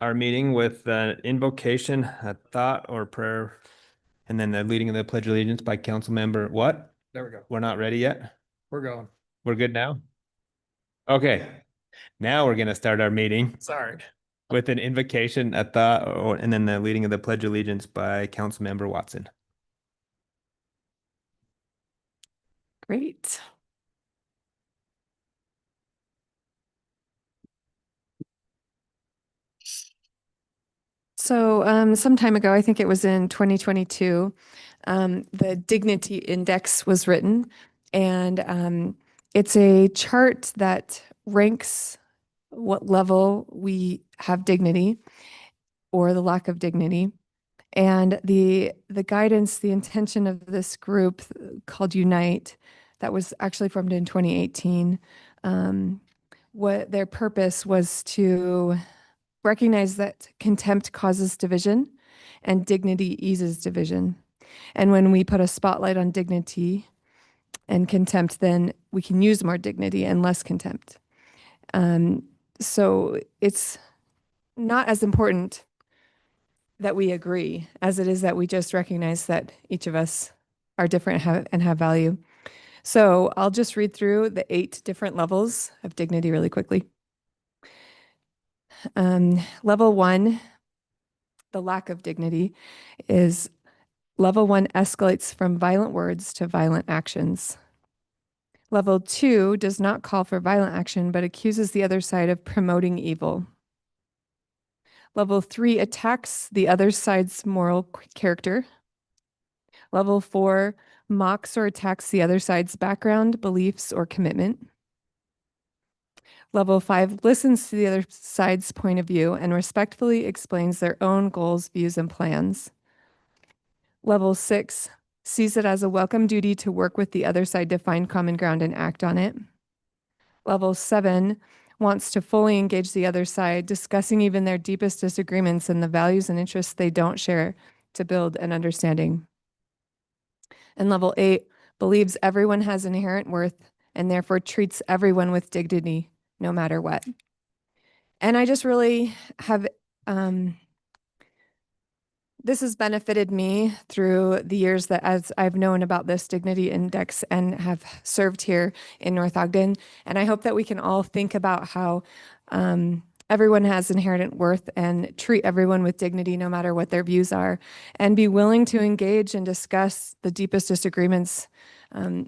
our meeting with an invocation, a thought or prayer, and then the leading of the Pledge of Allegiance by council member. What? There we go. We're not ready yet? We're going. We're good now? Okay. Now we're going to start our meeting Sorry. with an invocation, a thought, and then the leading of the Pledge of Allegiance by council member Watson. Great. So some time ago, I think it was in 2022, the Dignity Index was written, and it's a chart that ranks what level we have dignity or the lack of dignity. And the guidance, the intention of this group called Unite, that was actually formed in 2018. What their purpose was to recognize that contempt causes division and dignity eases division. And when we put a spotlight on dignity and contempt, then we can use more dignity and less contempt. So it's not as important that we agree as it is that we just recognize that each of us are different and have value. So I'll just read through the 8 different levels of dignity really quickly. Level 1, the lack of dignity, is level 1 escalates from violent words to violent actions. Level 2 does not call for violent action, but accuses the other side of promoting evil. Level 3 attacks the other side's moral character. Level 4 mocks or attacks the other side's background, beliefs, or commitment. Level 5 listens to the other side's point of view and respectfully explains their own goals, views, and plans. Level 6 sees it as a welcome duty to work with the other side to find common ground and act on it. Level 7 wants to fully engage the other side, discussing even their deepest disagreements and the values and interests they don't share to build an understanding. And level 8 believes everyone has inherent worth and therefore treats everyone with dignity, no matter what. And I just really have, this has benefited me through the years that as I've known about this Dignity Index and have served here in North Ogden. And I hope that we can all think about how everyone has inherent worth and treat everyone with dignity no matter what their views are, and be willing to engage and discuss the deepest disagreements,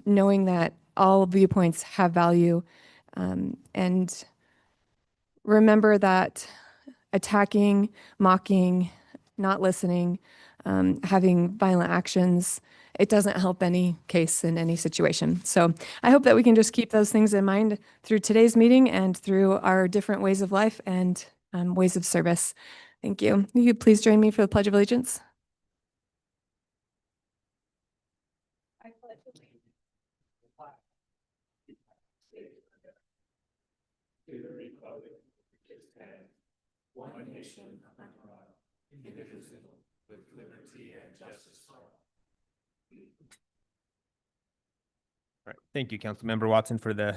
knowing that all viewpoints have value, and remember that attacking, mocking, not listening, having violent actions, it doesn't help any case in any situation. So I hope that we can just keep those things in mind through today's meeting and through our different ways of life and ways of service. Thank you. Will you please join me for the Pledge of Allegiance? I pledge allegiance to the republic which stands one nation under God, indivisible, with liberty and justice for all. All right. Thank you, Councilmember Watson, for the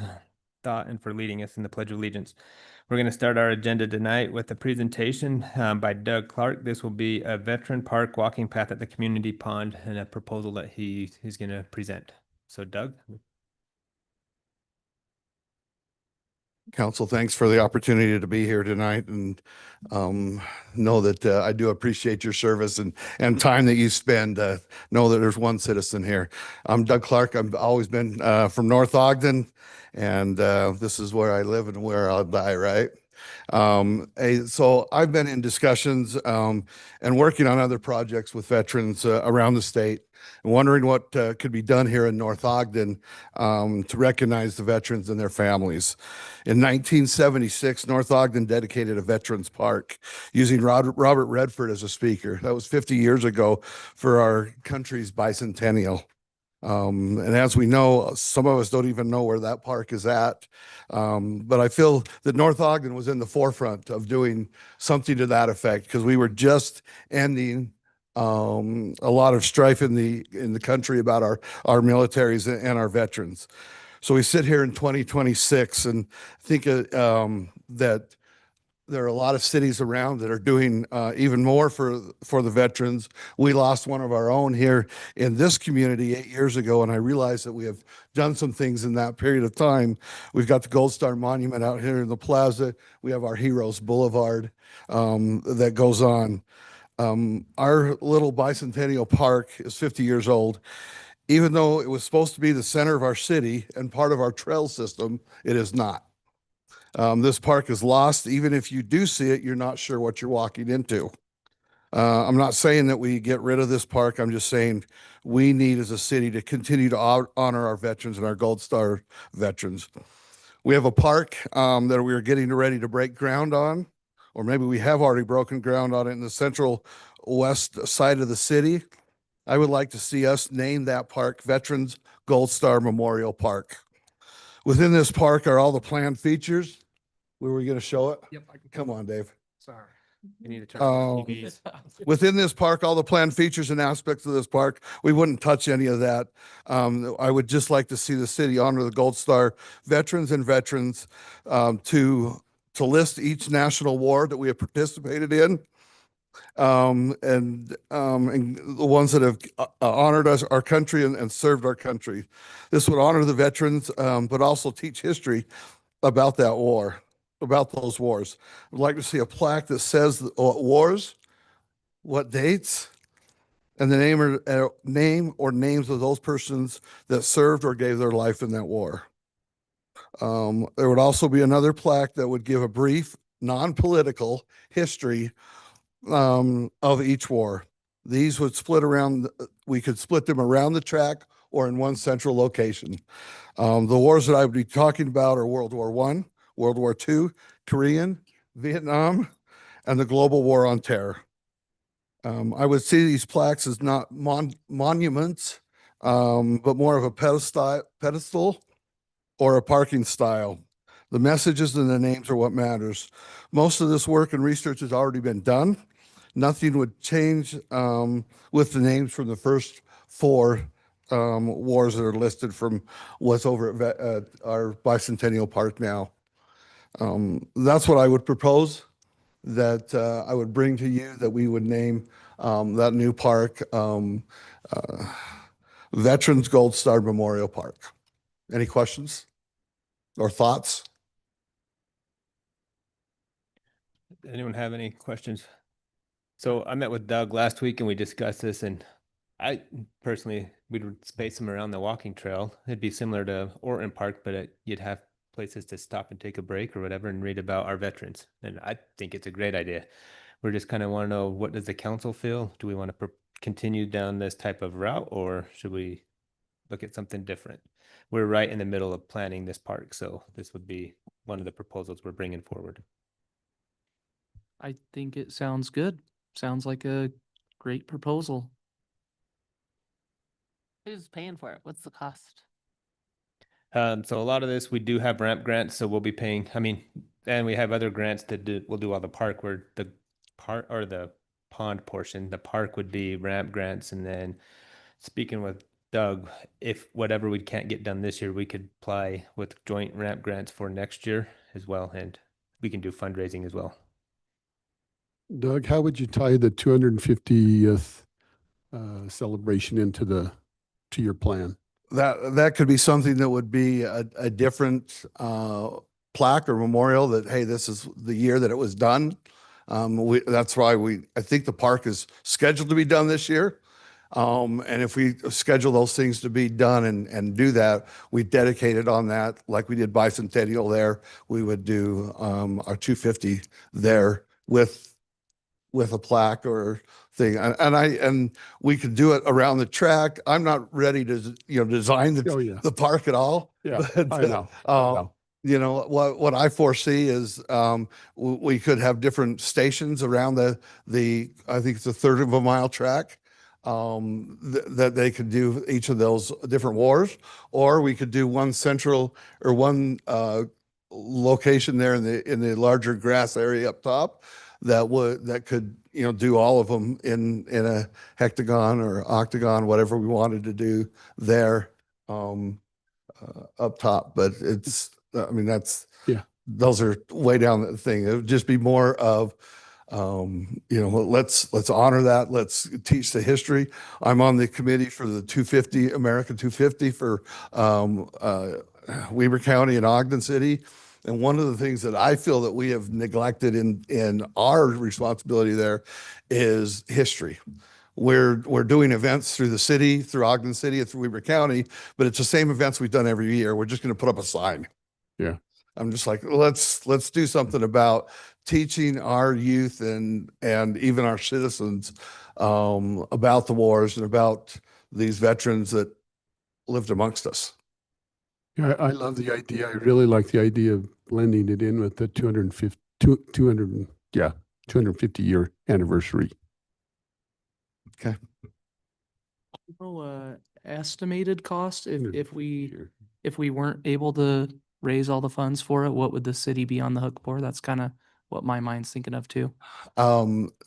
thought and for leading us in the Pledge of Allegiance. We're going to start our agenda tonight with a presentation by Doug Clark. This will be a veteran park walking path at the community pond and a proposal that he's going to present. So Doug. Council, thanks for the opportunity to be here tonight, and know that I do appreciate your service and time that you spend. Know that there's one citizen here. I'm Doug Clark. I've always been from North Ogden, and this is where I live and where I'll die, right? So I've been in discussions and working on other projects with veterans around the state, and wondering what could be done here in North Ogden to recognize the veterans and their families. In 1976, North Ogden dedicated a veterans park using Robert Redford as a speaker. That was 50 years ago for our country's bicentennial. And as we know, some of us don't even know where that park is at. But I feel that North Ogden was in the forefront of doing something to that effect, because we were just ending a lot of strife in the country about our militaries and our veterans. So we sit here in 2026 and think that there are a lot of cities around that are doing even more for the veterans. We lost one of our own here in this community 8 years ago, and I realized that we have done some things in that period of time. We've got the Gold Star Monument out here in the plaza. We have our Heroes Boulevard that goes on. Our little bicentennial park is 50 years old. Even though it was supposed to be the center of our city and part of our trail system, it is not. This park is lost. Even if you do see it, you're not sure what you're walking into. I'm not saying that we get rid of this park. I'm just saying we need as a city to continue to honor our veterans and our Gold Star veterans. We have a park that we are getting ready to break ground on, or maybe we have already broken ground on it in the central west side of the city. I would like to see us name that park Veterans Gold Star Memorial Park. Within this park are all the planned features. Were we going to show it? Yep. Come on, Dave. Sorry. You need to turn on the TVs. Within this park, all the planned features and aspects of this park, we wouldn't touch any of that. I would just like to see the city honor the Gold Star veterans and veterans to list each national war that we have participated in. And the ones that have honored us, our country, and served our country. This would honor the veterans, but also teach history about that war, about those wars. I'd like to see a plaque that says what wars, what dates, and the name or names of those persons that served or gave their life in that war. There would also be another plaque that would give a brief, non-political history of each war. These would split around, we could split them around the track or in one central location. The wars that I would be talking about are World War I, World War II, Korean, Vietnam, and the global war on terror. I would see these plaques as not monuments, but more of a pedestal or a parking style. The messages and the names are what matters. Most of this work and research has already been done. Nothing would change with the names from the first 4 wars that are listed from what's over at our Bicentennial Park now. That's what I would propose, that I would bring to you, that we would name that new park Veterans Gold Star Memorial Park. Any questions or thoughts? Anyone have any questions? So I met with Doug last week and we discussed this, and I personally, we'd space them around the walking trail. It'd be similar to Orton Park, but you'd have places to stop and take a break or whatever and read about our veterans. And I think it's a great idea. We're just kind of want to know, what does the council feel? Do we want to continue down this type of route, or should we look at something different? We're right in the middle of planning this park, so this would be one of the proposals we're bringing forward. I think it sounds good. Sounds like a great proposal. Who's paying for it? What's the cost? So a lot of this, we do have ramp grants, so we'll be paying, I mean, and we have other grants that we'll do all the park, where the part or the pond portion, the park would be ramp grants. And then speaking with Doug, if whatever we can't get done this year, we could apply with joint ramp grants for next year as well. And we can do fundraising as well. Doug, how would you tie the 250th celebration into your plan? That could be something that would be a different plaque or memorial, that, hey, this is the year that it was done. That's why I think the park is scheduled to be done this year. And if we schedule those things to be done and do that, we dedicate it on that, like we did Bicentennial there. We would do our 250 there with a plaque or thing. And we could do it around the track. I'm not ready to, design the park at all. Yeah, but, I know. What I foresee is we could have different stations around the I think it's a 1/3 of a mile track, that they could do each of those different wars, or we could do one central or one location there in the larger grass area up top that could do all of them in a hectagon or octagon, whatever we wanted to do there up top. But it's, I mean, that's, Yeah. those are way down the thing. It would just be more of, let's honor that. Let's teach the history. I'm on the committee for the 250, America 250 for Weber County and Ogden City. And one of the things that I feel that we have neglected in our responsibility there is history. We're doing events through the city, through Ogden City, and through Weber County, but it's the same events we've done every year. We're just going to put up a sign. Yeah. I'm just like, let's do something about teaching our youth and even our citizens about the wars and about these veterans that lived amongst us. Yeah, I love the idea. I really like the idea of blending it in with the 250 year anniversary. Estimated cost if we Sure. if we weren't able to raise all the funds for it, what would the city be on the hook for? That's kind of what my mind's thinking of too.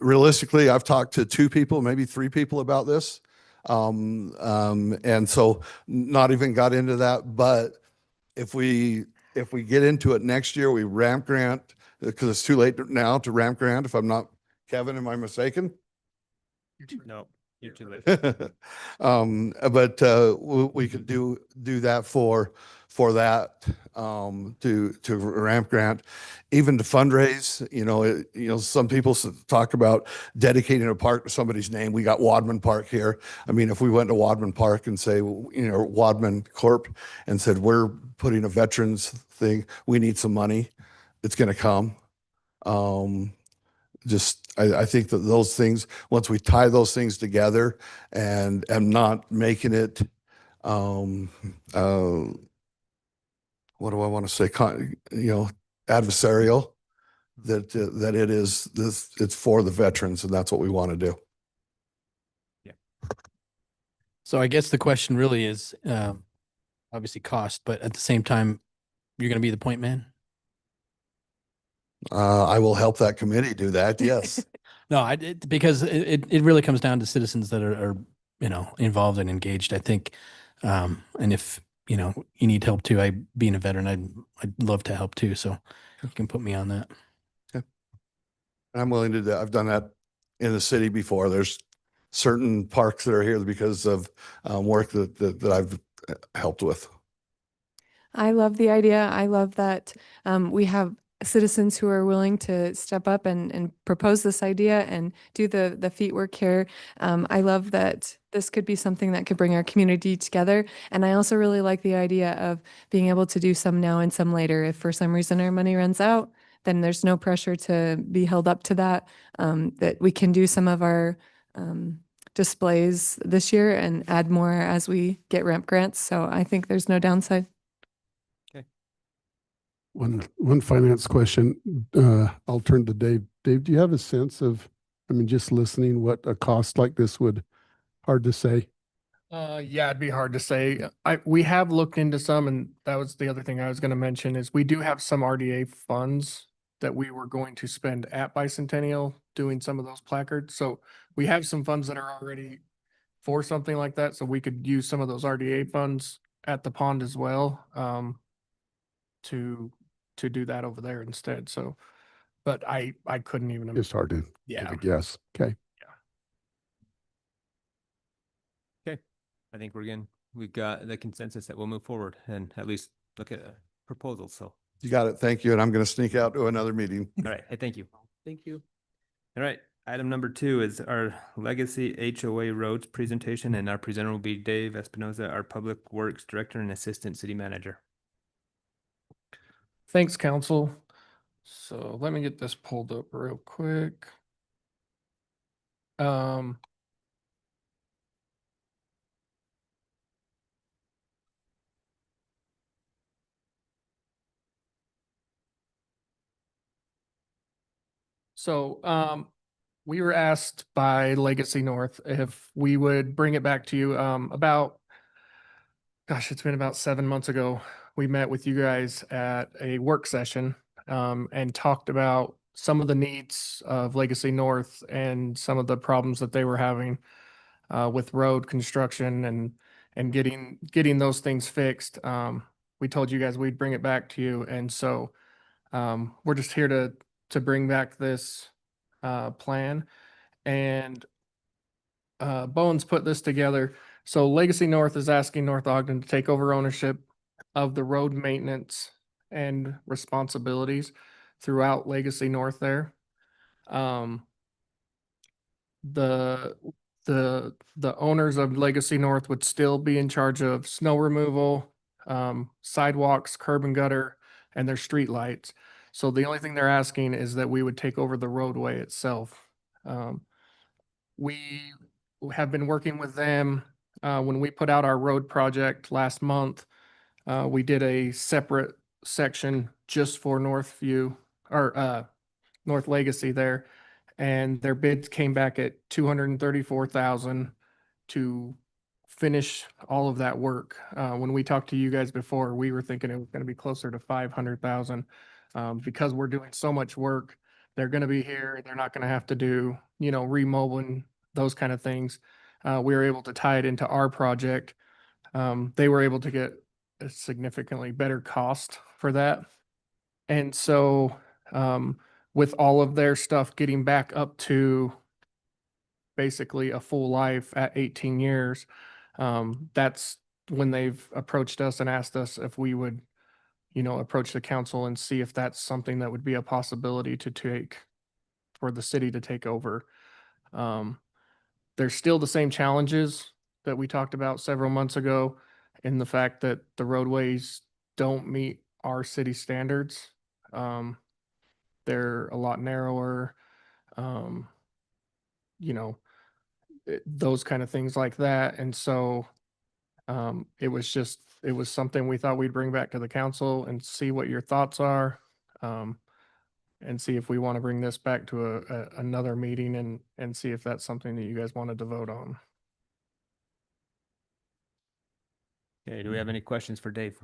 Realistically, I've talked to 2 people, maybe 3 people about this. And so not even got into that, but if we get into it next year, we ramp grant, because it's too late now to ramp grant, if I'm not, Kevin, am I mistaken? No, you're too late. But we could do that for that, to ramp grant, even to fundraise. Some people talk about dedicating a park to somebody's name. We got Wadman Park here. I mean, if we went to Wadman Park and say, Wadman Corp. and said, we're putting a veterans thing, we need some money, it's going to come. I think that those things, once we tie those things together and not making it, what do I want to say, adversarial, that it is this, it's for the veterans, and that's what we want to do. So I guess the question really is, obviously cost, but at the same time, you're going to be the point man? I will help that committee do that. Yes. No, because it really comes down to citizens that are involved and engaged, I think. And if, you need help too, being a veteran, I'd love to help too. So you can put me on that. And I'm willing to do that. I've done that in the city before. There's certain parks that are here because of work that I've helped with. I love the idea. I love that we have citizens who are willing to step up and propose this idea and do the feet work here. I love that this could be something that could bring our community together. And I also really like the idea of being able to do some now and some later. If for some reason our money runs out, then there's no pressure to be held up to that, that we can do some of our displays this year and add more as we get ramp grants. So I think there's no downside. One finance question. I'll turn to Dave. Dave, do you have a sense of, just listening, what a cost like this would, hard to say? Yeah, it'd be hard to say. We have looked into some, and that was the other thing I was going to mention is we do have some RDA funds that we were going to spend at Bicentennial doing some of those placards. So we have some funds that are already for something like that. So we could use some of those RDA funds at the pond as well, to do that over there instead. So, but I couldn't even. It's hard to Yeah. take a guess. Okay. I think we've got the consensus that we'll move forward and at least look at a proposal. So, You got it. Thank you. And I'm going to sneak out to another meeting. all right. Hey, thank you. Thank you. All right. Item number 2 is our Legacy HOA Roads presentation, and our presenter will be Dave Espinoza, our Public Works Director and Assistant City Manager. Thanks, council. So let me get this pulled up real quick. So we were asked by Legacy North if we would bring it back to you it's been about 7 months ago. We met with you guys at a work session and talked about some of the needs of Legacy North and some of the problems that they were having with road construction and getting those things fixed. We told you guys we'd bring it back to you. And so We're just here to bring back this plan. And Bowen's put this together. So Legacy North is asking North Ogden to take over ownership of the road maintenance and responsibilities throughout Legacy North there. The the owners of Legacy North would still be in charge of snow removal, sidewalks, curb and gutter, and their street lights. So the only thing they're asking is that we would take over the roadway itself. We have been working with them. When we put out our road project last month, we did a separate section just for Northview or North Legacy there. And their bids came back at 234,000 to finish all of that work. When we talked to you guys before, we were thinking it was going to be closer to 500,000. Because we're doing so much work, they're going to be here. They're not going to have to do, remodeling, those kind of things. We were able to tie it into our project. They were able to get a significantly better cost for that. And so, with all of their stuff getting back up to basically a full life at 18 years, that's when they've approached us and asked us if we would, approach the council and see if that's something that would be a possibility to take for the city to take over. There's still the same challenges that we talked about several months ago in the fact that the roadways don't meet our city standards. They're a lot narrower, those kind of things like that. And so it was something we thought we'd bring back to the council and see what your thoughts are. And see if we want to bring this back to another meeting and see if that's something that you guys wanted to vote on. Okay, do we have any questions for Dave?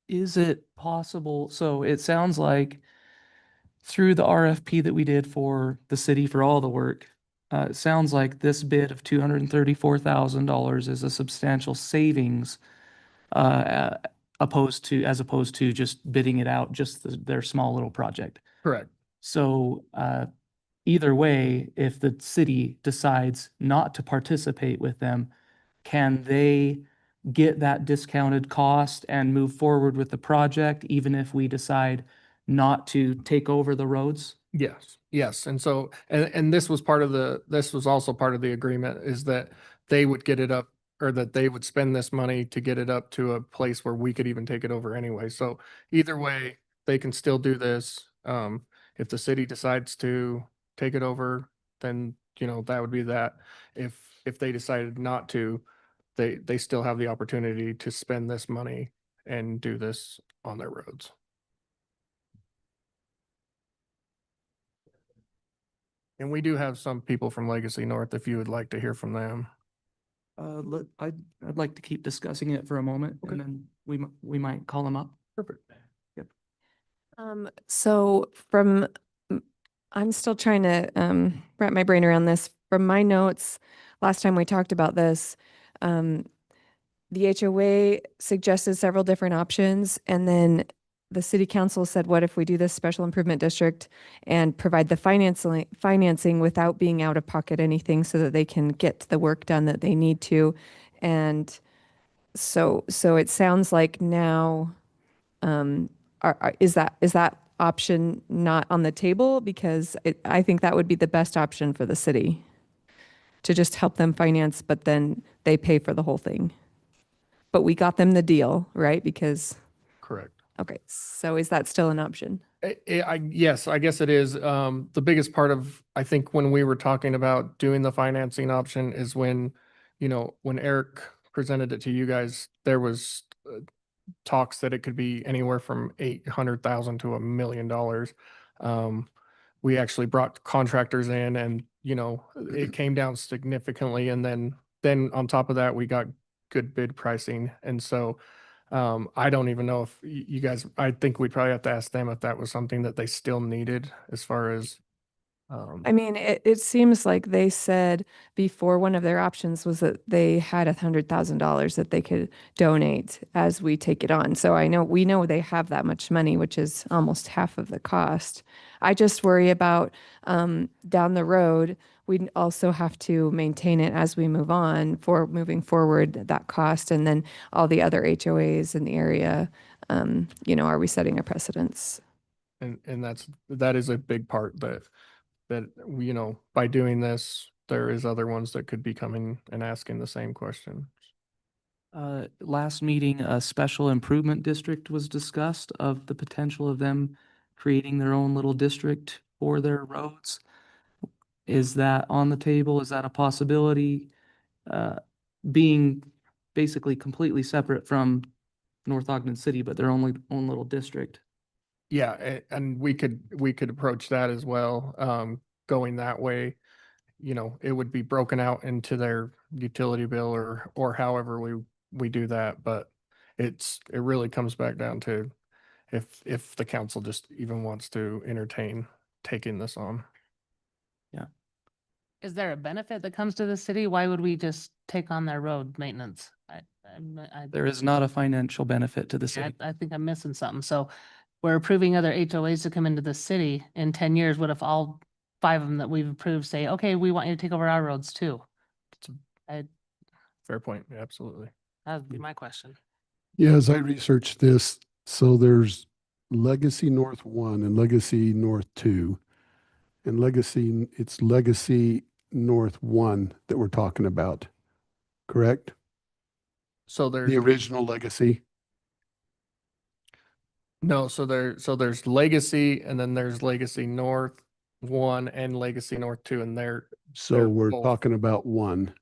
Is it possible? So it sounds like through the RFP that we did for the city for all the work, it sounds like this bid of $234,000 is a substantial savings as opposed to just bidding it out, just their small little project. Correct. So either way, if the city decides not to participate with them, can they get that discounted cost and move forward with the project, even if we decide not to take over the roads? Yes. And so, and this was also part of the agreement is that they would get it up, or that they would spend this money to get it up to a place where we could even take it over anyway. So either way, they can still do this. If the city decides to take it over, then, that would be that. If they decided not to, they still have the opportunity to spend this money and do this on their roads. And we do have some people from Legacy North, if you would like to hear from them. I'd like to keep discussing it for a moment, Okay. and then we might call them up. Perfect. So I'm still trying to wrap my brain around this. From my notes, last time we talked about this, the HOA suggested several different options, and then the city council said, what if we do this special improvement district and provide the financing without being out of pocket anything so that they can get the work done that they need to? And so it sounds like now, is that option not on the table? Because I think that would be the best option for the city, to just help them finance, but then they pay for the whole thing. But we got them the deal, right? Because, Correct. okay, so is that still an option? Yes, I guess it is. The biggest part of, I think, when we were talking about doing the financing option is when, when Eric presented it to you guys, there was talks that it could be anywhere from 800,000 to $1 million. We actually brought contractors in and, it came down significantly. And then on top of that, we got good bid pricing. And so, I don't even know if you guys, I think we'd probably have to ask them if that was something that they still needed as far as, I mean, it seems like they said before one of their options was that they had $100,000 that they could donate as we take it on. So we know they have that much money, which is almost half of the cost. I just worry about down the road, we also have to maintain it as we move on for moving forward that cost, and then all the other HOAs in the area. Are we setting a precedence? And that is a big part that by doing this, there is other ones that could be coming and asking the same question. Last meeting, a special improvement district was discussed of the potential of them creating their own little district for their roads. Is that on the table? Is that a possibility? Being basically completely separate from North Ogden City, but their own little district. Yeah, and we could approach that as well. Going that way, it would be broken out into their utility bill or however we do that. But it really comes back down to if the council just even wants to entertain taking this on. Is there a benefit that comes to the city? Why would we just take on their road maintenance? There is not a financial benefit to the I city. I think I'm missing something. So we're approving other HOAs to come into the city in 10 years. What if all 5 of them that we've approved say, okay, we want you to take over our roads too? Fair point. Yeah, absolutely. That would be my question. Yeah, as I researched this, so there's Legacy North 1 and Legacy North 2. And it's Legacy North 1 that we're talking about, correct? So there's The original Legacy. no, so there's Legacy and then there's Legacy North 1 and Legacy North 2, and they're So we're both- talking about one.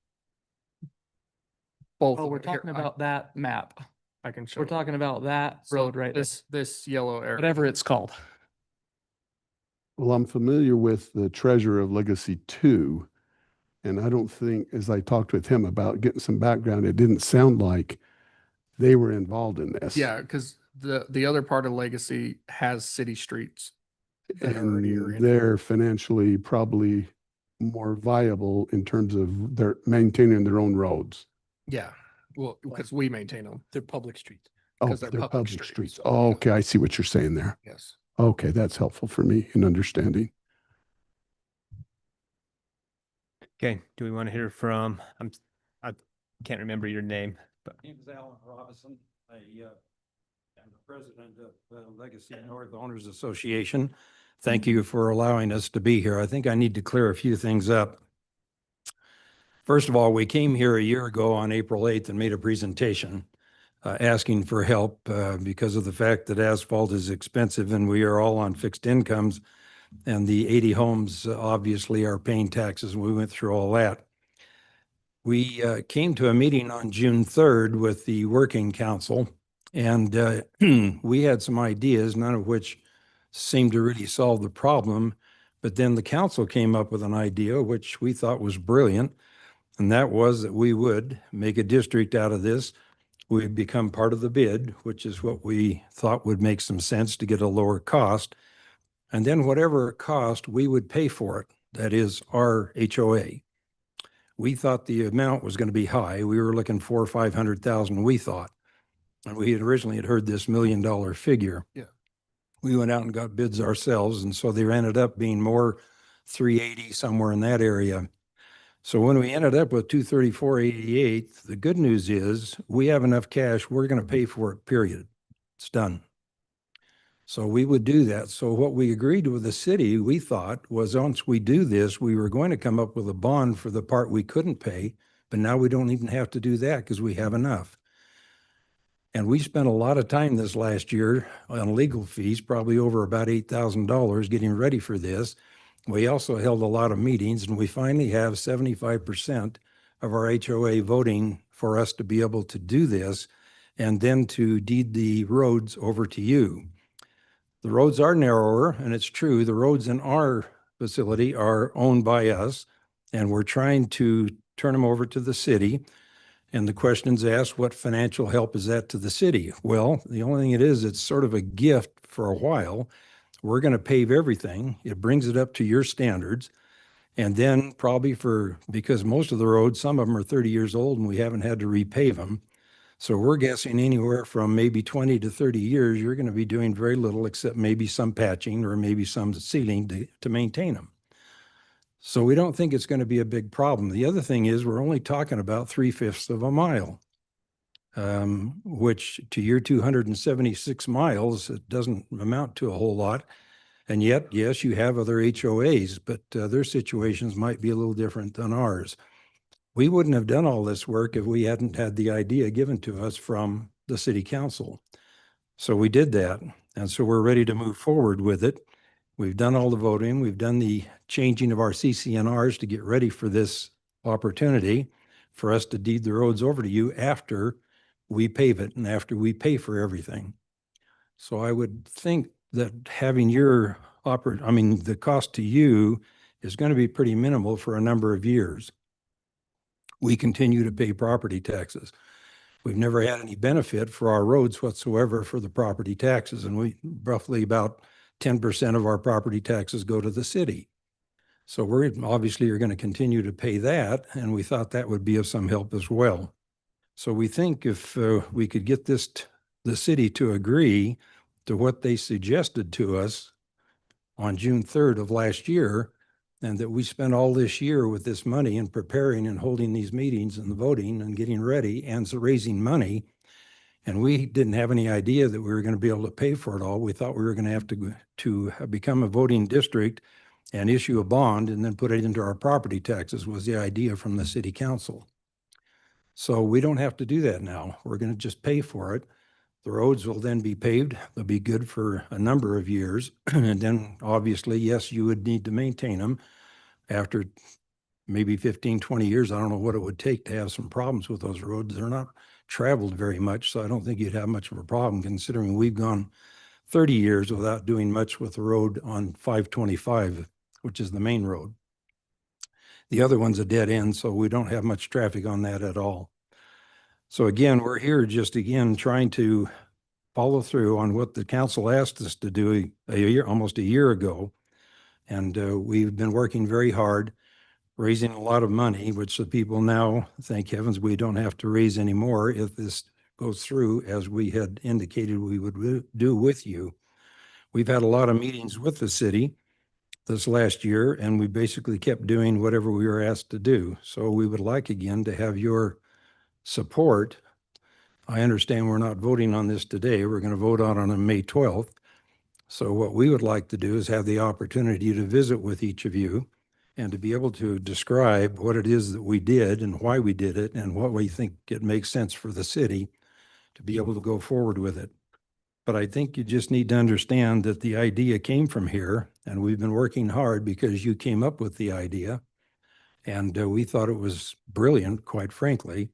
both. Oh, of we're them. Here, talking about that map. I can show. We're talking about that So road right there, this yellow area. whatever it's called. Well, I'm familiar with the treasurer of Legacy 2. And I don't think, as I talked with him about getting some background, it didn't sound like they were involved in this. Yeah, because the other part of Legacy has city streets. that already are And in it. they're financially probably more viable in terms of their maintaining their own roads. Yeah, well, because we maintain them. They're public streets. Oh, 'Cause they're they're public public streets. streets. Oh, okay, I see what you're saying there. Yes. Okay, that's helpful for me in understanding. Okay, do we want to hear from, I can't remember your name, but My name is Alan Robinson. I am the president of Legacy North Owners Association. Thank you for allowing us to be here. I think I need to clear a few things up. First of all, we came here a year ago on April 8th and made a presentation asking for help because of the fact that asphalt is expensive and we are all on fixed incomes. And the 80 homes obviously are paying taxes, and we went through all that. We came to a meeting on June 3rd with the working council, and we had some ideas, none of which seemed to really solve the problem. But then the council came up with an idea, which we thought was brilliant, and that was that we would make a district out of this. We'd become part of the bid, which is what we thought would make some sense to get a lower cost. And then whatever it cost, we would pay for it. That is our HOA. We thought the amount was going to be high. We were looking for 500,000, we thought. And we had originally heard this $1 million figure. Yeah. We went out and got bids ourselves, and so there ended up being more 380, somewhere in that area. So when we ended up with 234.88, the good news is we have enough cash, we're going to pay for it, period. It's done. So we would do that. So what we agreed with the city, we thought, was once we do this, we were going to come up with a bond for the part we couldn't pay, but now we don't even have to do that because we have enough. And we spent a lot of time this last year on legal fees, probably over about $8,000 getting ready for this. We also held a lot of meetings, and we finally have 75% of our HOA voting for us to be able to do this and then to deed the roads over to you. The roads are narrower, and it's true, the roads in our facility are owned by us, and we're trying to turn them over to the city. And the question's asked, what financial help is that to the city? Well, the only thing it is, it's sort of a gift for a while. we're going to pave everything. It brings it up to your standards. And then probably because most of the roads, some of them are 30 years old and we haven't had to repave them. So we're guessing anywhere from maybe 20 to 30 years, you're going to be doing very little except maybe some patching or maybe some sealing to maintain them. So we don't think it's going to be a big problem. The other thing is we're only talking about 3/5 of a mile, which to your 276 miles, it doesn't amount to a whole lot. And yet, yes, you have other HOAs, but their situations might be a little different than ours. We wouldn't have done all this work if we hadn't had the idea given to us from the city council. So we did that. And so we're ready to move forward with it. We've done all the voting. We've done the changing of our CCNRs to get ready for this opportunity for us to deed the roads over to you after we pave it and after we pay for everything. So I would think that having the cost to you is going to be pretty minimal for a number of years. We continue to pay property taxes. We've never had any benefit for our roads whatsoever for the property taxes, and we roughly about 10% of our property taxes go to the city. So we're obviously are going to continue to pay that, and we thought that would be of some help as well. So we think if we could get the city to agree to what they suggested to us on June 3rd of last year, and that we spent all this year with this money and preparing and holding these meetings and the voting and getting ready and raising money. And we didn't have any idea that we were going to be able to pay for it all. We thought we were going to have to become a voting district and issue a bond and then put it into our property taxes was the idea from the city council. So we don't have to do that now. We're going to just pay for it. The roads will then be paved. They'll be good for a number of years. And then obviously, yes, you would need to maintain them after maybe 15, 20 years. I don't know what it would take to have some problems with those roads. They're not traveled very much, so I don't think you'd have much of a problem considering we've gone 30 years without doing much with the road on 525, which is the main road. The other one's a dead end, so we don't have much traffic on that at all. So again, we're here just again trying to follow through on what the council asked us to do almost a year ago. And we've been working very hard, raising a lot of money, which the people now, thank heavens, we don't have to raise anymore if this goes through as we had indicated we would do with you. We've had a lot of meetings with the city this last year, and we basically kept doing whatever we were asked to do. So we would like again to have your support. I understand we're not voting on this today. We're going to vote on May 12th. So what we would like to do is have the opportunity to visit with each of you and to be able to describe what it is that we did and why we did it and what we think it makes sense for the city to be able to go forward with it. But I think you just need to understand that the idea came from here, and we've been working hard because you came up with the idea. And we thought it was brilliant, quite frankly.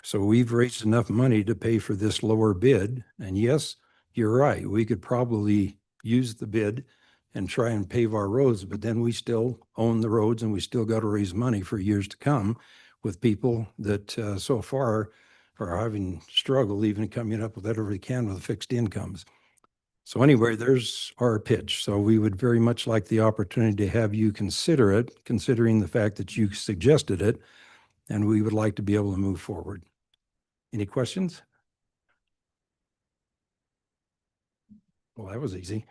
So we've raised enough money to pay for this lower bid. And yes, you're right. We could probably use the bid and try and pave our roads, but then we still own the roads and we still got to raise money for years to come with people that so far are having struggled even coming up with whatever they can with fixed incomes. So anyway, there's our pitch. So we would very much like the opportunity to have you consider it, considering the fact that you suggested it, and we would like to be able to move forward. Any questions? Well, that was easy.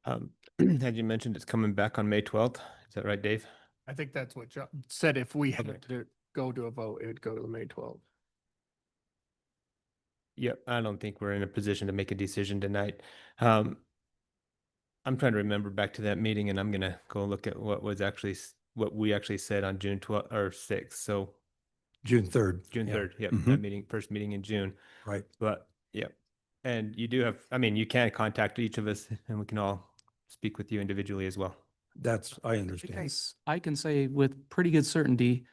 Had you mentioned it's coming back on May 12th? Is that right, Dave? I think that's what John said. If we had Okay. to go to a vote, it would go to the May 12th. Yep, I don't think we're in a position to make a decision tonight. I'm trying to remember back to that meeting, and I'm gonna go look at what we actually said on June 12th or 6th. So June 3rd. June Yeah. 3rd, yep, Mhm. that meeting, first meeting in June. Right. But yep, and you do have, I mean, you can contact each of us, and we can all speak with you individually as well. I understand. I can say with pretty good certainty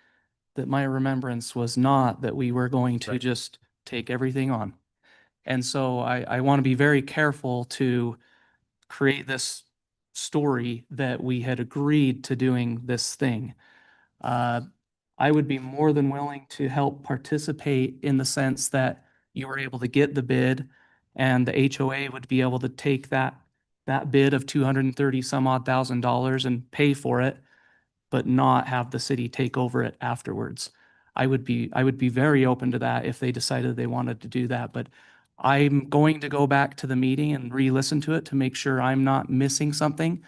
that my remembrance was not that we were going to Right. just take everything on. And so I want to be very careful to create this story that we had agreed to doing this thing. I would be more than willing to help participate in the sense that you were able to get the bid And the HOA would be able to take that bid of 230 some odd $1,000 and pay for it, but not have the city take over it afterwards. I would be very open to that if they decided they wanted to do that, but I'm going to go back to the meeting and re-listen to it to make sure I'm not missing something.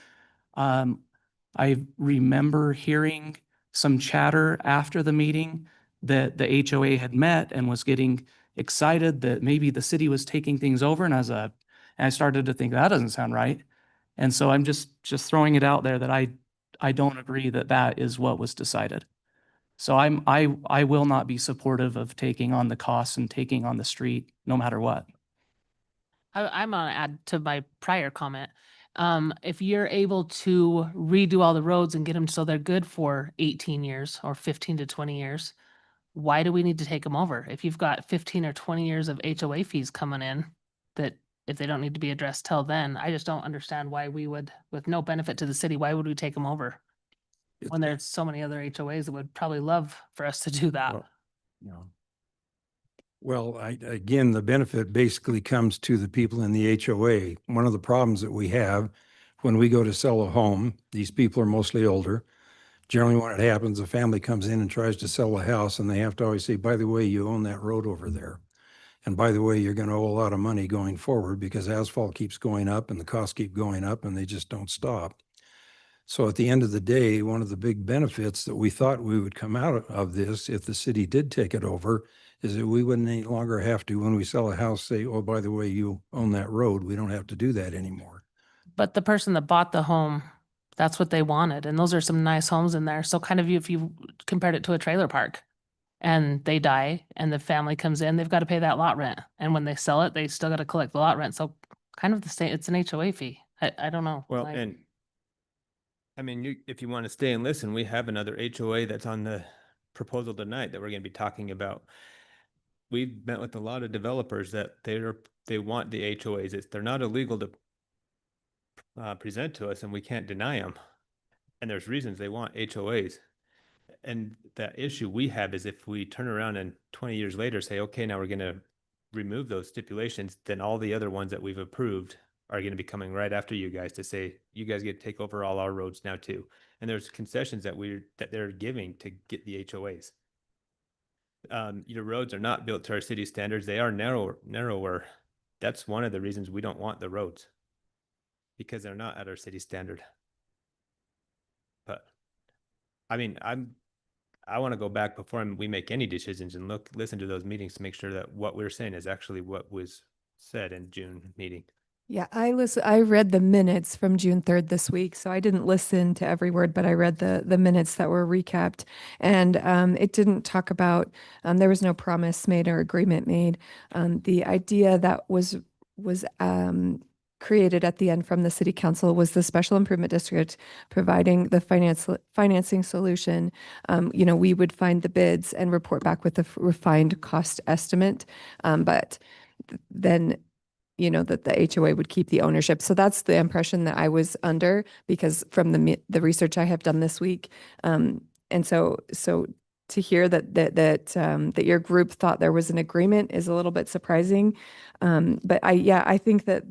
I remember hearing some chatter after the meeting that the HOA had met and was getting excited that maybe the city was taking things over, and I started to think that doesn't sound right. And so I'm just throwing it out there that I don't agree that that is what was decided. So I will not be supportive of taking on the costs and taking on the street no matter what. I'm gonna add to my prior comment. If you're able to redo all the roads and get them so they're good for 18 years or 15 to 20 years, why do we need to take them over? If you've got 15 or 20 years of HOA fees coming in, that if they don't need to be addressed till then, I just don't understand why we would, with no benefit to the city, why would we take them over? When there's so many other HOAs that would probably love for us to do that. Well, no. Well, again, the benefit basically comes to the people in the HOA. One of the problems that we have when we go to sell a home, these people are mostly older. Generally, when it happens, a family comes in and tries to sell a house, and they have to always say, by the way, you own that road over there. And by the way, you're going to owe a lot of money going forward because asphalt keeps going up and the costs keep going up and they just don't stop. So at the end of the day, one of the big benefits that we thought we would come out of this, if the city did take it over, is that we wouldn't any longer have to, when we sell a house, say, oh, by the way, you own that road. We don't have to do that anymore. But the person that bought the home, that's what they wanted. And those are some nice homes in there. So kind of if you compared it to a trailer park and they die and the family comes in, they've got to pay that lot rent. And when they sell it, they still got to collect the lot rent. So kind of the same, it's an HOA fee. I don't know. Well, Like- and I mean, if you want to stay and listen, we have another HOA that's on the proposal tonight that we're going to be talking about. We've met with a lot of developers that they want the HOAs. They're not illegal to present to us, and we can't deny them. And there's reasons they want HOAs. And the issue we have is if we turn around and 20 years later say, okay, now we're going to remove those stipulations, then all the other ones that we've approved are going to be coming right after you guys to say, you guys get to take over all our roads now too. And there's concessions that they're giving to get the HOAs. Your roads are not built to our city standards. They are narrower. That's one of the reasons we don't want the roads, because they're not at our city standard. But I mean, I want to go back before we make any decisions and listen to those meetings to make sure that what we're saying is actually what was said in June meeting. Yeah, I read the minutes from June 3rd this week, so I didn't listen to every word, but I read the minutes that were recapped. And it didn't talk about, there was no promise made or agreement made. The idea that was created at the end from the city council was the special improvement district providing the financing solution. We would find the bids and report back with a refined cost estimate. But then that the HOA would keep the ownership. So that's the impression that I was under, because from the research I have done this week. And so to hear that your group thought there was an agreement is a little bit surprising. But I think that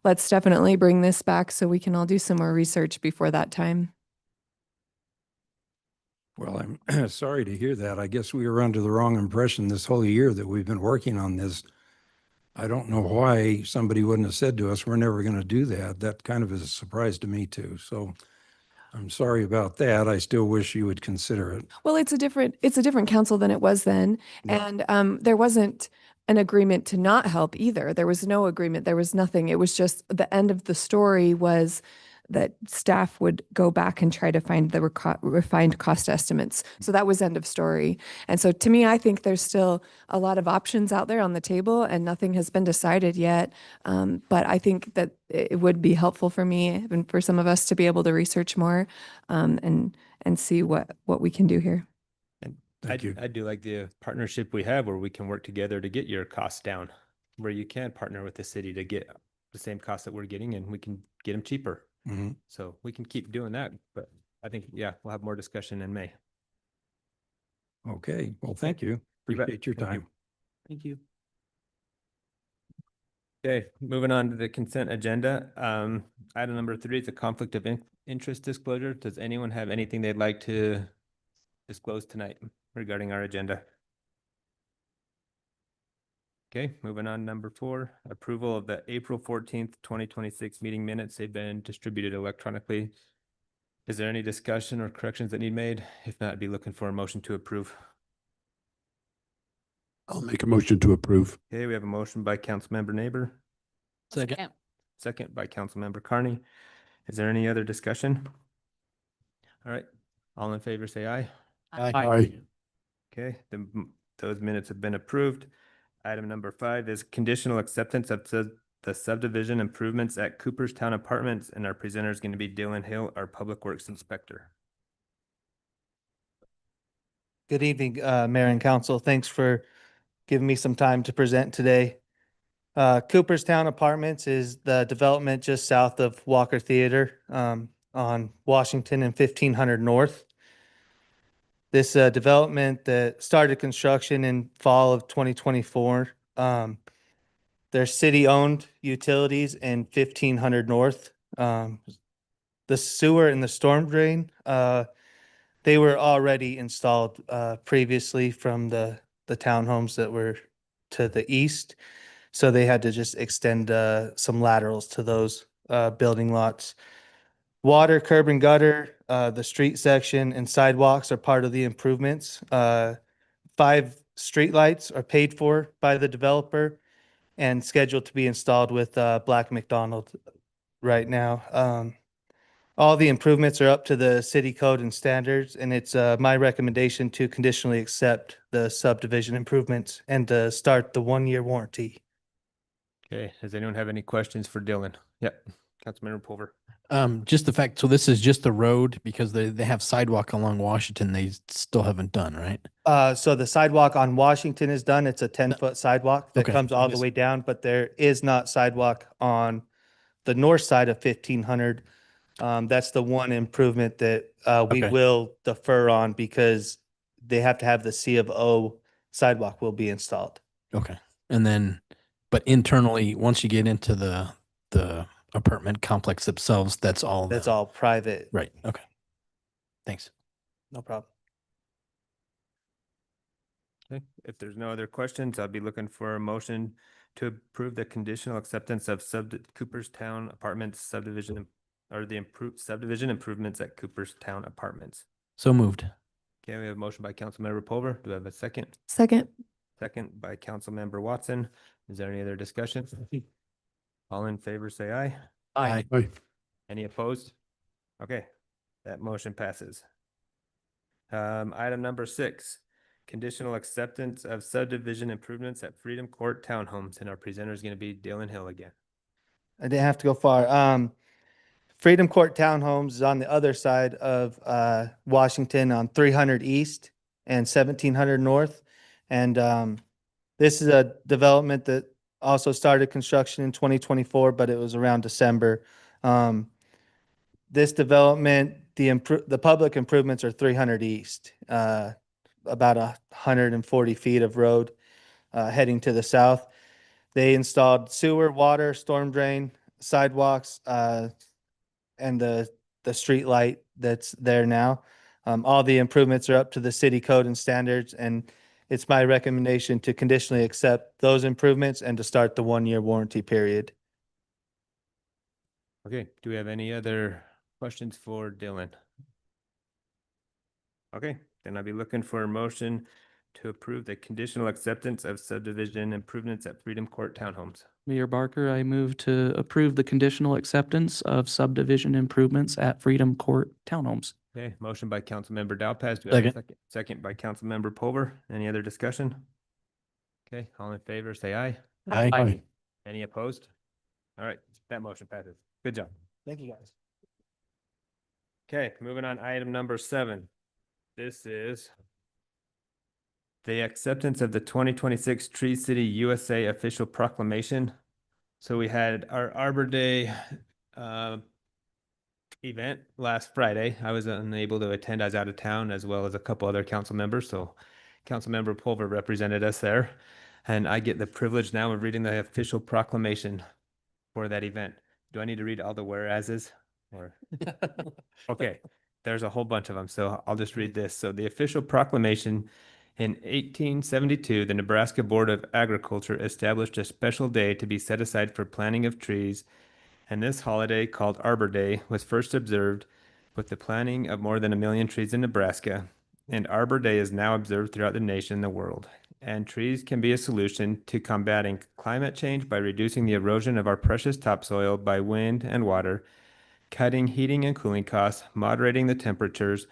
let's definitely bring this back so we can all do some more research before that time. Well, I'm sorry to hear that. I guess we were under the wrong impression this whole year that we've been working on this. I don't know why somebody wouldn't have said to us, we're never going to do that. That kind of is a surprise to me too. So I'm sorry about that. I still wish you would consider it. Well, it's a different council than it was then. Yeah. And there wasn't an agreement to not help either. There was no agreement. There was nothing. It was just the end of the story was that staff would go back and try to find the refined cost estimates. So that was end of story. And so to me, I think there's still a lot of options out there on the table and nothing has been decided yet. But I think that it would be helpful for me and for some of us to be able to research more and see what we can do here. And Thank you. I do like the partnership we have where we can work together to get your costs down, where you can partner with the city to get the same costs that we're getting and we can get them cheaper. Mm-hmm. So we can keep doing that, but I think, yeah, we'll have more discussion in May. Okay. Well, thank you. You bet. Appreciate your Thank you. time. Thank you. Okay, moving on to the consent agenda. Item number 3 is a conflict of interest disclosure. Does anyone have anything they'd like to disclose tonight regarding our agenda? Okay, moving on, number 4, approval of the April 14th, 2026 meeting minutes. They've been distributed electronically. Is there any discussion or corrections that need made? If not, I'd be looking for a motion to approve. I'll make a motion to approve. Okay, we have a motion by Councilmember Neighbor, Second. second by Councilmember Carney. Is there any other discussion? All right, all in favor, say aye. Aye. Okay, those minutes have been approved. Item number 5 is conditional acceptance of the subdivision improvements at Cooperstown Apartments, and our presenter is going to be Dylan Hill, our Public Works Inspector. Good evening, Mayor and Council. Thanks for giving me some time to present today. Cooperstown Apartments is the development just south of Walker Theater on Washington and 1500 North. This development that started construction in fall of 2024. They're city-owned utilities in 1500 North. The sewer and the storm drain, they were already installed previously from the townhomes that were to the east. So they had to just extend some laterals to those building lots. Water, curb and gutter, the street section and sidewalks are part of the improvements. 5 streetlights are paid for by the developer and scheduled to be installed with Black McDonald right now. All the improvements are up to the city code and standards, and it's my recommendation to conditionally accept the subdivision improvements and to start the 1-year warranty. Okay, does anyone have any questions for Dylan? Yep, Councilmember Pulver. Just the fact, so this is just the road because they have sidewalk along Washington they still haven't done, right? So the sidewalk on Washington is done. It's a 10-foot sidewalk that Okay, comes all the way down, but there is not sidewalk on the north side of 1500. That's the one improvement that we Okay. will defer on because they have to have the C of O sidewalk will be installed. Okay. And then, but internally, once you get into the apartment complex themselves, that's all. That's all private. Right. Okay. Thanks. No problem. Okay, if there's no other questions, I'll be looking for a motion to approve the conditional acceptance of Cooperstown Apartments subdivision or the improved subdivision improvements at Cooperstown Apartments. So moved. Okay, we have a motion by Councilmember Pulver. Do I have a second? Second. Second by Councilmember Watson. Is there any other discussion? All in favor, say aye. Aye. Aye. Any opposed? Okay, that motion passes. Item number 6, conditional acceptance of subdivision improvements at Freedom Court Townhomes, and our presenter is going to be Dylan Hill again. I didn't have to go far. Freedom Court Townhomes is on the other side of Washington on 300 East and 1700 North. And this is a development that also started construction in 2024, but it was around December. This development, the public improvements are 300 East, about 140 feet of road heading to the south. They installed sewer, water, storm drain, sidewalks, and the street light that's there now. All the improvements are up to the city code and standards, and it's my recommendation to conditionally accept those improvements and to start the 1-year warranty period. Okay, do we have any other questions for Dylan? Okay, then I'll be looking for a motion to approve the conditional acceptance of subdivision improvements at Freedom Court Townhomes. Mayor Barker, I move to approve the conditional acceptance of subdivision improvements at Freedom Court Townhomes. Okay, motion by Councilmember Dowpass. Do we have a Second. second? Second by Councilmember Pulver. Any other discussion? Okay, all in favor, say aye. Aye. Any opposed? All right, that motion passes. Good job. Thank you, guys. Okay, moving on, item number 7. This is the acceptance of the 2026 Tree City USA official proclamation. So we had our Arbor Day event last Friday. I was unable to attend. I was out of town, as well as a couple other council members. So Councilmember Pulver represented us there. And I get the privilege now of reading the official proclamation for that event. Do I need to read all the whereases or? Okay, there's a whole bunch of them, so I'll just read this. So the official proclamation in 1872, the Nebraska Board of Agriculture established a special day to be set aside for planting of trees, and this holiday, called Arbor Day, was first observed with the planting of more than 1 million trees in Nebraska, and Arbor Day is now observed throughout the nation and the world. And trees can be a solution to combating climate change by reducing the erosion of our precious topsoil by wind and water, cutting heating and cooling costs, moderating the temperatures,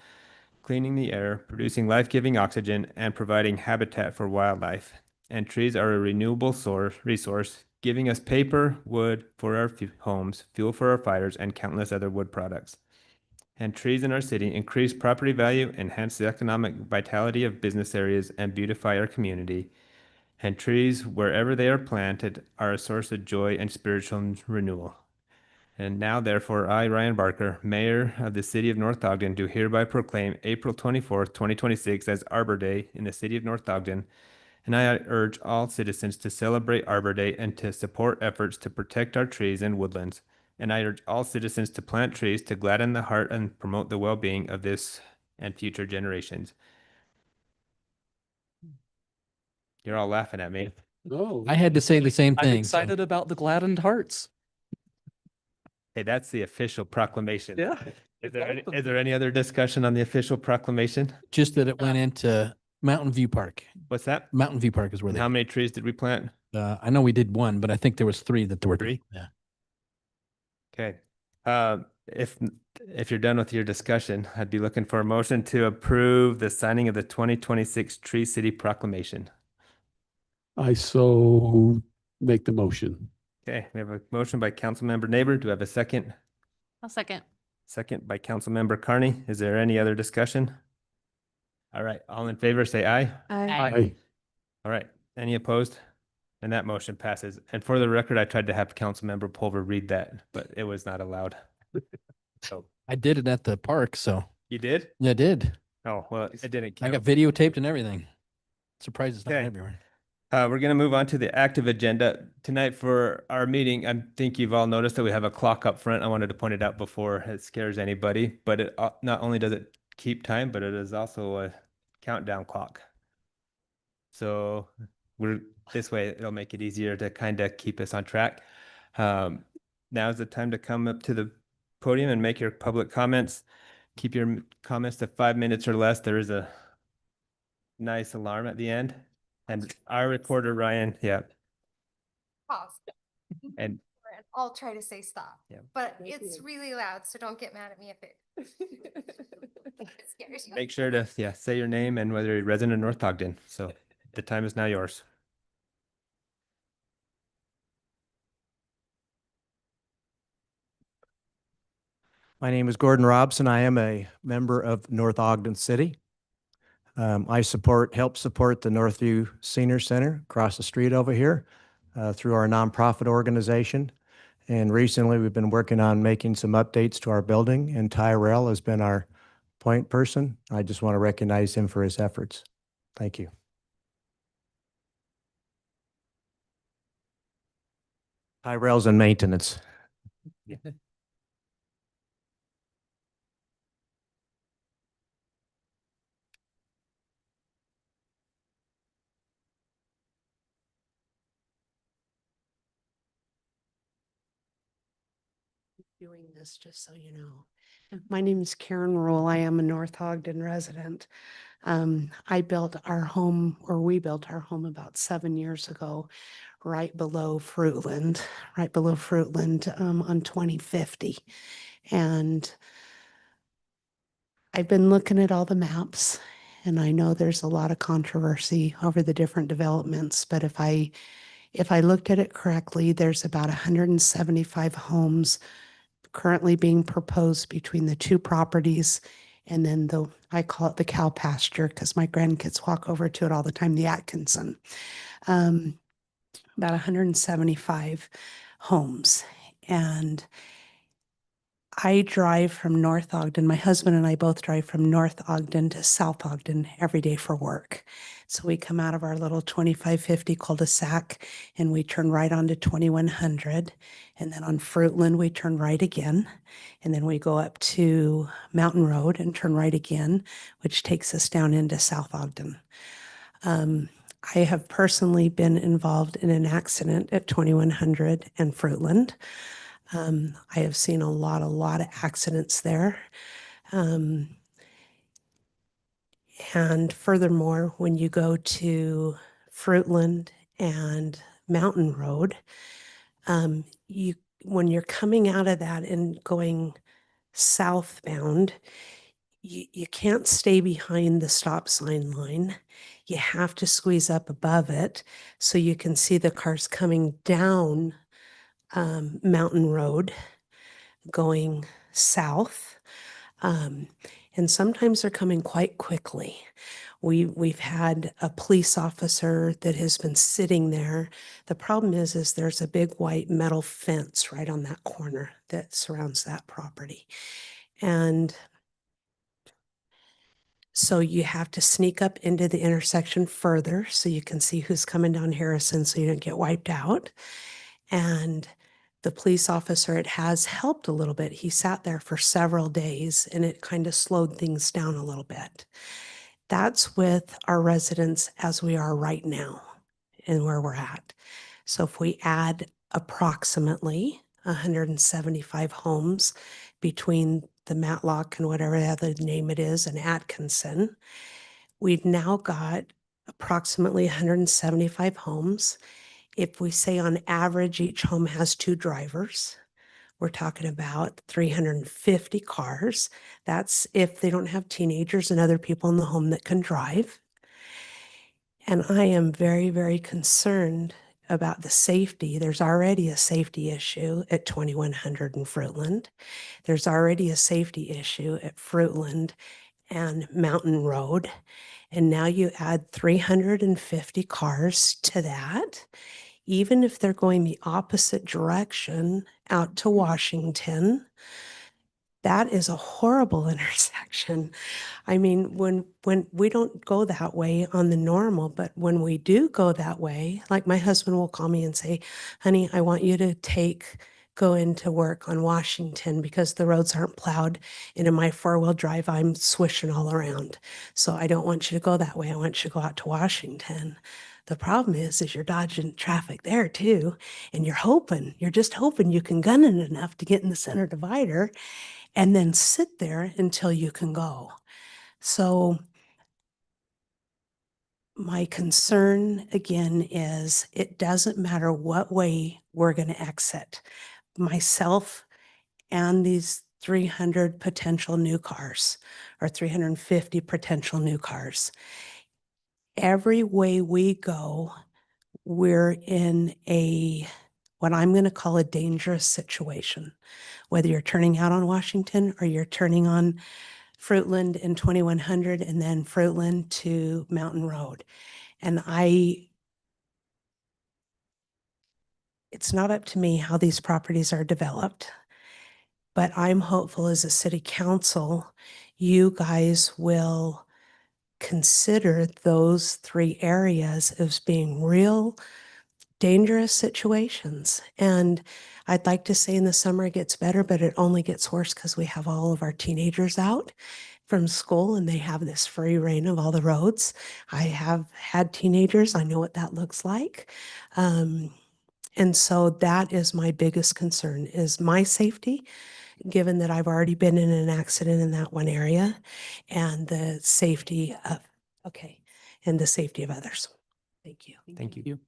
cleaning the air, producing life-giving oxygen, and providing habitat for wildlife. And trees are a renewable resource, giving us paper, wood for our homes, fuel for our fires, and countless other wood products. And trees in our city increase property value, enhance the economic vitality of business areas, and beautify our community. And trees, wherever they are planted, are a source of joy and spiritual renewal. And now, therefore, I, Ryan Barker, Mayor of the City of North Ogden, do hereby proclaim April 24th, 2026 as Arbor Day in the City of North Ogden. And I urge all citizens to celebrate Arbor Day and to support efforts to protect our trees and woodlands. And I urge all citizens to plant trees to gladden the heart and promote the well-being of this and future generations. You're all laughing at me. Oh, I had to say the same I'm thing. so- excited about the gladdened hearts. Hey, that's the official proclamation. Yeah. Is there any other discussion on the official proclamation? Just that it went into Mountain View Park. What's that? Mountain View Park is where And they, how many trees did we plant? I know we did one, but I think there was three that there were. Three? Yeah. Okay. If you're done with your discussion, I'd be looking for a motion to approve the signing of the 2026 Tree City Proclamation. I so make the motion. Okay, we have a motion by Councilmember Neighbor. Do I have a second? I'll second. Second by Councilmember Carney. Is there any other discussion? All right, all in favor, say aye. Aye. Aye. All right, any opposed? And that motion passes. And for the record, I tried to have Councilmember Pulver read that, but it was not allowed. So I did it at the park, so you did? yeah, I did. Oh, well, it didn't I count. got videotaped and everything. Surprised it's not Okay. everywhere. We're going to move on to the active agenda tonight for our meeting. I think you've all noticed that we have a clock up front. I wanted to point it out before it scares anybody, but it not only does it keep time, but it is also a countdown clock. So this way it'll make it easier to kind of keep us on track. Now's the time to come up to the podium and make your public comments. Keep your comments to 5 minutes or less. There is a nice alarm at the end. And our recorder, Ryan, yeah, Pause. and I'll try to say stop. Yeah. But it's really loud, so don't get mad at me if it scares you. make sure to, say your name and whether you're resident of North Ogden. So the time is now yours. My name is Gordon Robson. I am a member of North Ogden City. I help support the Northview Senior Center across the street over here through our nonprofit organization. And recently we've been working on making some updates to our building, and Tyrell has been our point person. I just want to recognize him for his efforts. Thank you. Tyrell's in maintenance. Doing this, just so you know. My name is Karen Rule. I am a North Ogden resident. I built our home, or we built our home about 7 years ago, right below Fruitland on 2050. And I've been looking at all the maps, and I know there's a lot of controversy over the different developments, but if I looked at it correctly, there's about 175 homes currently being proposed between the two properties, and then I call it the cow pasture because my grandkids walk over to it all the time, the Atkinson. About 175 homes. And I drive from North Ogden. My husband and I both drive from North Ogden to South Ogden every day for work. So we come out of our little 2550 cul-de-sac and we turn right onto 2100. And then on Fruitland, we turn right again. And then we go up to Mountain Road and turn right again, which takes us down into South Ogden. I have personally been involved in an accident at 2100 and Fruitland. I have seen a lot of accidents there. And furthermore, when you go to Fruitland and Mountain Road, when you're coming out of that and going southbound, you can't stay behind the stop sign line. You have to squeeze up above it so you can see the cars coming down Mountain Road going south. And sometimes they're coming quite quickly. We've had a police officer that has been sitting there. The problem is there's a big white metal fence right on that corner that surrounds that property. And so you have to sneak up into the intersection further so you can see who's coming down Harrison so you don't get wiped out. And the police officer, it has helped a little bit. He sat there for several days and it kind of slowed things down a little bit. That's with our residents as we are right now and where we're at. So if we add approximately 175 homes between the Matlock and whatever the other name it is and Atkinson, we've now got approximately 175 homes. If we say on average each home has 2 drivers, we're talking about 350 cars. That's if they don't have teenagers and other people in the home that can drive. And I am very, very concerned about the safety. There's already a safety issue at 2100 in Fruitland. There's already a safety issue at Fruitland and Mountain Road. And now you add 350 cars to that. Even if they're going the opposite direction out to Washington, that is a horrible intersection. I mean, when we don't go that way on the normal, but when we do go that way, like my husband will call me and say, honey, I want you to go into work on Washington because the roads aren't plowed. And in my 4-wheel drive, I'm swishing all around. So I don't want you to go that way. I want you to go out to Washington. The problem is you're dodging traffic there too. And you're just hoping you can gun it enough to get in the center divider and then sit there until you can go. So my concern again is it doesn't matter what way we're going to exit. Myself and these 300 potential new cars or 350 potential new cars. Every way we go, we're in what I'm going to call a dangerous situation. Whether you're turning out on Washington or you're turning on Fruitland in 2100 and then Fruitland to Mountain Road. And it's not up to me how these properties are developed, but I'm hopeful as a city council, you guys will consider those 3 areas as being real dangerous situations. And I'd like to say in the summer it gets better, but it only gets worse because we have all of our teenagers out from school and they have this free reign of all the roads. I have had teenagers. I know what that looks like. And so that is my biggest concern is my safety, given that I've already been in an accident in that one area and the safety of, and the safety of others. Thank you. Thank you.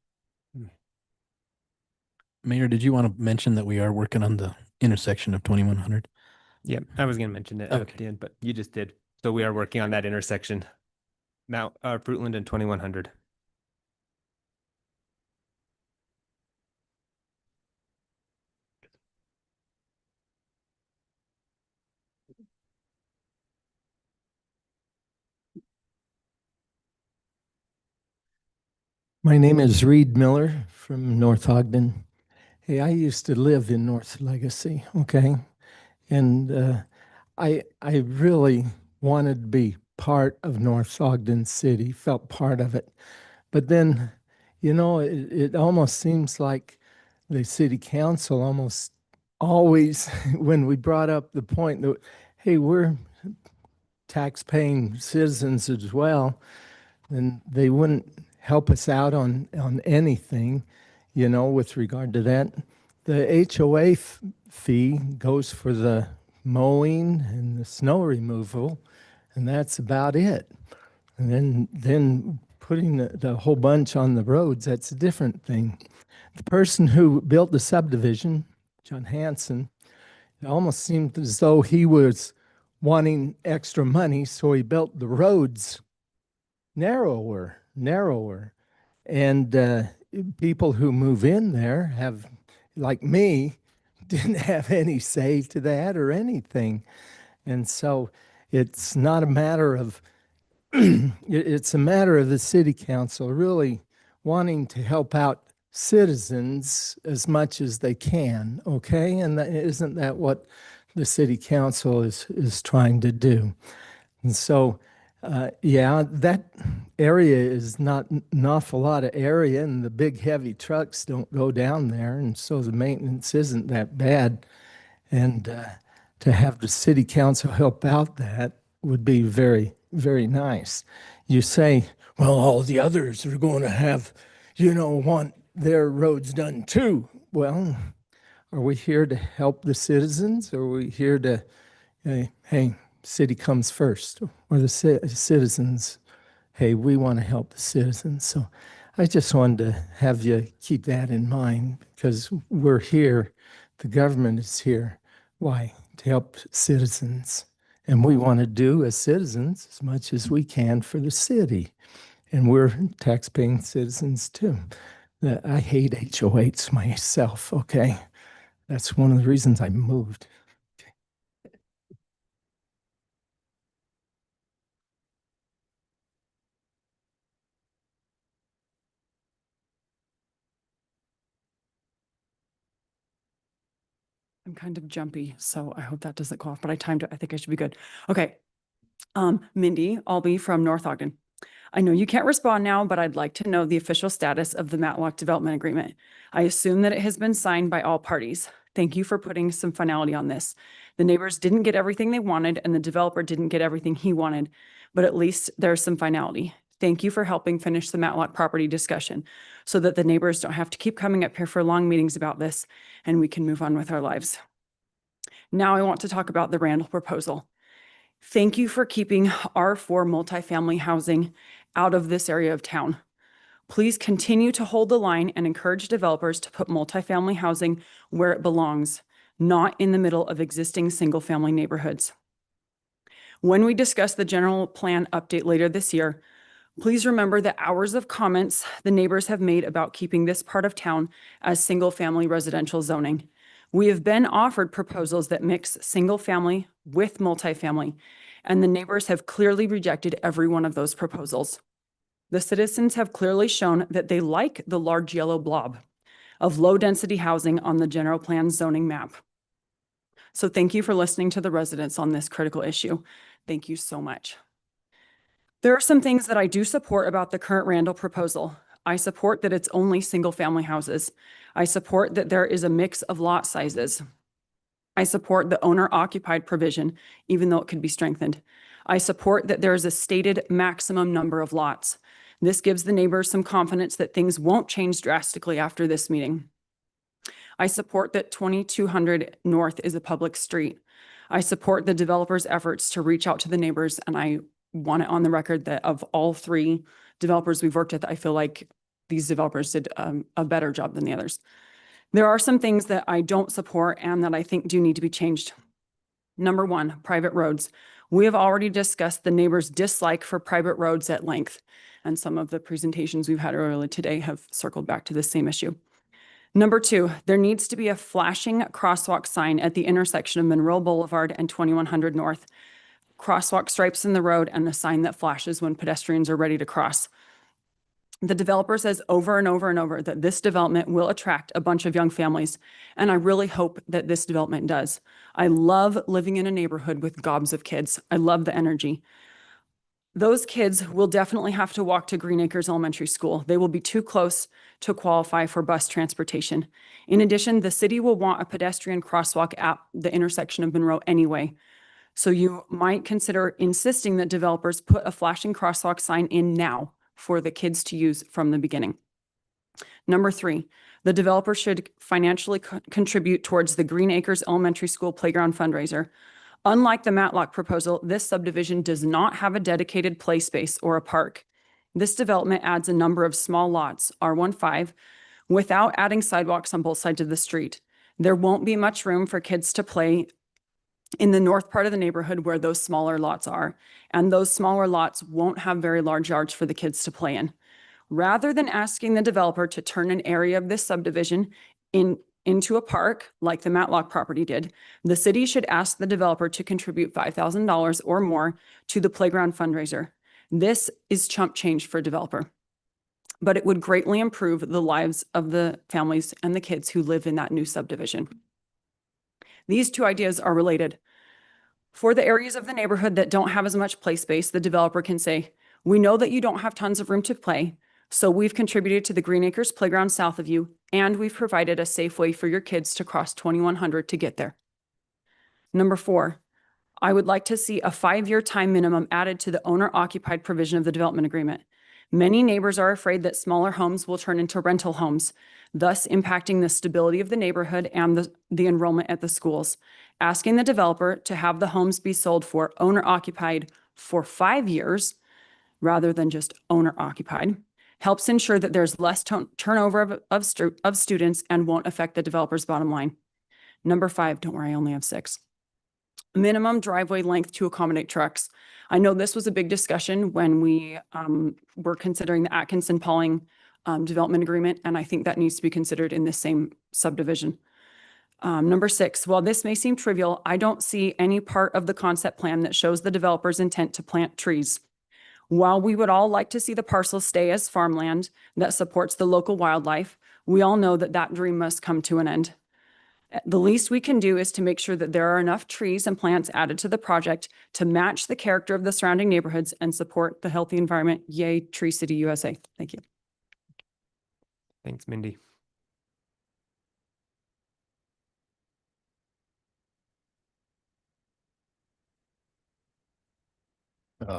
Mayor, did you want to mention that we are working on the intersection of 2100? Yeah, I was going to mention it at Okay. the end, but you just did. So we are working on that intersection, Fruitland and 2100. My name is Reed Miller from North Ogden. Hey, I used to live in North Legacy, okay? And I really wanted to be part of North Ogden City, felt part of it. But then, it almost seems like the city council almost always, when we brought up the point that, hey, we're tax-paying citizens as well, then they wouldn't help us out on anything, with regard to that. The HOA fee goes for the mowing and the snow removal, and that's about it. And then putting the whole bunch on the roads, that's a different thing. The person who built the subdivision, John Hanson, it almost seemed as though he was wanting extra money, so he built the roads narrower. And people who move in there have, like me, didn't have any say to that or anything. And so it's not a matter of, it's a matter of the city council really wanting to help out citizens as much as they can, okay? And isn't that what the city council is trying to do? And so, yeah, that area is not an awful lot of area, and the big heavy trucks don't go down there, and so the maintenance isn't that bad. And to have the city council help out that would be very, very nice. You say, well, all the others are going to have, want their roads done too. Well, are we here to help the citizens? Or are we here to, hey, city comes first? Or the citizens, hey, we want to help the citizens. So I just wanted to have you keep that in mind, because we're here, the government is here. Why? To help citizens. And we want to do as citizens as much as we can for the city. And we're tax-paying citizens too. I hate HOAs myself, okay? That's one of the reasons I moved. I'm kind of jumpy, so I hope that doesn't go off, but I timed it. I think I should be good. Okay. Mindy Albee from North Ogden. I know you can't respond now, but I'd like to know the official status of the Matlock Development Agreement. I assume that it has been signed by all parties. Thank you for putting some finality on this. The neighbors didn't get everything they wanted, and the developer didn't get everything he wanted, but at least there's some finality. Thank you for helping finish the Matlock property discussion so that the neighbors don't have to keep coming up here for long meetings about this, and we can move on with our lives. Now I want to talk about the Randall proposal. Thank you for keeping R4 multifamily housing out of this area of town. Please continue to hold the line and encourage developers to put multifamily housing where it belongs, not in the middle of existing single-family neighborhoods. When we discuss the general plan update later this year, please remember the hours of comments the neighbors have made about keeping this part of town as single-family residential zoning. We have been offered proposals that mix single-family with multifamily, and the neighbors have clearly rejected every one of those proposals. The citizens have clearly shown that they like the large yellow blob of low-density housing on the general plan zoning map. So thank you for listening to the residents on this critical issue. Thank you so much. There are some things that I do support about the current Randall proposal. I support that it's only single-family houses. I support that there is a mix of lot sizes. I support the owner-occupied provision, even though it could be strengthened. I support that there is a stated maximum number of lots. This gives the neighbors some confidence that things won't change drastically after this meeting. I support that 2200 North is a public street. I support the developer's efforts to reach out to the neighbors, and I want it on the record that of all three developers we've worked with, I feel like these developers did a better job than the others. There are some things that I don't support and that I think do need to be changed. Number one, private roads. We have already discussed the neighbors' dislike for private roads at length, and some of the presentations we've had earlier today have circled back to the same issue. Number two, there needs to be a flashing crosswalk sign at the intersection of Monroe Boulevard and 2100 North. Crosswalk stripes in the road and a sign that flashes when pedestrians are ready to cross. The developer says over and over and over that this development will attract a bunch of young families, and I really hope that this development does. I love living in a neighborhood with gobs of kids. I love the energy. Those kids will definitely have to walk to Green Acres Elementary School. They will be too close to qualify for bus transportation. In addition, the city will want a pedestrian crosswalk at the intersection of Monroe anyway. So you might consider insisting that developers put a flashing crosswalk sign in now for the kids to use from the beginning. Number 3, the developer should financially contribute towards the Green Acres Elementary School playground fundraiser. Unlike the Matlock proposal, this subdivision does not have a dedicated play space or a park. This development adds a number of small lots, R15, without adding sidewalks on both sides of the street. There won't be much room for kids to play in the north part of the neighborhood where those smaller lots are, and those smaller lots won't have very large yards for the kids to play in. Rather than asking the developer to turn an area of this subdivision into a park like the Matlock property did, the city should ask the developer to contribute $5,000 or more to the playground fundraiser. This is chump change for a developer, but it would greatly improve the lives of the families and the kids who live in that new subdivision. These two ideas are related. For the areas of the neighborhood that don't have as much play space, the developer can say, we know that you don't have tons of room to play, so we've contributed to the Green Acres playground south of you, and we've provided a safe way for your kids to cross 2100 to get there. Number 4, I would like to see a 5-year time minimum added to the owner-occupied provision of the development agreement. Many neighbors are afraid that smaller homes will turn into rental homes, thus impacting the stability of the neighborhood and the enrollment at the schools. Asking the developer to have the homes be sold for owner-occupied for 5 years, rather than just owner-occupied, helps ensure that there's less turnover of students and won't affect the developer's bottom line. Number 5, don't worry, I only have 6. Minimum driveway length to accommodate trucks. I know this was a big discussion when we were considering the Atkinson-Pauling development agreement, and I think that needs to be considered in this same subdivision. Number 6, while this may seem trivial, I don't see any part of the concept plan that shows the developer's intent to plant trees. While we would all like to see the parcel stay as farmland that supports the local wildlife, we all know that that dream must come to an end. The least we can do is to make sure that there are enough trees and plants added to the project to match the character of the surrounding neighborhoods and support the healthy environment. Yay, Tree City, USA. Thank you. Thanks, Mindy.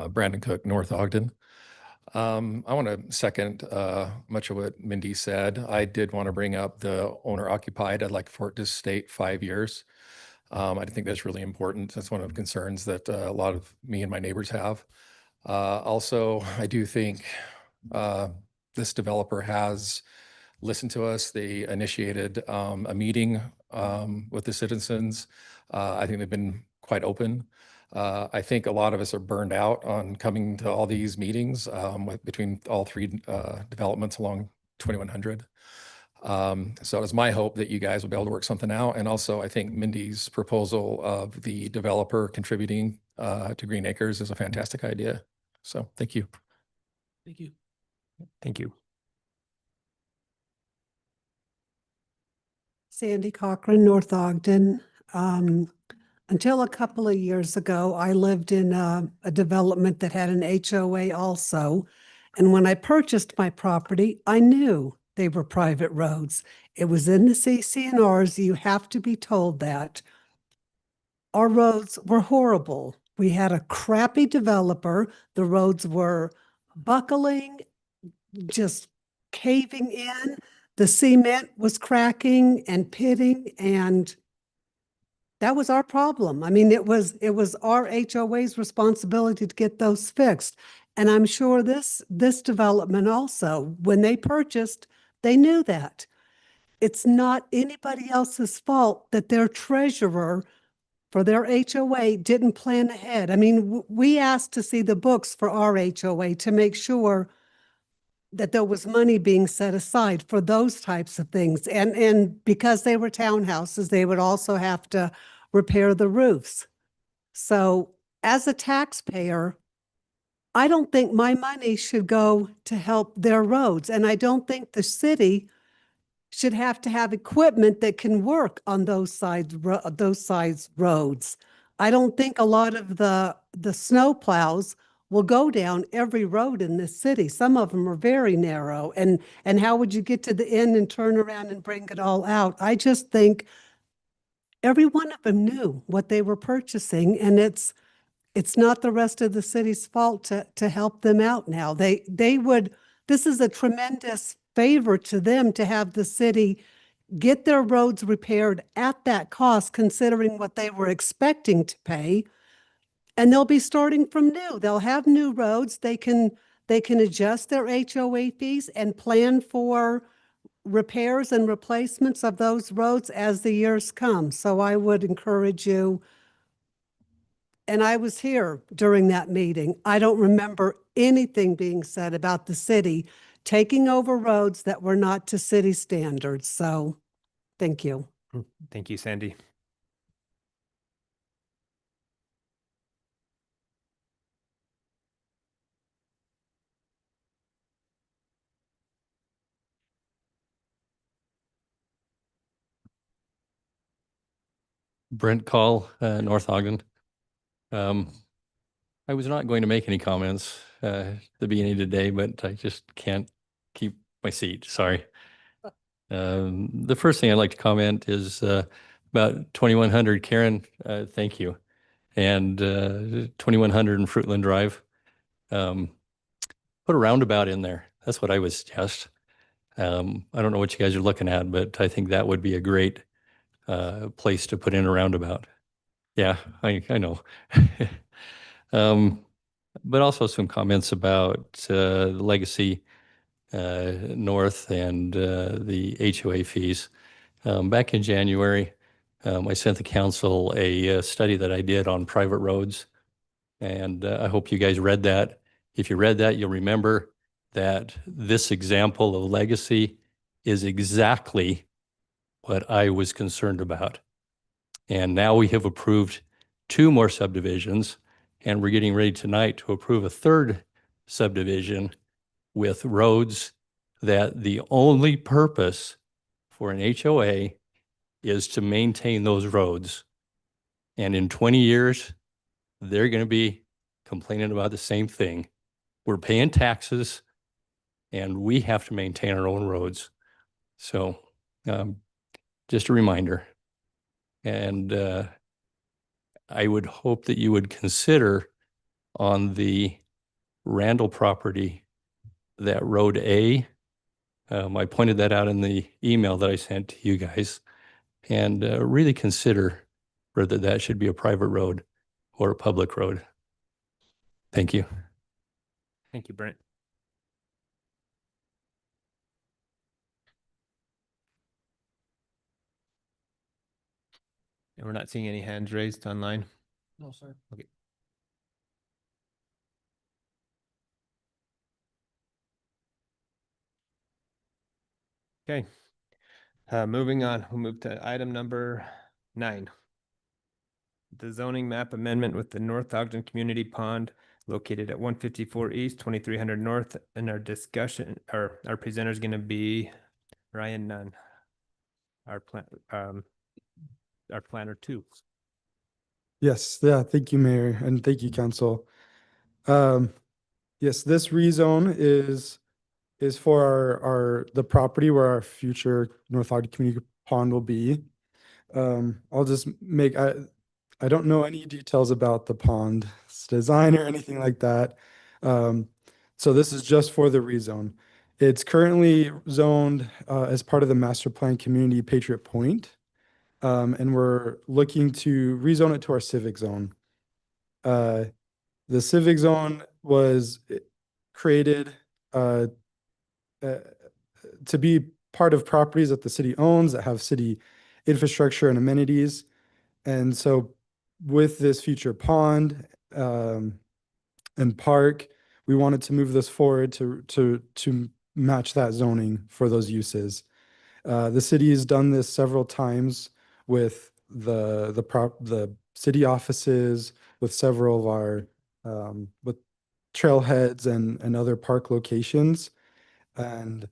Brandon Cook, North Ogden. I want to second much of what Mindy said. I did want to bring up the owner occupied. I'd like for it to state 5 years. I think that's really important. That's one of the concerns that a lot of me and my neighbors have. Also, I do think this developer has listened to us. They initiated a meeting with the citizens. I think they've been quite open. I think a lot of us are burned out on coming to all these meetings between all 3 developments along 2100. So it's my hope that you guys will be able to work something out. And also, I think Mindy's proposal of the developer contributing to Green Acres is a fantastic idea. So thank you. Thank you. Thank you. Sandy Cochran, North Ogden. Until a couple of years ago, I lived in a development that had an HOA also. And when I purchased my property, I knew they were private roads. It was in the CC&Rs. You have to be told that. Our roads were horrible. We had a crappy developer. The roads were buckling, just caving in. The cement was cracking and pitting, and that was our problem. I mean, it was our HOA's responsibility to get those fixed. And I'm sure this development also, when they purchased, they knew that. It's not anybody else's fault that their treasurer for their HOA didn't plan ahead. I mean, we asked to see the books for our HOA to make sure that there was money being set aside for those types of things. And because they were townhouses, they would also have to repair the roofs. So as a taxpayer, I don't think my money should go to help their roads. And I don't think the city should have to have equipment that can work on those sides roads. I don't think a lot of the snow plows will go down every road in this city. Some of them are very narrow. And how would you get to the end and turn around and bring it all out? I just think every one of them knew what they were purchasing, and it's not the rest of the city's fault to help them out now. This is a tremendous favor to them to have the city get their roads repaired at that cost, considering what they were expecting to pay. And they'll be starting from new. They'll have new roads. They can adjust their HOA fees and plan for repairs and replacements of those roads as the years come. So I would encourage you, and I was here during that meeting. I don't remember anything being said about the city taking over roads that were not to city standards. So thank you. Thank you, Sandy. Brent Call, North Ogden. I was not going to make any comments at the beginning of today, but I just can't keep my seat. Sorry. The first thing I'd like to comment is about 2100 Karen. Thank you. And 2100 and Fruitland Drive. Put a roundabout in there. That's what I would suggest. I don't know what you guys are looking at, but I think that would be a great place to put in a roundabout. Yeah, I know. But also some comments about the Legacy North and the HOA fees. Back in January, I sent the council a study that I did on private roads. And I hope you guys read that. If you read that, you'll remember that this example of Legacy is exactly what I was concerned about. And now we have approved 2 more subdivisions, and we're getting ready tonight to approve a 3rd subdivision with roads that the only purpose for an HOA is to maintain those roads. And in 20 years, they're going to be complaining about the same thing. We're paying taxes and we have to maintain our own roads. So just a reminder. And I would hope that you would consider on the Randall property, that Road A. I pointed that out in the email that I sent to you guys, and really consider whether that should be a private road or a public road. Thank you. Thank you, Brent. And we're not seeing any hands raised online. No, sir. Okay. Okay. Moving on, we'll move to item number 9. The zoning map amendment with the North Ogden Community Pond located at 154 East, 2300 North. And our discussion, or our presenter is going to be Ryan Nunn, our planner 2. Yes, yeah, thank you, Mayor, and thank you, Council. Yes, this rezone is for the property where our future North Ogden Community Pond will be. I'll just make, I don't know any details about the pond's design or anything like that. So this is just for the rezone. It's currently zoned as part of the master plan community Patriot Point. And we're looking to rezone it to our civic zone. The civic zone was created to be part of properties that the city owns that have city infrastructure and amenities. And so with this future pond and park, we wanted to move this forward to match that zoning for those uses. The city has done this several times with the city offices, with several of our with trailheads and other park locations. And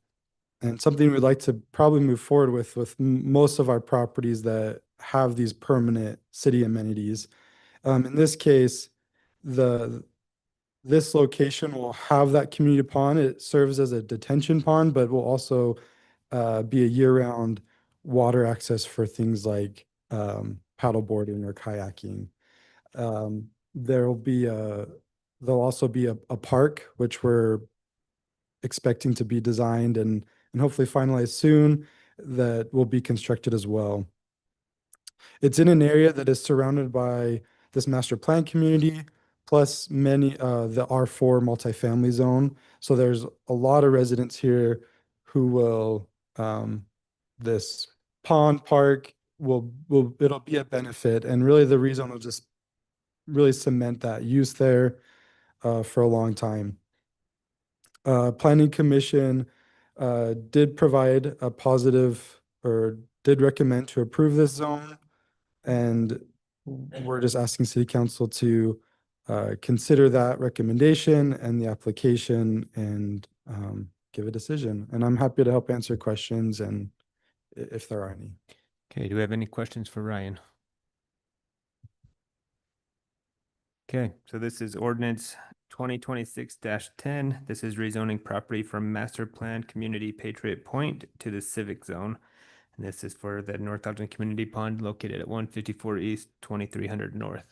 something we'd like to probably move forward with most of our properties that have these permanent city amenities. In this case, this location will have that community pond. It serves as a detention pond, but will also be a year-round water access for things like paddleboarding or kayaking. There'll also be a park, which we're expecting to be designed and hopefully finalized soon, that will be constructed as well. It's in an area that is surrounded by this master plan community, plus many the R4 multifamily zone. So there's a lot of residents here who will this pond park will it'll be a benefit, and really the rezone will just really cement that use there for a long time. Planning Commission did provide a positive or did recommend to approve this zone, and we're just asking City Council to consider that recommendation and the application and give a decision. And I'm happy to help answer questions and if there are any. Okay, do we have any questions for Ryan? Okay, so this is ordinance 2026-10. This is rezoning property from master plan community Patriot Point to the civic zone. And this is for the North Ogden Community Pond located at 154 East, 2300 North.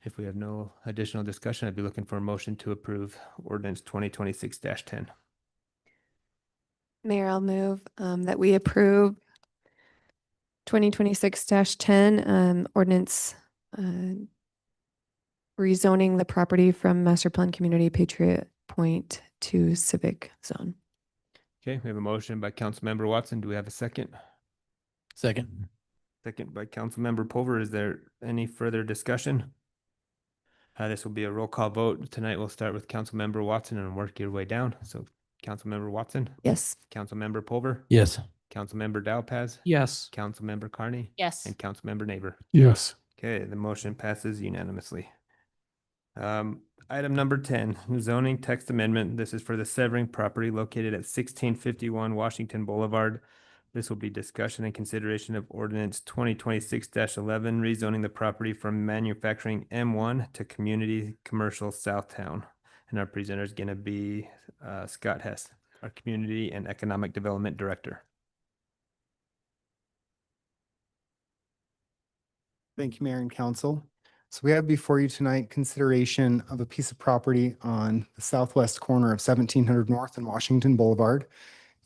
If we have no additional discussion, I'd be looking for a motion to approve ordinance 2026-10. Mayor, I'll move that we approve 2026-10 ordinance rezoning the property from master plan community Patriot Point to civic zone. Okay, we have a motion by Councilmember Watson. Do we have a second? Second. Second by Councilmember Pulver. Is there any further discussion? This will be a roll call vote. Tonight we'll start with Councilmember Watson and work your way down. So Councilmember Watson? Yes. Councilmember Pulver? Yes. Councilmember Dowpaz? Yes. Councilmember Carney? Yes. And Councilmember Neighbor? Yes. Okay, the motion passes unanimously. Item number 10, zoning text amendment. This is for the Severing property located at 1651 Washington Boulevard. This will be discussion and consideration of ordinance 2026-11, rezoning the property from manufacturing M1 to community commercial Southtown. And our presenter is going to be Scott Hess, our Community and Economic Development Director. Thank you, Mayor and Council. So we have before you tonight consideration of a piece of property on the southwest corner of 1700 North and Washington Boulevard.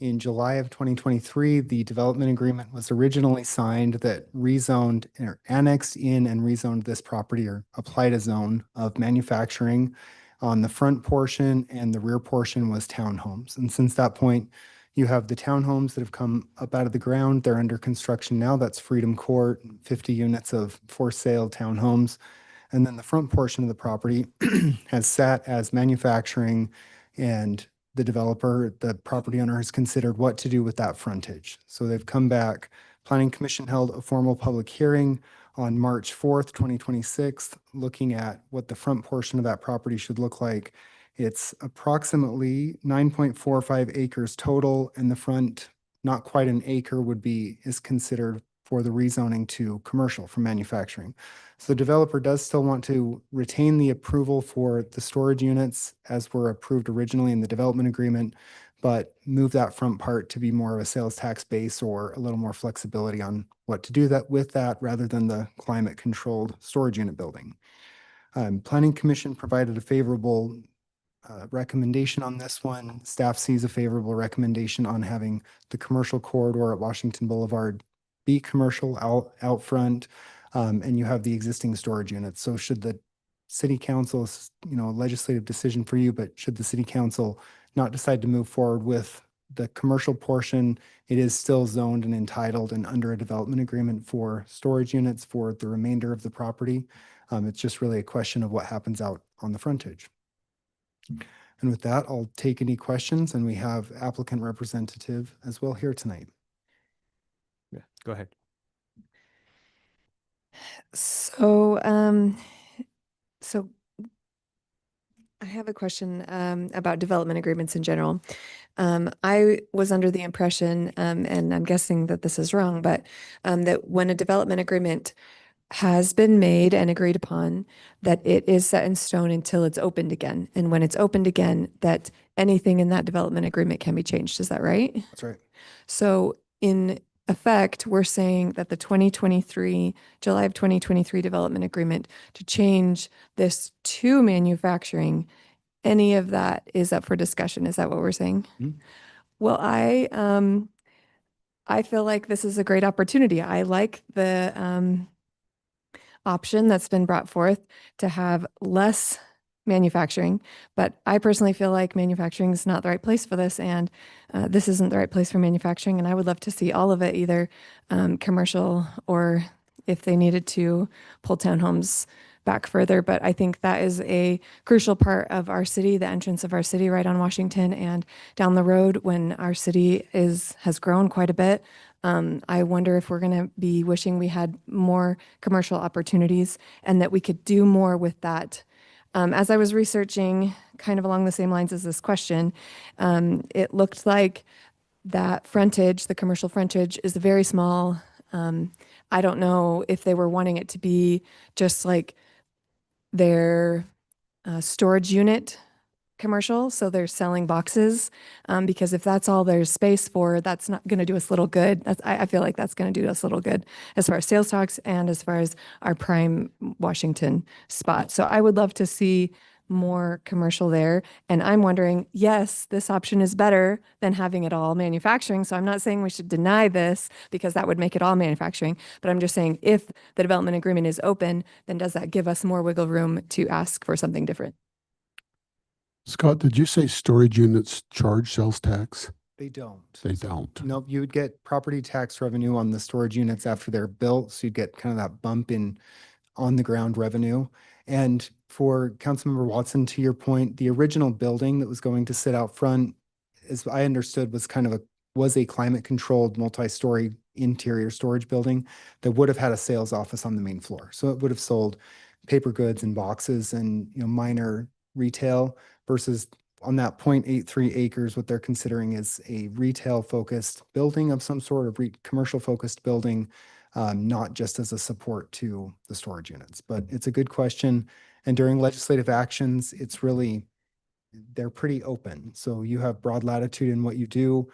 In July of 2023, the development agreement was originally signed that rezoned or annexed in and rezoned this property or applied a zone of manufacturing on the front portion, and the rear portion was townhomes. And since that point, you have the townhomes that have come up out of the ground. They're under construction now. That's Freedom Court, 50 units of for sale townhomes. And then the front portion of the property has sat as manufacturing, and the developer, the property owner, has considered what to do with that frontage. So they've come back. Planning Commission held a formal public hearing on March 4th, 2026, looking at what the front portion of that property should look like. It's approximately 9.45 acres total, and the front, not quite an acre, is considered for the rezoning to commercial from manufacturing. So the developer does still want to retain the approval for the storage units as were approved originally in the development agreement, but move that front part to be more of a sales tax base or a little more flexibility on what to do that with that rather than the climate controlled storage unit building. Planning Commission provided a favorable recommendation on this one. Staff sees a favorable recommendation on having the commercial corridor at Washington Boulevard be commercial out front, and you have the existing storage units. So should the city council, legislative decision for you, but should the city council not decide to move forward with the commercial portion, it is still zoned and entitled and under a development agreement for storage units for the remainder of the property. It's just really a question of what happens out on the frontage. And with that, I'll take any questions, and we have applicant representative as well here tonight. Yeah, go ahead. So, so I have a question about development agreements in general. I was under the impression, and I'm guessing that this is wrong, but that when a development agreement has been made and agreed upon, that it is set in stone until it's opened again. And when it's opened again, that anything in that development agreement can be changed. Is that right? That's right. So in effect, we're saying that the July of 2023 development agreement to change this to manufacturing, any of that is up for discussion. Is that what we're saying? Mhm. Well, I feel like this is a great opportunity. I like the option that's been brought forth to have less manufacturing, but I personally feel like manufacturing is not the right place for this, and this isn't the right place for manufacturing. And I would love to see all of it, either commercial or if they needed to pull townhomes back further. But I think that is a crucial part of our city, the entrance of our city right on Washington, and down the road when our city has grown quite a bit. I wonder if we're going to be wishing we had more commercial opportunities and that we could do more with that. As I was researching kind of along the same lines as this question, it looked like that frontage, the commercial frontage, is very small. I don't know if they were wanting it to be just like their storage unit commercial, so they're selling boxes, because if that's all there's space for, that's not going to do us little good. I feel like that's going to do us little good as far as sales tax and as far as our prime Washington spot. So I would love to see more commercial there. And I'm wondering, yes, this option is better than having it all manufacturing. So I'm not saying we should deny this because that would make it all manufacturing. But I'm just saying if the development agreement is open, then does that give us more wiggle room to ask for something different? Scott, did you say storage units charge sales tax? They don't. They don't. Nope, you would get property tax revenue on the storage units after they're built, so you'd get kind of that bump in on the ground revenue. And for Councilmember Watson, to your point, the original building that was going to sit out front, as I understood, was a climate controlled multi-story interior storage building that would have had a sales office on the main floor. So it would have sold paper goods and boxes and minor retail, versus on that 0.83 acres, what they're considering is a retail focused building of some sort of commercial focused building, not just as a support to the storage units. But it's a good question. And during legislative actions, they're pretty open. So you have broad latitude in what you do.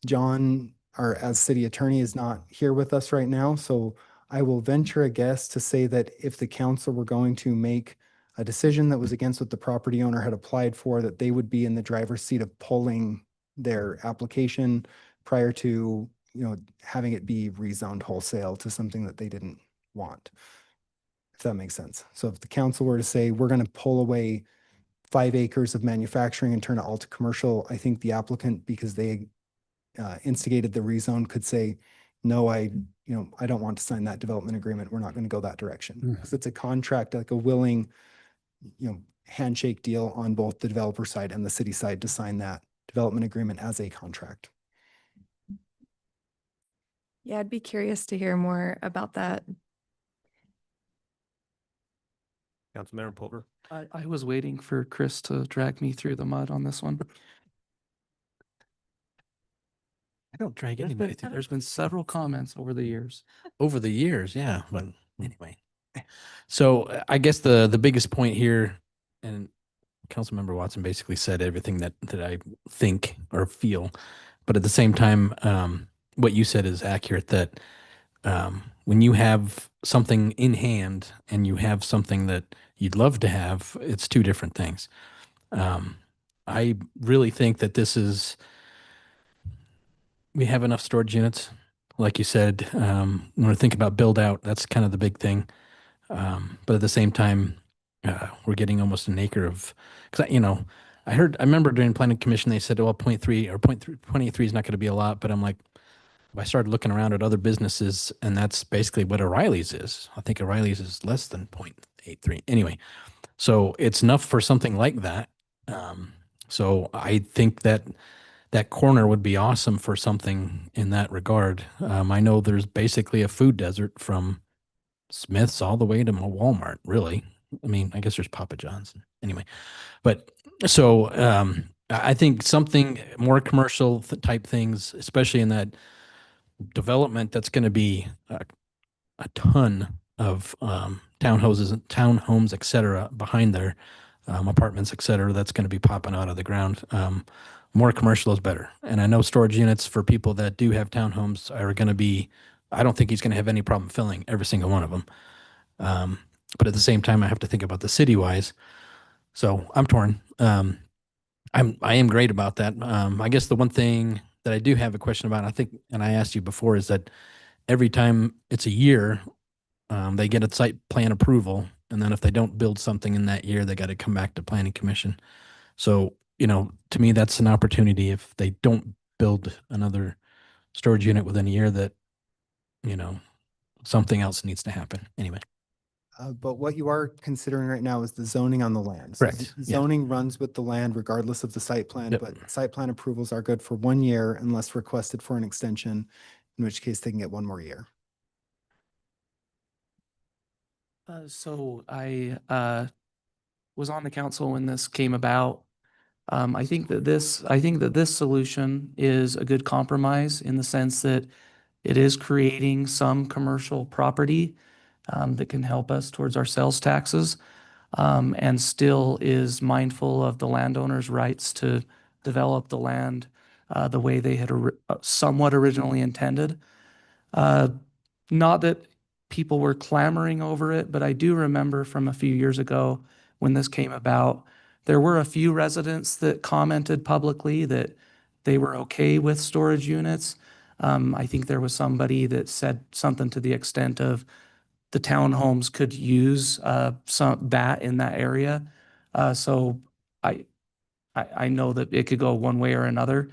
John, as city attorney, is not here with us right now. So I will venture a guess to say that if the council were going to make a decision that was against what the property owner had applied for, that they would be in the driver's seat of pulling their application prior to, having it be rezoned wholesale to something that they didn't want, if that makes sense. So if the council were to say, we're going to pull away 5 acres of manufacturing and turn it all to commercial, I think the applicant, because they instigated the rezone, could say, no, I don't want to sign that development agreement. We're not going to go that direction. Because it's a contract, like a willing, handshake deal on both the developer side and the city side to sign that development agreement as a contract. Yeah, I'd be curious to hear more about that. Councilmember Pulver. I was waiting for Chris to drag me through the mud on this one. I don't drag anybody through. There's been several comments over the years. Over the years, yeah. But anyway, so I guess the biggest point here, and Councilmember Watson basically said everything that I think or feel, but at the same time, what you said is accurate. That when you have something in hand and you have something that you'd love to have, it's two different things. I really think that we have enough storage units. Like you said, when we think about build out, that's kind of the big thing. But at the same time, we're getting almost an acre of, because I remember during planning commission, they said, well, 0.3 or 0.83 is not going to be a lot. But I'm like, I started looking around at other businesses, and that's basically what O'Reilly's is. I think O'Reilly's is less than 0.83. Anyway, so it's enough for something like that. So I think that corner would be awesome for something in that regard. I know there's basically a food desert from Smith's all the way to Walmart, really. I mean, I guess there's Papa John's. anyway. But so I think something more commercial type things, especially in that development, that's going to be a ton of townhomes, et cetera, behind there, apartments, et cetera, that's going to be popping out of the ground. More commercial is better. And I know storage units for people that do have townhomes are going to be, I don't think he's going to have any problem filling every single one of them. But at the same time, I have to think about the city wise. So I'm torn. I am great about that. I guess the one thing that I do have a question about, I think, and I asked you before, is that every time it's a year, they get a site plan approval, and then if they don't build something in that year, they got to come back to planning commission. So, to me, that's an opportunity if they don't build another storage unit within a year that, something else needs to happen anyway. But what you are considering right now is the zoning on the land. So Correct, yeah. Zoning runs with the land regardless of the site plan, Yep. but site plan approvals are good for 1 year unless requested for an extension, in which case they can get 1 more year. So I was on the council when this came about. I think that this solution is a good compromise in the sense that it is creating some commercial property that can help us towards our sales taxes, and still is mindful of the landowner's rights to develop the land the way they had somewhat originally intended. Not that people were clamoring over it, but I do remember from a few years ago when this came about, there were a few residents that commented publicly that they were okay with storage units. I think there was somebody that said something to the extent of the townhomes could use that in that area. So I know that it could go one way or another.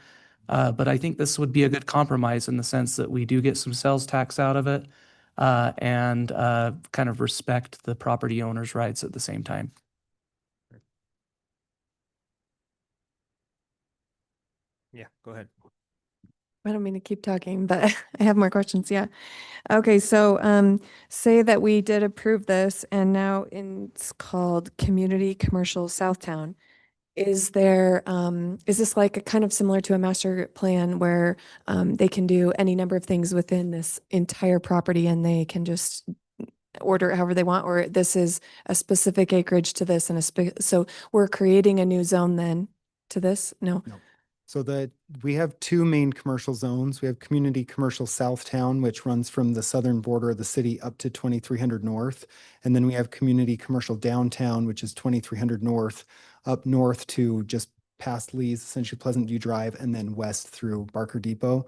But I think this would be a good compromise in the sense that we do get some sales tax out of it, and kind of respect the property owner's rights at the same time. Yeah, go ahead. I don't mean to keep talking, but I have more questions. Yeah. Okay. So, say that we did approve this and now it's called Community Commercial Southtown. Is this like a kind of similar to a master plan where, they can do any number of things within this entire property and they can just order it however they want, or this is a specific acreage to this and so we're creating a new zone then to this? No. No. So we have 2 main commercial zones. We have Community Commercial Southtown, which runs from the southern border of the city up to 2300 North. And then we have Community Commercial Downtown, which is 2300 North, up north to just past Lee's, essentially Pleasant View Drive, and then west through Barker Depot.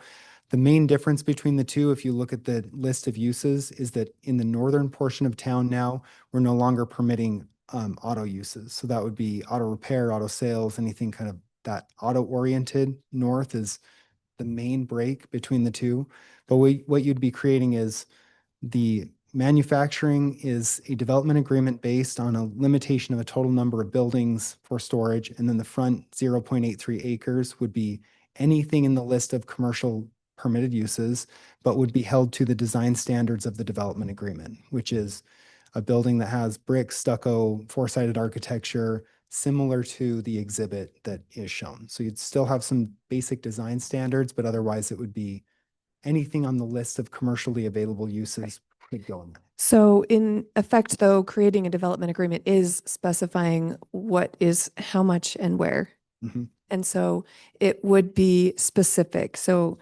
The main difference between the two, if you look at the list of uses, is that in the northern portion of town now, we're no longer permitting auto uses. So that would be auto repair, auto sales, anything kind of that auto-oriented north is the main break between the two. But what you'd be creating is the manufacturing is a development agreement based on a limitation of a total number of buildings for storage. And then the front 0.83 acres would be anything in the list of commercial permitted uses, but would be held to the design standards of the development agreement, which is a building that has brick, stucco, four-sided architecture, similar to the exhibit that is shown. So you'd still have some basic design standards, but otherwise it would be anything on the list of commercially available uses could go in there. So in effect, though, creating a development agreement is specifying what is how much and where. Mhm. And so it would be specific. So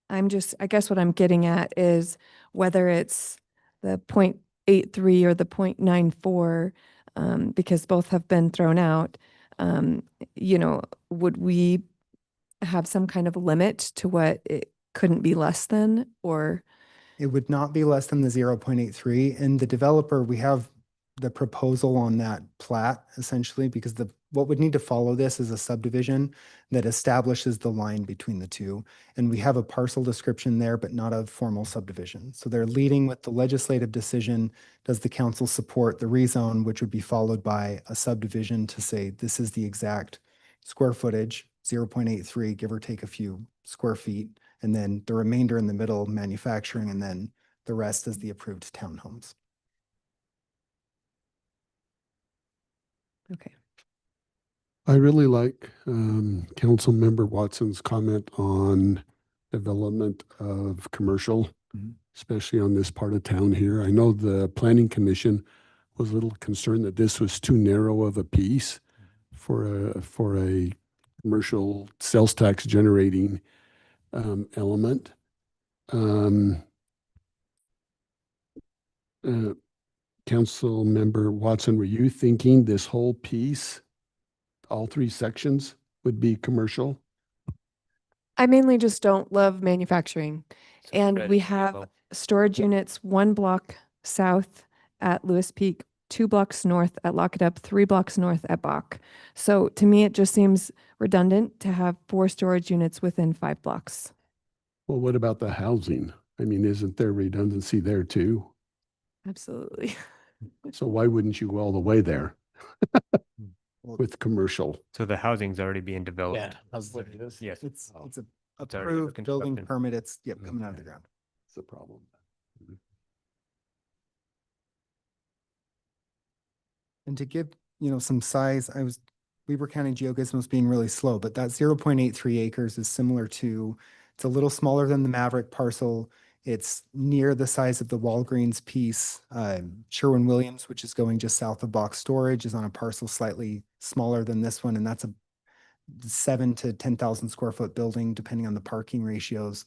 I guess what I'm getting at is whether it's the 0.83 or the 0.94, because both have been thrown out, would we have some kind of limit to what it couldn't be less than, or? It would not be less than the 0.83. And the developer, we have the proposal on that plat essentially, because what would need to follow this is a subdivision that establishes the line between the two. And we have a parcel description there, but not a formal subdivision. So they're leading with the legislative decision. Does the council support the rezone, which would be followed by a subdivision to say, this is the exact square footage, 0.83, give or take a few square feet. And then the remainder in the middle, manufacturing, and then the rest is the approved townhomes. Okay. I really like Councilmember Watson's comment on development of commercial, especially on this part of town here. I know the Planning Commission was a little concerned that this was too narrow of a piece for a commercial sales tax generating element. Council Member Watson, were you thinking this whole piece, all three sections, would be commercial? I mainly just don't love manufacturing. And we have well. storage units 1 block south at Lewis Peak, 2 blocks north at Lock It Up, 3 blocks north at Bach. So to me, it just seems redundant to have 4 storage units within 5 blocks. Well, what about the housing? I mean, isn't there redundancy there too? Absolutely. So why wouldn't you go all the way there with commercial? So the housing's already being developed. Yeah, that's what it is. Yes. It's Oh, a it's already approved under building construction. permit. It's, yep, coming out of the ground. It's a problem. And to give, some size, Weber County GeoGizmo's being really slow, but that 0.83 acres is similar to, it's a little smaller than the Maverick parcel. It's near the size of the Walgreens piece. Sherwin-Williams, which is going just south of box storage, is on a parcel slightly smaller than this one, and that's a 7 to 10,000 square foot building, depending on the parking ratios.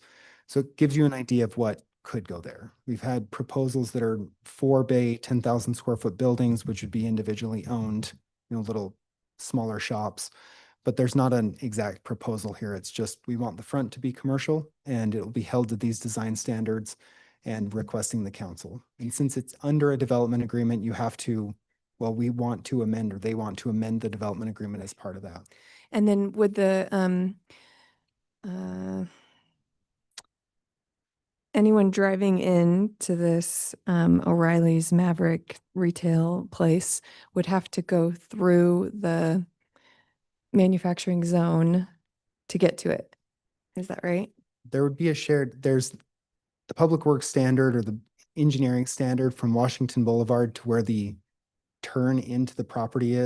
So it gives you an idea of what could go there. We've had proposals that are 4-bay, 10,000 square foot buildings, which would be individually owned, little smaller shops. But there's not an exact proposal here. It's just, we want the front to be commercial and it will be held to these design standards and requesting the council. And since it's under a development agreement, you have to, we want to amend, or they want to amend the development agreement as part of that. And then would the anyone driving in to this O'Reilly's Maverick retail place would have to go through the manufacturing zone to get to it. Is that right? There would be there's the public works standard or the engineering standard from Washington Boulevard to where the turn into the property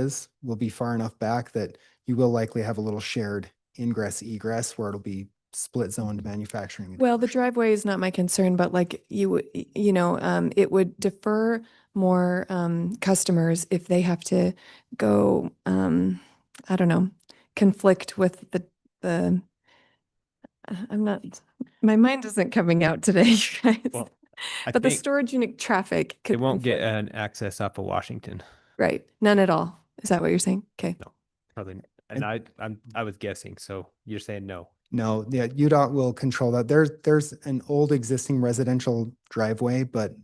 will be far enough back that you will likely have a little shared ingress egress where it'll be split zoned manufacturing. Well, the driveway is not my concern, but like it would defer more customers if they have to go, I don't know, conflict with the I'm not, my mind isn't coming out today, you guys. Well, I But the think storage unit traffic They could won't get conflict. an access off of Washington. Right, none at all. Is that what you're saying? Okay. No, probably. And I was guessing. So you're saying no. No, yeah, UDOT will control that. There's an old existing residential driveway, but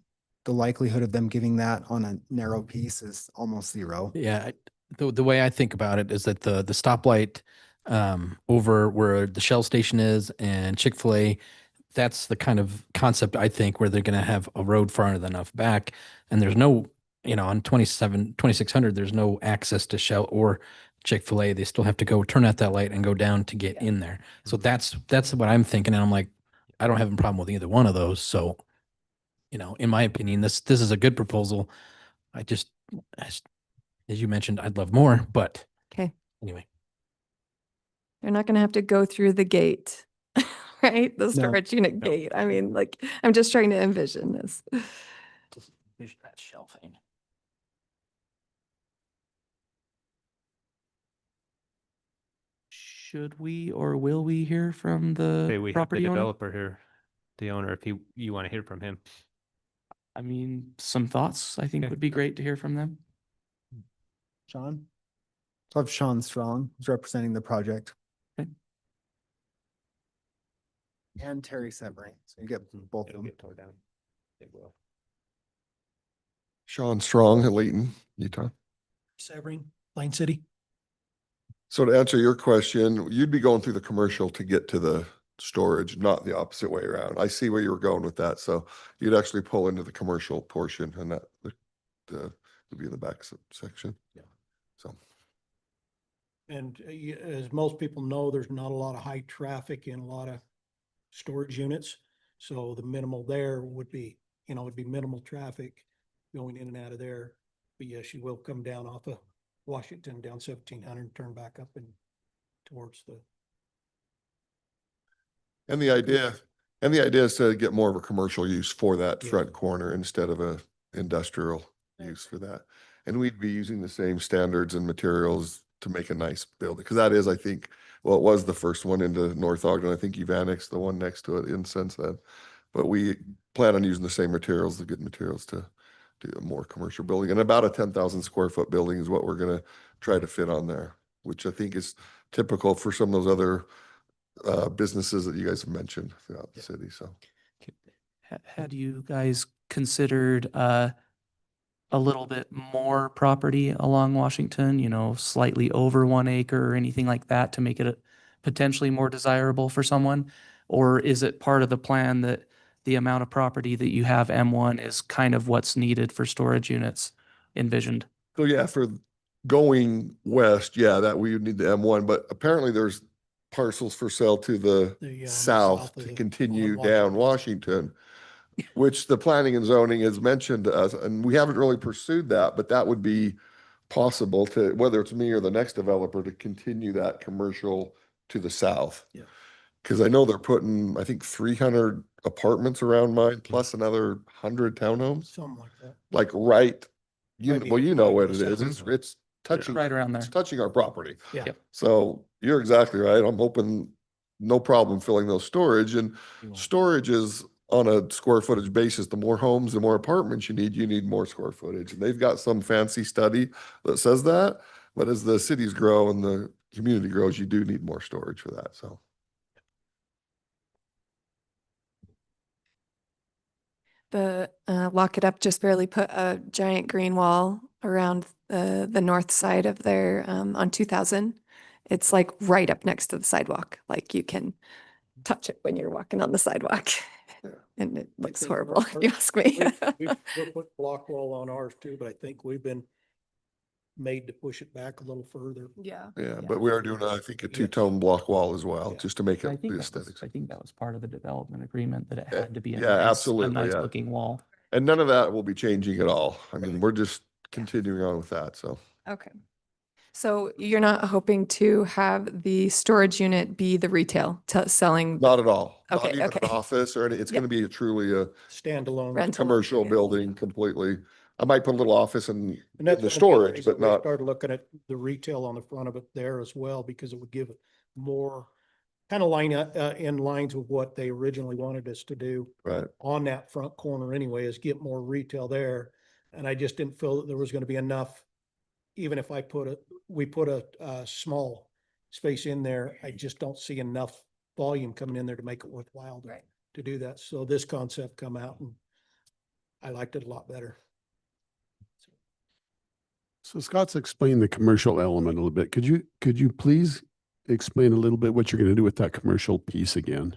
the likelihood of them giving that on a narrow piece is almost zero. Yeah, the way I think about it is that the stoplight over where the Shell station is and Chick-fil-A, that's the kind of concept I think where they're going to have a road far enough back, and there's no, on 2600, there's no access to Shell or Chick-fil-A. They still have to go turn out that light and go down to get in there. So that's what I'm thinking, and I'm like, I don't have a problem with either one of those. So, in my opinion, this is a good proposal. I just, as you mentioned, I'd love more, but Okay. anyway. They're not going to have to go through the gate, right? The No. storage unit gate. I mean, like, I'm just trying to envision this. Just vision that shelving. Should we or will we hear from the Say we have the property owner? developer here, the owner, if you want to hear from him. I mean, some thoughts I think Okay. would be great to hear from them. Sean? So I have Sean Strong, who's representing the project. Okay. And Terry Severing, so you get both of It'll them. get tore down. It will. Sean Strong at Layton, Utah. Severing, Line City. So to answer your question, you'd be going through the commercial to get to the storage, not the opposite way around. I see where you were going with that. So you'd actually pull into the commercial portion and that would be in the back section. Yeah. So. And as most people know, there's not a lot of high traffic in a lot of storage units. So the minimal there would be, it'd be minimal traffic going in and out of there. But yes, you will come down off of Washington down 1700, turn back up and towards the. And the idea is to get more of a commercial use for that Yeah. front corner instead of a industrial use for that. And we'd be using the same standards and materials to make a nice building, because that is, I think, well, it was the first one into North Ogden. I think you've annexed the one next to it in since then. But we plan on using the same materials, the good materials, to do a more commercial building. And about a 10,000 square foot building is what we're gonna try to fit on there, which I think is typical for some of those other businesses that you guys have mentioned throughout the city, so. Had you guys considered a little bit more property along Washington, you know, slightly over 1 acre or anything like that to make it potentially more desirable for someone? Or is it part of the plan that the amount of property that you have M1 is kind of what's needed for storage units envisioned? So yeah, for going west, yeah, that we would need the M1, but apparently there's parcels for sale to the on the south south of to the- continue on down Washington, which the planning and zoning has mentioned to us, and we haven't really pursued that, but that would be possible to, whether it's me or the next developer, to continue that commercial to the south. Yeah. Because I know they're putting, I think, 300 apartments around mine, plus another 100 townhomes, Something like that. like right, Right well, you know right what on it the is. south. It's touching, Right around there. it's touching our property. Yeah. Yep. So you're exactly right. I'm hoping no problem filling those storage, and storage is on a square footage basis. The more homes, the more apartments you need more square footage. And they've got some fancy study that says that, but as the cities grow and the community grows, you do need more storage for that, so. The Lock It Up just barely put a giant green wall around the north side of their on 2000. It's like right up next to the sidewalk. Like you can touch it when you're walking on the sidewalk. And it looks think horrible, if our- you ask me. We'll put block wall on ours too, but I think we've been made to push it back a little further. Yeah. Yeah, but we are doing, I think, a two-tone block wall as well, Yeah. just to make I it think the that was, aesthetics. I think that was part of the development agreement, that it had to be a Yeah, nice, absolutely, a nice yeah. looking wall. And none of that will be changing at all. I mean, we're just continuing on with that, so. Okay. So you're not hoping to have the storage unit be the retail selling? Not at all. Not Okay, even an okay. office or any, it's Yep. gonna be a truly a Standalone. Rental. commercial Yeah. building completely. I might put a little office in And that's the one of other storage, things but that we not, started looking at the retail on the front of it there as well, because it would give it more kind of in lines with what they originally wanted us to do right. on that front corner anyway, is get more retail there. And I just didn't feel that there was going to be enough, even if we put a small space in there, I just don't see enough volume coming in there to make it worthwhile to do that. So this concept come out and I liked it a lot better. So Scott's explained the commercial element a little bit. Could you please explain a little bit what you're going to do with that commercial piece again?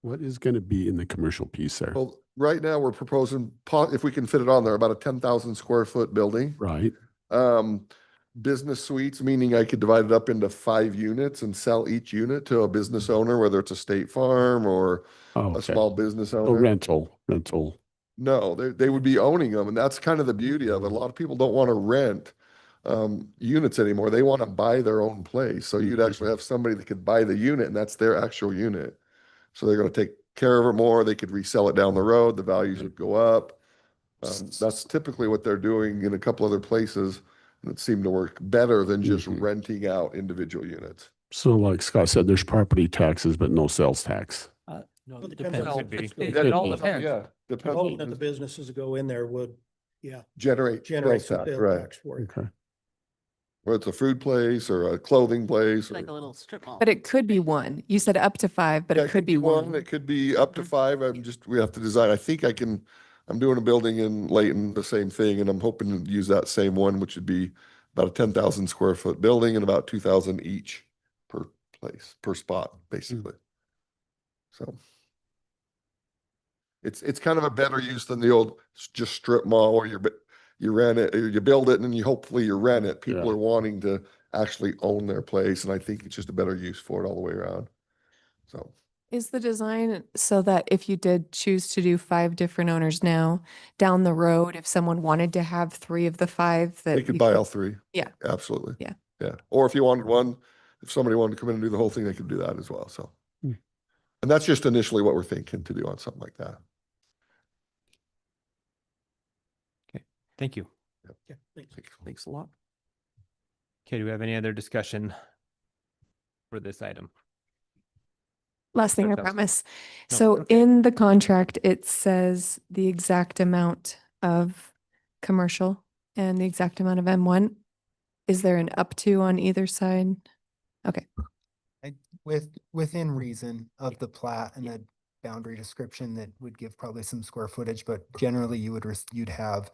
What is going to be in the commercial piece there? Well, right now we're proposing, if we can fit it on there, about a 10,000 square foot building. Right. Business suites, meaning I could divide it up into 5 units and sell each unit to a business owner, whether it's a State Farm or Oh, a okay. small business So owner. rental. No, they would be owning them, and that's kind of the beauty of it. A lot of people don't want to rent units anymore. They want to buy their own place. So you'd actually have somebody that could buy the unit, and that's their actual unit. So they're going to take care of it more. They could resell it down the road. The values would go up. That's typically what they're doing in a couple other places, and it seemed to work better than just renting out individual units. So like Scott said, there's property taxes, but no sales tax. Well, it it depends depends. on Could be. what's It going all on. depends. Yeah, depends. Hoping that the businesses that go in there would, Generate generate sales some tax, sales right. tax for you. Okay. Whether it's a food place or a clothing place. Like or- a little strip mall. But it could be one. You said up to 5, but Yeah, it could be one. It could be up to 5. We have to design. I think I'm doing a building in Layton, the same thing, and I'm hoping to use that same one, which would be about a 10,000 square foot building and about 2,000 each per place, per spot, basically. So. It's kind of a better use than the old just strip mall where you rent it, or you build it and then hopefully you rent it. People Yeah. are wanting to actually own their place, and I think it's just a better use for it all the way around. So. Is the design so that if you did choose to do 5 different owners now, down the road, if someone wanted to have 3 of the 5, that They could you buy all 3. Yeah. Absolutely. Yeah. Yeah. Or if you wanted one, if somebody wanted to come in and do the whole thing, they could do that as well. So, Hmm. and that's just initially what we're thinking to do on something like that. Okay, thank you. Yeah, thanks. Thanks a lot. Okay, do we have any other discussion for this item? Last thing I That's us. promise. No, So okay. in the contract, it says the exact amount of commercial and the exact amount of M1. Is there an up to on either side? Okay. Within reason of the plat and a boundary description that would give probably some square footage, but generally you'd have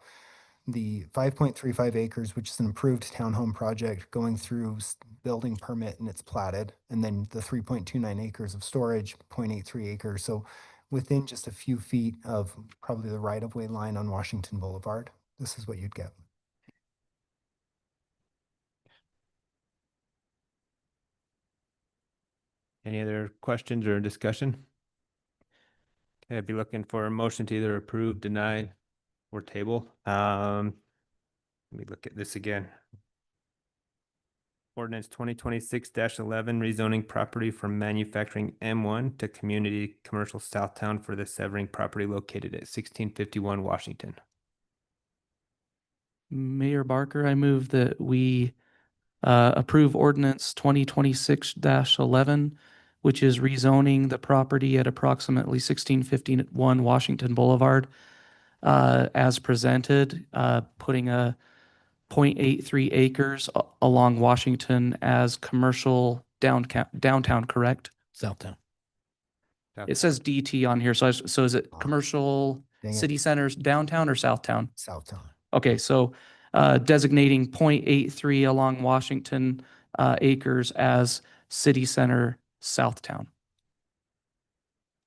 the 5.35 acres, which is an approved townhome project going through building permit and it's platted, and then the 3.29 acres of storage, 0.83 acres. So within just a few feet of probably the right-of-way line on Washington Boulevard, this is what you'd get. Any other questions or discussion? Okay, I'd be looking for a motion to either approve, deny, or table. Let me look at this again. Ordinance 2026-11, rezoning property from manufacturing M1 to community commercial Southtown for the Severing property located at 1651 Washington. Mayor Barker, I move that we approve ordinance 2026-11, which is rezoning the property at approximately 1651 Washington Boulevard as presented, putting a 0.83 acres along Washington as commercial downtown, correct? Southtown. It says DT on here, so so is it commercial Dang it. city centers downtown or Southtown? Southtown. Okay, so designating 0.83 along Washington acres as city center Southtown.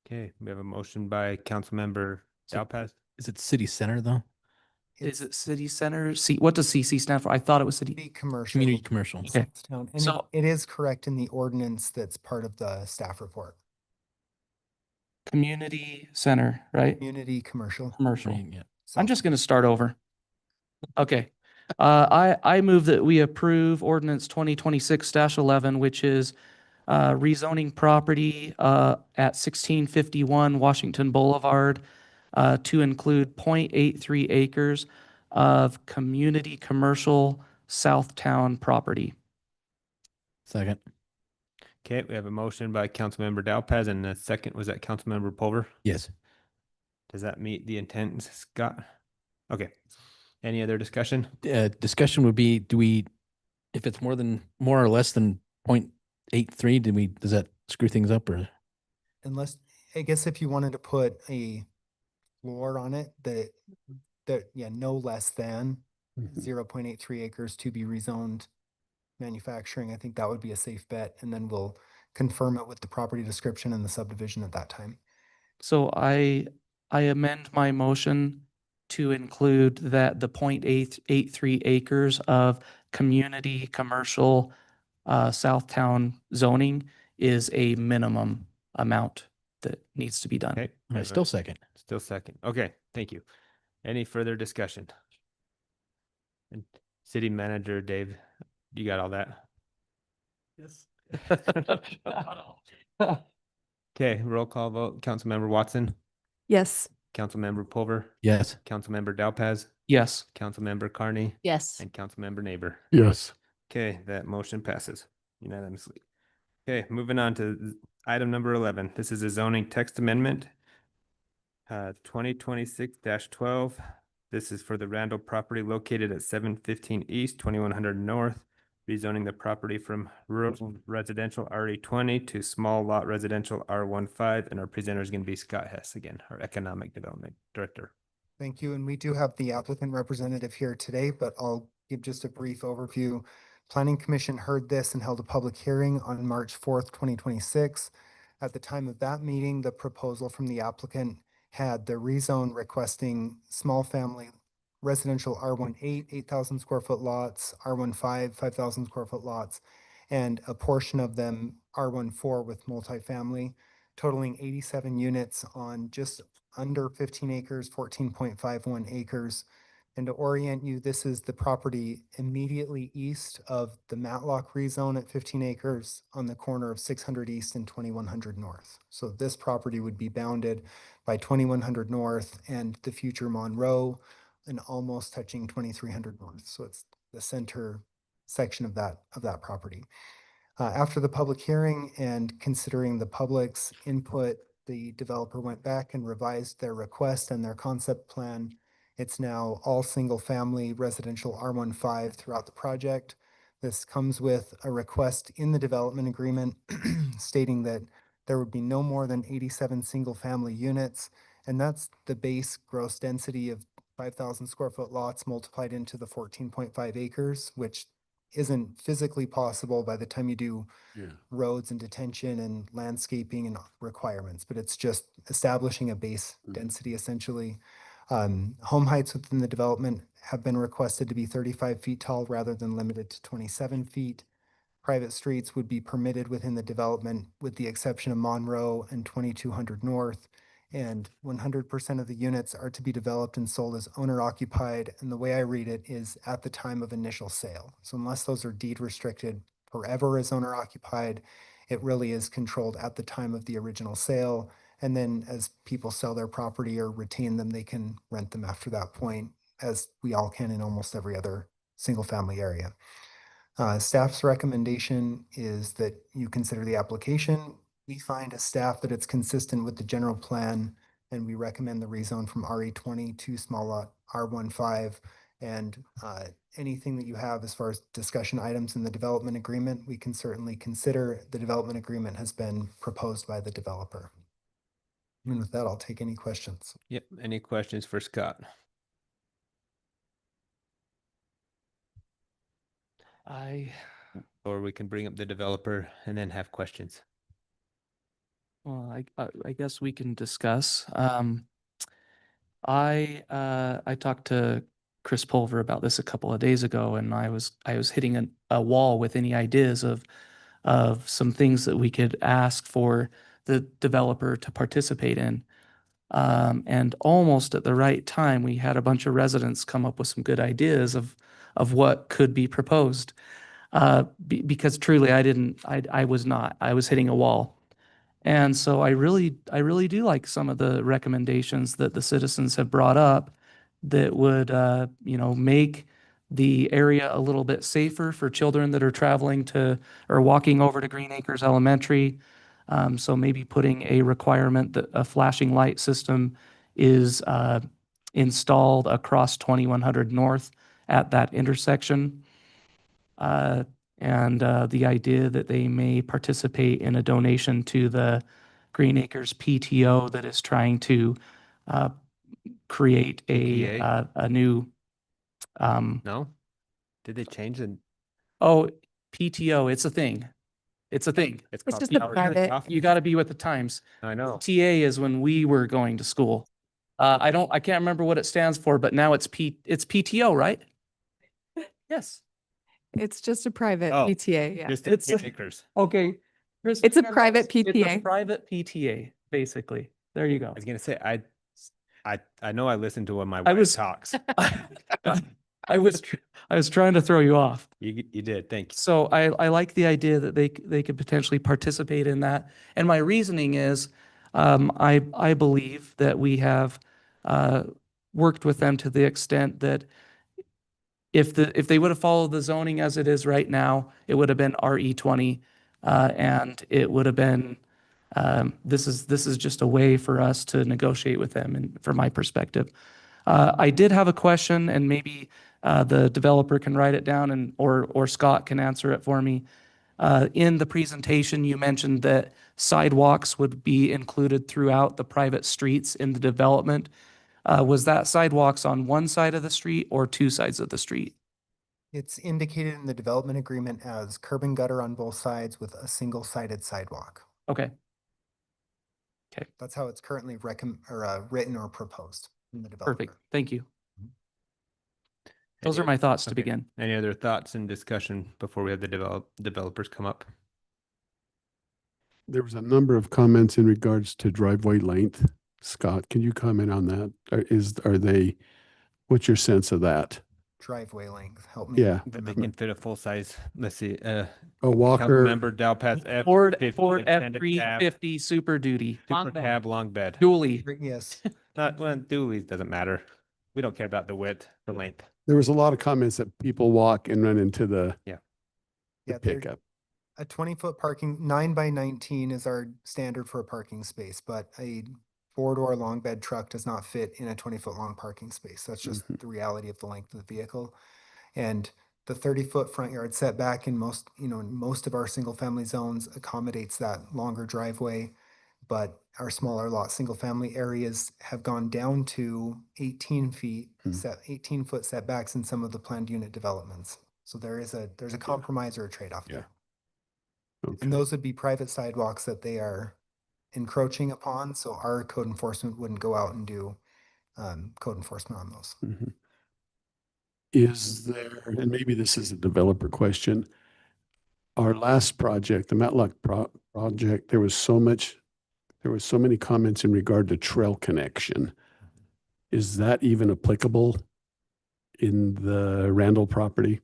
Okay, we have a motion by Councilmember Dowpaz. Is it city center though? Is it city center? What does CC stand for? I thought it was city. Commercial. Community commercial. Okay. Southtown. And So- it is correct in the ordinance that's part of the staff report. Community center, right? Community commercial. Commercial. Yeah. I'm just gonna start over. Okay. I move that we approve ordinance 2026-11, which is rezoning property at 1651 Washington Boulevard to include 0.83 acres of community commercial Southtown property. Second. Okay, we have a motion by Councilmember Dowpaz and a second, was that Councilmember Pulver? Yes. Does that meet the intent, Scott? Okay. Any other discussion? Discussion would be, if it's more or less than 0.83, does that screw things up or? Unless, I guess if you wanted to put a floor on it, yeah, no less than 0.83 acres to be rezoned manufacturing, I think that would be a safe bet. And then we'll confirm it with the property description and the subdivision at that time. So I amend my motion to include that the 0.83 acres of community commercial Southtown zoning is a minimum amount that needs to be done. Okay. All right, still second. Still second. Okay, thank you. Any further discussion? And City Manager Dave, you got all that? Yes. Okay, roll call vote. Councilmember Watson, Yes. Councilmember Pulver, Yes. Councilmember Dowpaz, Yes. Councilmember Carney, Yes. and Councilmember Neighbor. Yes. Okay, that motion passes unanimously. Okay, moving on to item number 11. This is a zoning text amendment. 2026-12. This is for the Randall property located at 715 East, 2100 North, rezoning the property from rural residential RE20 to small lot residential R15. And our presenter is going to be Scott Hess again, our Economic Development Director. Thank you. And we do have the applicant representative here today, but I'll give just a brief overview. Planning Commission heard this and held a public hearing on March 4th, 2026. At the time of that meeting, the proposal from the applicant had the rezone requesting small family residential R18, 8,000 square foot lots, R15, 5,000 square foot lots, and a portion of them R14 with multifamily. totaling 87 units on just under 15 acres, 14.51 acres. And to orient you, this is the property immediately east of the Matlock rezone at 15 acres on the corner of 600 East and 2100 North. So this property would be bounded by 2100 North and the future Monroe and almost touching 2300 North. So it's the center section of that property. After the public hearing and considering the public's input, the developer went back and revised their request and their concept plan. It's now all single-family residential R15 throughout the project. This comes with a request in the development agreement stating that there would be no more than 87 single-family units, and that's the base gross density of 5,000 square foot lots multiplied into the 14.5 acres, which isn't physically possible by the time you do roads and detention and landscaping and requirements, but it's just establishing a base density essentially. Home heights within the development have been requested to be 35 feet tall rather than limited to 27 feet. Private streets would be permitted within the development with the exception of Monroe and 2200 North. And 100% of the units are to be developed and sold as owner occupied. And the way I read it is at the time of initial sale. So unless those are deed restricted forever as owner occupied, it really is controlled at the time of the original sale. And then as people sell their property or retain them, they can rent them after that point, as we all can in almost every other single family area. Staff's recommendation is that you consider the application. We find as staff that it's consistent with the general plan, and we recommend the rezone from RE20 to small lot R15. And anything that you have as far as discussion items in the development agreement, we can certainly consider. The development agreement has been proposed by the developer. And with that, I'll take any questions. Yep. Any questions for Scott? Or we can bring up the developer and then have questions. Well, I guess we can discuss. I talked to Chris Pulver about this a couple of days ago, and I was hitting a wall with any ideas of some things that we could ask for the developer to participate in. And almost at the right time, we had a bunch of residents come up with some good ideas of what could be proposed. Because truly, I was hitting a wall. And so I really do like some of the recommendations that the citizens have brought up that would, make the area a little bit safer for children that are traveling to or walking over to Green Acres Elementary. So maybe putting a requirement that a flashing light system is installed across 2100 North at that intersection. And the idea that they may participate in a donation to the Green Acres PTO that is trying to create PTA? a new. No? Did they change the? Oh, PTO, it's a thing. It's a thing. It's called just a Power private. Off? You got to be with the times. I know. TA is when we were going to school. I can't remember what it stands for, but now it's PTO, right? Yes. It's just a private Oh, PTA. Yeah. Just It's- acres. Okay. It's a private It's a PTA. private PTA, basically. There you go. I was gonna say, I know I listened to when my I wife was- talks. I was trying to throw you off. You did, thank you. So I like the idea that they could potentially participate in that. And my reasoning is, I believe that we have worked with them to the extent that if they would have followed the zoning as it is right now, it would have been RE20, and it would have been. This is just a way for us to negotiate with them, and from my perspective. I did have a question, and maybe the developer can write it down, or Scott can answer it for me. In the presentation, you mentioned that sidewalks would be included throughout the private streets in the development. Was that sidewalks on one side of the street or two sides of the street? It's indicated in the development agreement as curb and gutter on both sides with a single-sided sidewalk. Okay. That's how it's currently written or proposed in the development. Perfect. Thank you. Those are my thoughts to Okay. begin. Any other thoughts and discussion before we have the developers come up? There was a number of comments in regards to driveway length. Scott, can you comment on that? What's your sense of that? Driveway length, help me. Yeah. That they can fit a full size, let's see, A walker. Councilmember Dalpas F. Ford 50 Ford extended cab, F-350 Super Duty, Super cab, long bed. dually. Yes. Not, well, dualies doesn't matter. We don't care about the width, the length. There was a lot of comments that people walk and run into the Yeah. Yeah, pickup. a 20-foot parking, 9 by 19 is our standard for a parking space, but a 4-door long bed truck does not fit in a 20-foot long parking space. That's just the reality of the length of the vehicle. And the 30-foot front yard setback in most, in most of our single family zones accommodates that longer driveway. But our smaller lot, single family areas have gone down to 18 feet, 18-foot setbacks in some of the planned unit developments. So there's a compromise or a trade-off there. And those would be private sidewalks that they are encroaching upon. So our code enforcement wouldn't go out and do code enforcement on those. Is there, and maybe this is a developer question, our last project, the Matlock project, there was so many comments in regard to trail connection. Is that even applicable in the Randall property?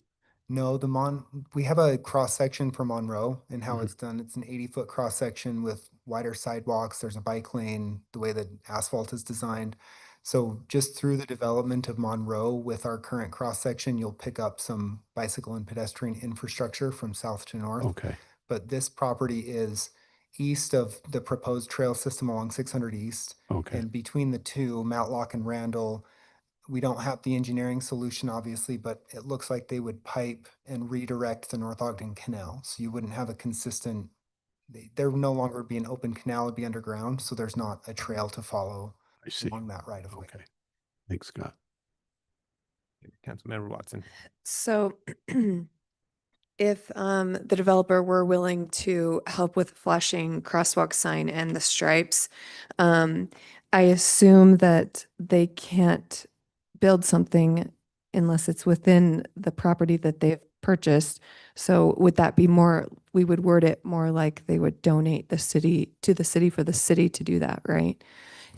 No, we have a cross section for Monroe and how it's done. It's an 80-foot cross section with wider sidewalks. There's a bike lane, the way that asphalt is designed. So just through the development of Monroe with our current cross section, you'll pick up some bicycle and pedestrian infrastructure from south to north. Okay. But this property is east of the proposed trail system along 600 East. Okay. And between the two, Matlock and Randall, we don't have the engineering solution, obviously, but it looks like they would pipe and redirect the North Ogden Canal. So you wouldn't have a consistent, there would no longer be an open canal, it'd be underground. So there's not a trail to follow along that right of way. Okay. Thanks, Scott. Councilmember Watson. So if the developer were willing to help with flashing crosswalk sign and the stripes, I assume that they can't build something unless it's within the property that they've purchased. So would that be more, we would word it more like they would donate the city to the city for the city to do that, right?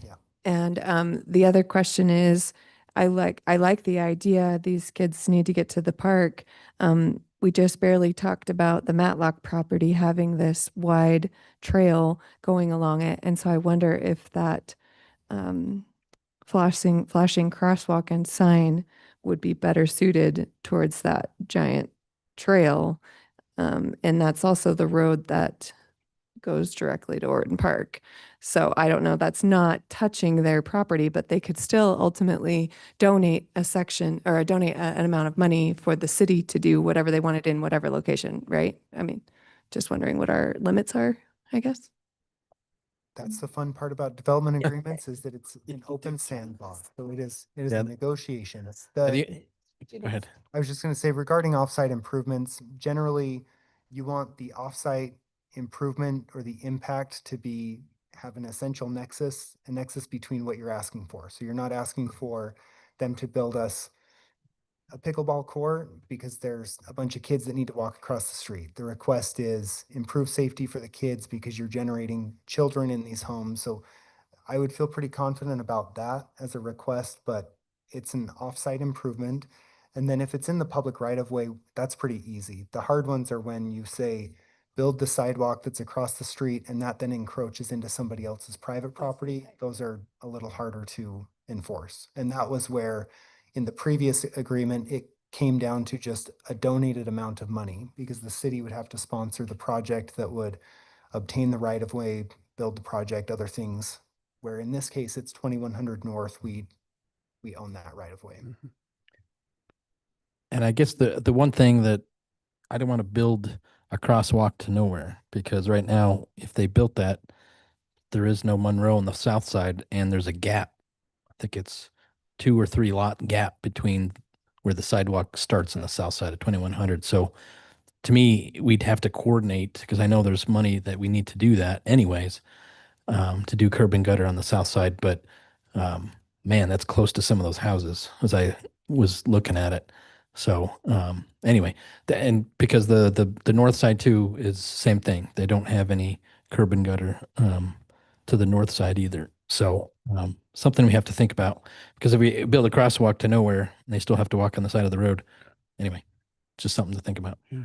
Yeah. And the other question is, I like the idea these kids need to get to the park. We just barely talked about the Matlock property having this wide trail going along it. And so I wonder if that flashing crosswalk and sign would be better suited towards that giant trail. And that's also the road that goes directly to Orton Park. So I don't know, that's not touching their property, but they could still ultimately donate a section or donate an amount of money for the city to do whatever they wanted in whatever location, right? I mean, just wondering what our limits are, I guess. That's the fun part about development agreements is that it's an open sandbox. So it is a negotiation. Go ahead. I was just going to say regarding offsite improvements, generally you want the offsite improvement or the impact to have an essential nexus, a nexus between what you're asking for. So you're not asking for them to build us a pickleball court because there's a bunch of kids that need to walk across the street. The request is improve safety for the kids because you're generating children in these homes. So I would feel pretty confident about that as a request, but it's an offsite improvement. And then if it's in the public right of way, that's pretty easy. The hard ones are when you say, build the sidewalk that's across the street and that then encroaches into somebody else's private property. Those are a little harder to enforce. And that was where in the previous agreement, it came down to just a donated amount of money because the city would have to sponsor the project that would obtain the right of way, build the project, other things. Where in this case, it's 2100 North, we own that right of way. And I guess the one thing that I don't want to build a crosswalk to nowhere because right now, if they built that, there is no Monroe on the south side and there's a gap. I think it's 2 or 3 lot gap between where the sidewalk starts on the south side of 2100. So to me, we'd have to coordinate because I know there's money that we need to do that anyways, to do curb and gutter on the south side. But man, that's close to some of those houses as I was looking at it. So anyway, and because the north side too is same thing. They don't have any curb and gutter to the north side either. So something we have to think about, because if we build a crosswalk to nowhere, they still have to walk on the side of the road. Anyway, just something to think about. Yeah.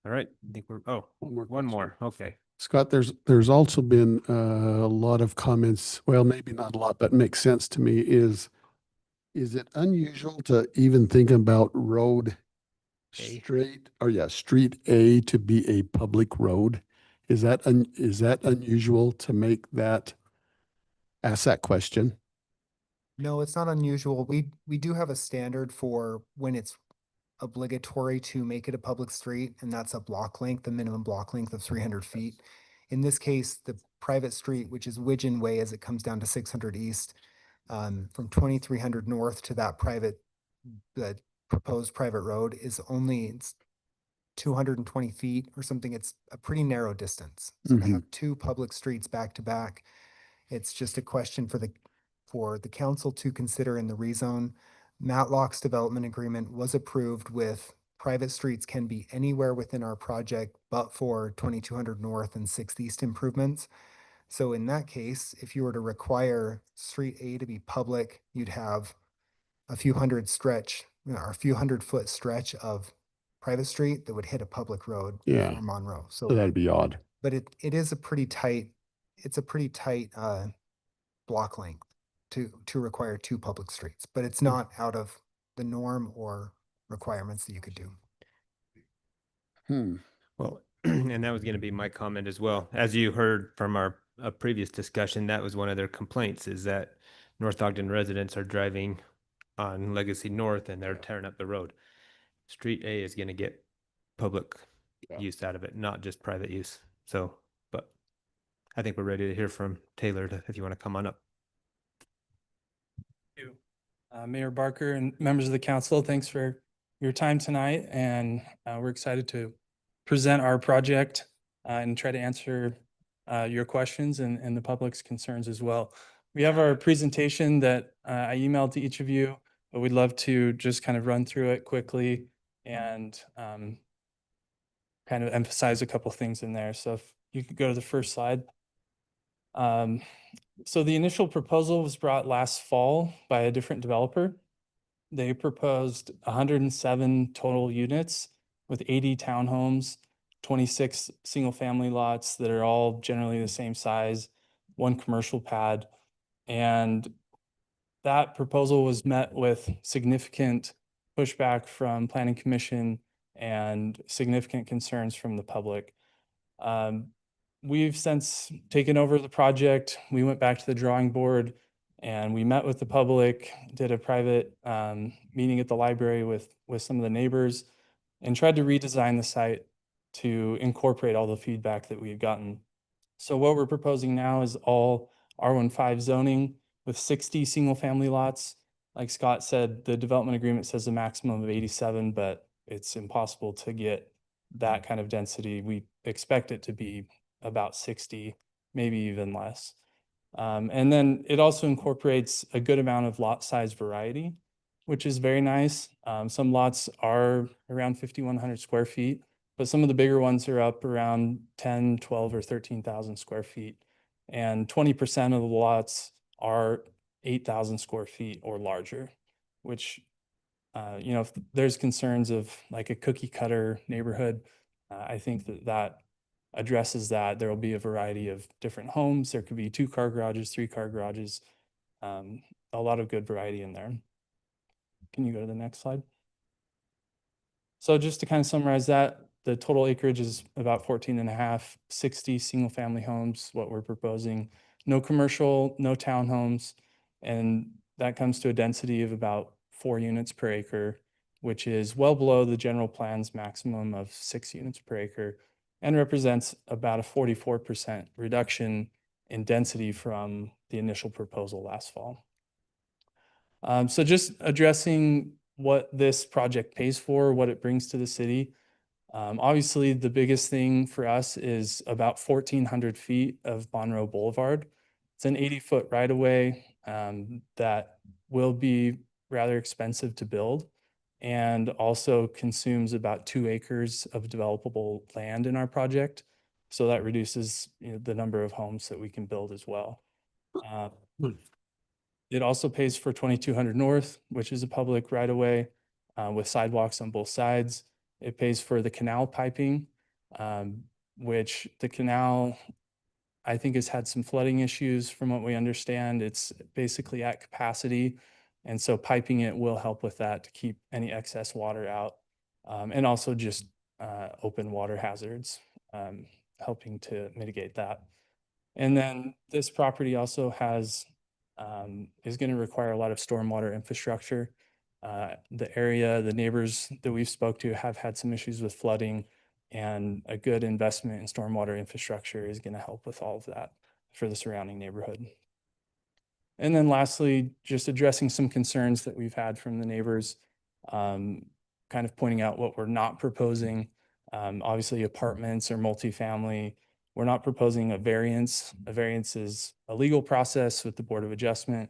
All right. I think we're, oh, one more. Okay. Scott, there's also been a lot of comments. Well, maybe not a lot, but makes sense to me. Is it unusual to even think about road street A to be a public road? Is that unusual to ask that question? No, it's not unusual. We do have a standard for when it's obligatory to make it a public street, and that's a block length, the minimum block length of 300 feet. In this case, the private street, which is Widgeon Way as it comes down to 600 East, from 2300 North to that the proposed private road is only 220 feet or something. It's a pretty narrow distance. So to have two public streets back to back, it's just a question for the council to consider in the rezone. Matlock's development agreement was approved with private streets can be anywhere within our project, but for 2200 North and 6th East improvements. So in that case, if you were to require Street A to be public, you'd have a few hundred foot stretch of private street that would hit a public road Yeah. for Monroe. So that'd be odd. But it is a pretty tight block length to require two public streets, but it's not out of the norm or requirements that you could do. Well, and that was going to be my comment as well. As you heard from our previous discussion, that was one of their complaints, is that North Ogden residents are driving on Legacy North and they're tearing up the road. Street A is going to get public use out of it, not just private use. So, but I think we're ready to hear from Taylor if you want to come on up. Mayor Barker and members of the council, thanks for your time tonight. And we're excited to present our project and try to answer your questions and the public's concerns as well. We have our presentation that I emailed to each of you, but we'd love to just kind of run through it quickly and kind of emphasize a couple things in there. So if you could go to the first slide. So the initial proposal was brought last fall by a different developer. They proposed 107 total units with 80 townhomes, 26 single-family lots that are all generally the same size, one commercial pad. And that proposal was met with significant pushback from Planning Commission and significant concerns from the public. We've since taken over the project. We went back to the drawing board and we met with the public, did a private meeting at the library with some of the neighbors and tried to redesign the site to incorporate all the feedback that we've gotten. So what we're proposing now is all R15 zoning with 60 single family lots. Like Scott said, the development agreement says a maximum of 87, but it's impossible to get that kind of density. We expect it to be about 60, maybe even less. And then it also incorporates a good amount of lot size variety, which is very nice. Some lots are around 5,100 square feet, but some of the bigger ones are up around 10, 12, or 13,000 square feet. And 20% of the lots are 8,000 square feet or larger, which, if there's concerns of like a cookie cutter neighborhood, I think that addresses that. There will be a variety of different homes. There could be 2-car garages, 3-car garages, a lot of good variety in there. Can you go to the next slide? So just to kind of summarize that, the total acreage is about 14.5, 60 single family homes, what we're proposing. No commercial, no townhomes, and that comes to a density of about 4 units per acre, which is well below the general plan's maximum of 6 units per acre, and represents about a 44% reduction in density from the initial proposal last fall. So just addressing what this project pays for, what it brings to the city. Obviously, the biggest thing for us is about 1,400 feet of Monroe Boulevard. It's an 80-foot right-of-way that will be rather expensive to build and also consumes about 2 acres of developable land in our project. So that reduces, the number of homes that we can build as well. It also pays for 2200 North, which is a public right of way with sidewalks on both sides. It pays for the canal piping, which the canal, I think, has had some flooding issues from what we understand. It's basically at capacity. And so piping it will help with that to keep any excess water out. And also just open water hazards, helping to mitigate that. And then this property also has, is going to require a lot of stormwater infrastructure. The neighbors that we've spoke to have had some issues with flooding, and a good investment in stormwater infrastructure is going to help with all of that for the surrounding neighborhood. And then lastly, just addressing some concerns that we've had from the neighbors, kind of pointing out what we're not proposing. Obviously apartments or multifamily, we're not proposing a variance. A variance is a legal process with the Board of Adjustment.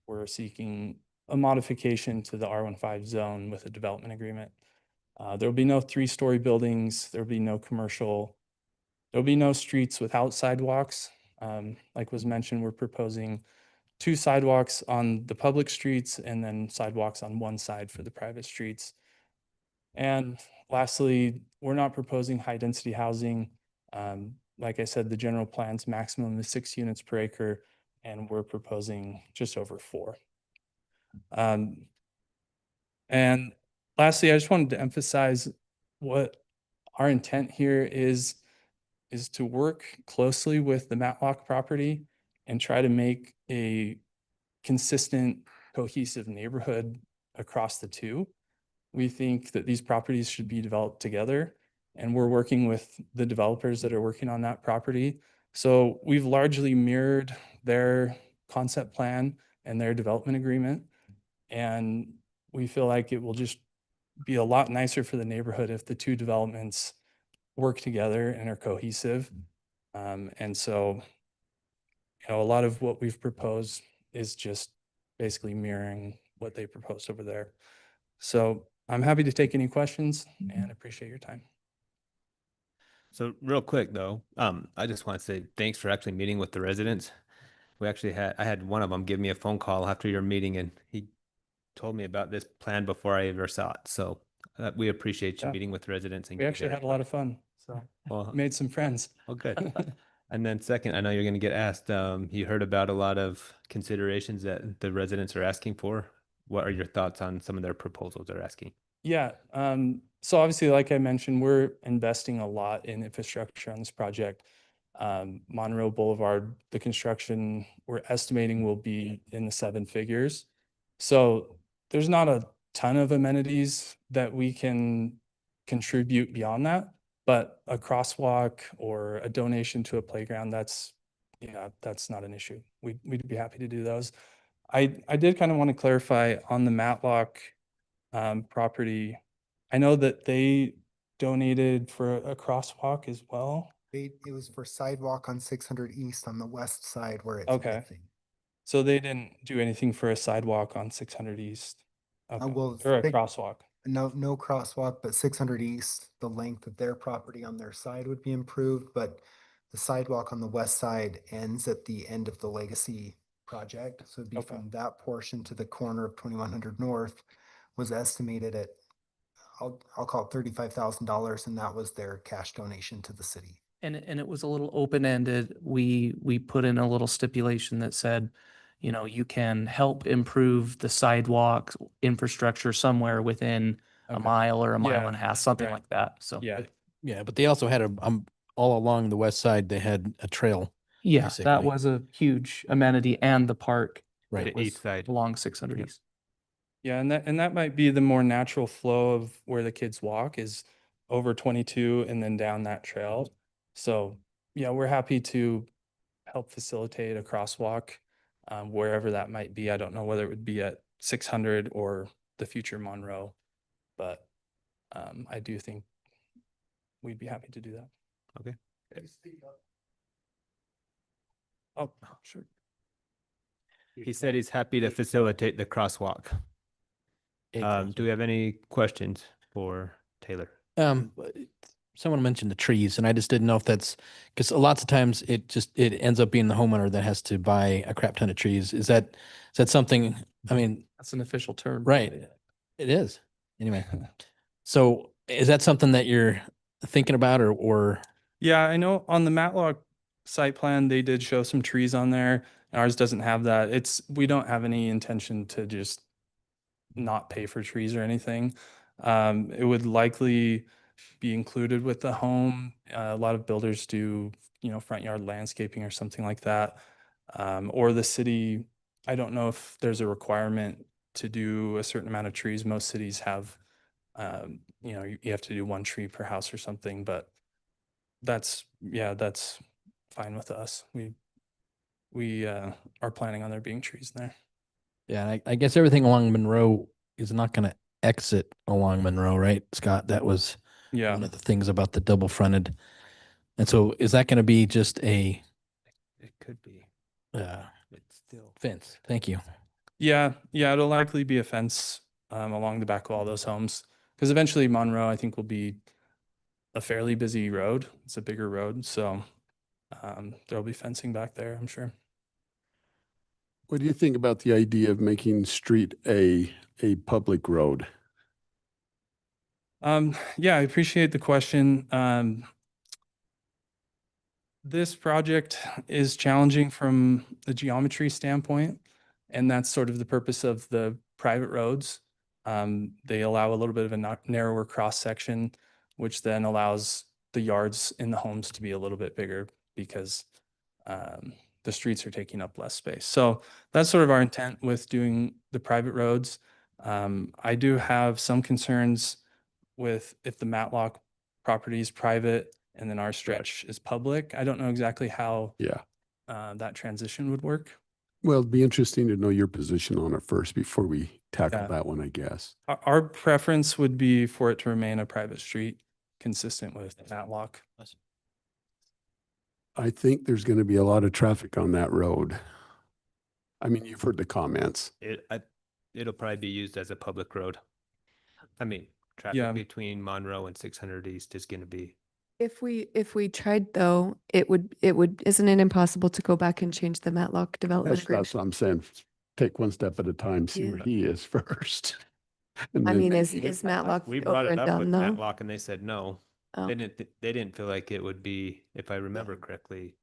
We're seeking a modification to the R15 zone with a development agreement. There'll be no 3-story buildings. There'll be no commercial. There'll be no streets without sidewalks. Like was mentioned, we're proposing 2 sidewalks on the public streets and then sidewalks on one side for the private streets. And lastly, we're not proposing high density housing. Like I said, the general plan's maximum is 6 units per acre, and we're proposing just over 4. And lastly, I just wanted to emphasize what our intent here is to work closely with the Matlock property and try to make a consistent, cohesive neighborhood across the two. We think that these properties should be developed together, and we're working with the developers that are working on that property. So we've largely mirrored their concept plan and their development agreement. And we feel like it will just be a lot nicer for the neighborhood if the two developments work together and are cohesive. And so, a lot of what we've proposed is just basically mirroring what they proposed over there. So I'm happy to take any questions and appreciate your time. So real quick though, I just want to say thanks for actually meeting with the residents. I had one of them give me a phone call after your meeting, and he told me about this plan before I ever saw it. So we appreciate you Yeah. meeting with residents. And We actually had a lot of fun, so Well, made some friends. Oh, good. And then second, I know you're going to get asked, you heard about a lot of considerations that the residents are asking for. What are your thoughts on some of their proposals they're asking? Yeah, so obviously, like I mentioned, we're investing a lot in infrastructure on this project. Monroe Boulevard, the construction we're estimating will be in the 7 figures. So there's not a ton of amenities that we can contribute beyond that, but a crosswalk or a donation to a playground, that's not an issue. We'd be happy to do those. I did kind of want to clarify on the Matlock property. I know that they donated for a crosswalk as well. It was for sidewalk on 600 East on the west side where it's Okay. missing. So they didn't do anything for a sidewalk on 600 East. Okay. Well, Or a they- crosswalk. No crosswalk, but 600 East, the length of their property on their side would be improved, but the sidewalk on the west side ends at the end of the Legacy project. So it'd be Okay. from that portion to the corner of 2100 North was estimated at, I'll call it $35,000, and that was their cash donation to the city. And it was a little open-ended. We put in a little stipulation that said, you can help improve the sidewalk infrastructure somewhere within a Okay. mile or a mile Yeah, and a half, something right. like that. So Yeah. Yeah, but they also had all along the west side, they had a trail. yeah, that basically. was a huge amenity, and the park Right. that The east was side. along 600 East. Yeah, and that might be the more natural flow of where the kids walk is over 22 and then down that trail. So yeah, we're happy to help facilitate a crosswalk wherever that might be. I don't know whether it would be at 600 or the future Monroe, but I do think we'd be happy to do that. Okay. Oh, sure. He said he's happy to facilitate the crosswalk. Do we have any questions for Taylor? someone mentioned the trees, and I just didn't know if that's, because lots of times it ends up being the homeowner that has to buy a crap ton of trees. Is that something, I mean, That's an official term. right, it is. Anyway, so is that something that you're thinking about or? Yeah, I know on the Matlock site plan, they did show some trees on there. Ours doesn't have that. We don't have any intention to just not pay for trees or anything. It would likely be included with the home. A lot of builders do, front yard landscaping or something like that. Or the city, I don't know if there's a requirement to do a certain amount of trees. Most cities have, you have to do 1 tree per house or something, but that's fine with us. We are planning on there being trees in there. Yeah, I guess everything along Monroe is not going to exit along Monroe, right, Scott? That was Yeah. one of the things about the double fronted. And so is that going to be just a It could be. It's still fence? Thank you. Yeah, it'll likely be a fence along the back of all those homes, because eventually Monroe, I think, will be a fairly busy road. It's a bigger road, so there'll be fencing back there, I'm sure. What do you think about the idea of making Street A public road? Yeah, I appreciate the question. This project is challenging from the geometry standpoint, and that's sort of the purpose of the private roads. They allow a little bit of a narrower cross section, which then allows the yards in the homes to be a little bit bigger because the streets are taking up less space. So that's sort of our intent with doing the private roads. I do have some concerns with if the Matlock property is private and then our stretch is public. I don't know exactly how that transition would work. Well, it'd be interesting to know your position on it first before we tackle Yeah. that one, I guess. Our preference would be for it to remain a private street, consistent with Matlock. I think there's going to be a lot of traffic on that road. I mean, you've heard the comments. It'll probably be used as a public road. I mean, traffic Yeah. between Monroe and 600 East is going to be. If we tried though, isn't it impossible to go back and change the Matlock development agreement? That's what I'm saying. Take one step at a time, see Yeah. where he is first. And I then- mean, is Matlock We brought over it and up with done though? Matlock and they said no. Oh. They didn't feel like it would be, if I remember correctly,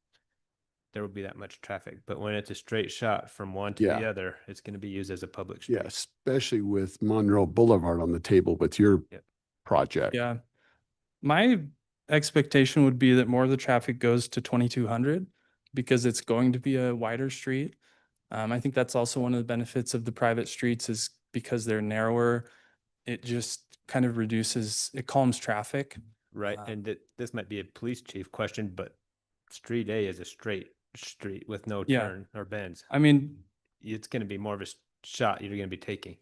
there would be that much traffic. But when it's a straight shot from one to the Yeah. other, it's going to be used as a public street. Yeah, especially with Monroe Boulevard on the table with your project. Yeah. My expectation would be that more of the traffic goes to 2200 because it's going to be a wider street. I think that's also one of the benefits of the private streets is because they're narrower, it just kind of it calms traffic. Right. And this might be a police chief question, but Street A is a straight street with no Yeah. turn or bends. I mean, It's going to be more of a shot you're going to be taking.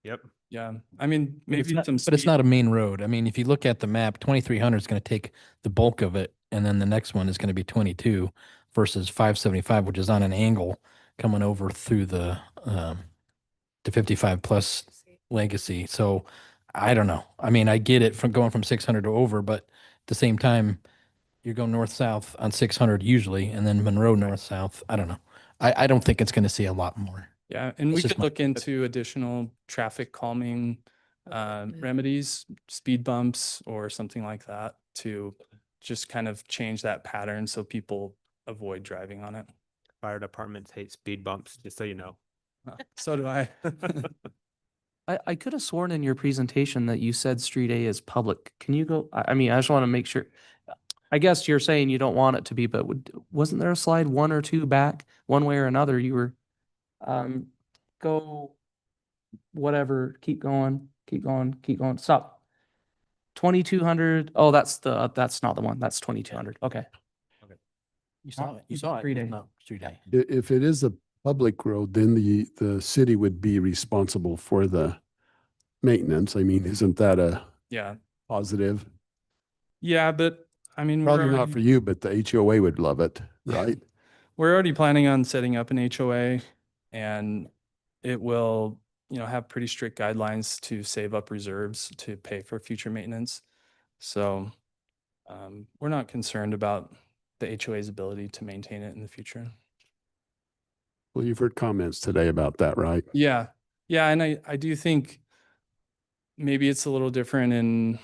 Yep. yeah. I mean, maybe But it's speed- not a main road. I mean, if you look at the map, 2300 is going to take the bulk of it. And then the next one is going to be 22 versus 575, which is on an angle coming over through the 55 plus legacy. So I don't know. I mean, I get it from going from 600 to over, but at the same time, you're going north-south on 600 usually, and then Monroe north-south. I don't know. I don't think it's going to see a lot more. Yeah, and we That's just could my- look into additional traffic calming remedies, speed bumps or something like that to just kind of change that pattern so people avoid driving on it. Fire departments hate speed bumps, just so you know. So do I. I could have sworn in your presentation that you said Street A is public. Can you go, I mean, I just want to make sure. I guess you're saying you don't want it to be, but wasn't there a slide 1 or 2 back, one way or another? You were, go, whatever, keep going, stop. 2200, oh, that's not the one, that's 2200, okay. You saw it. You saw it. Street A. No, Street A. If it is a public road, then the city would be responsible for the maintenance. I mean, isn't that a Yeah. positive? Yeah, but I mean, Probably not for you, but the HOA would love it, right? we're already planning on setting up an HOA and it will have pretty strict guidelines to save up reserves to pay for future maintenance. So we're not concerned about the HOA's ability to maintain it in the future. Well, you've heard comments today about that, right? Yeah. Yeah. And I do think maybe it's a little different in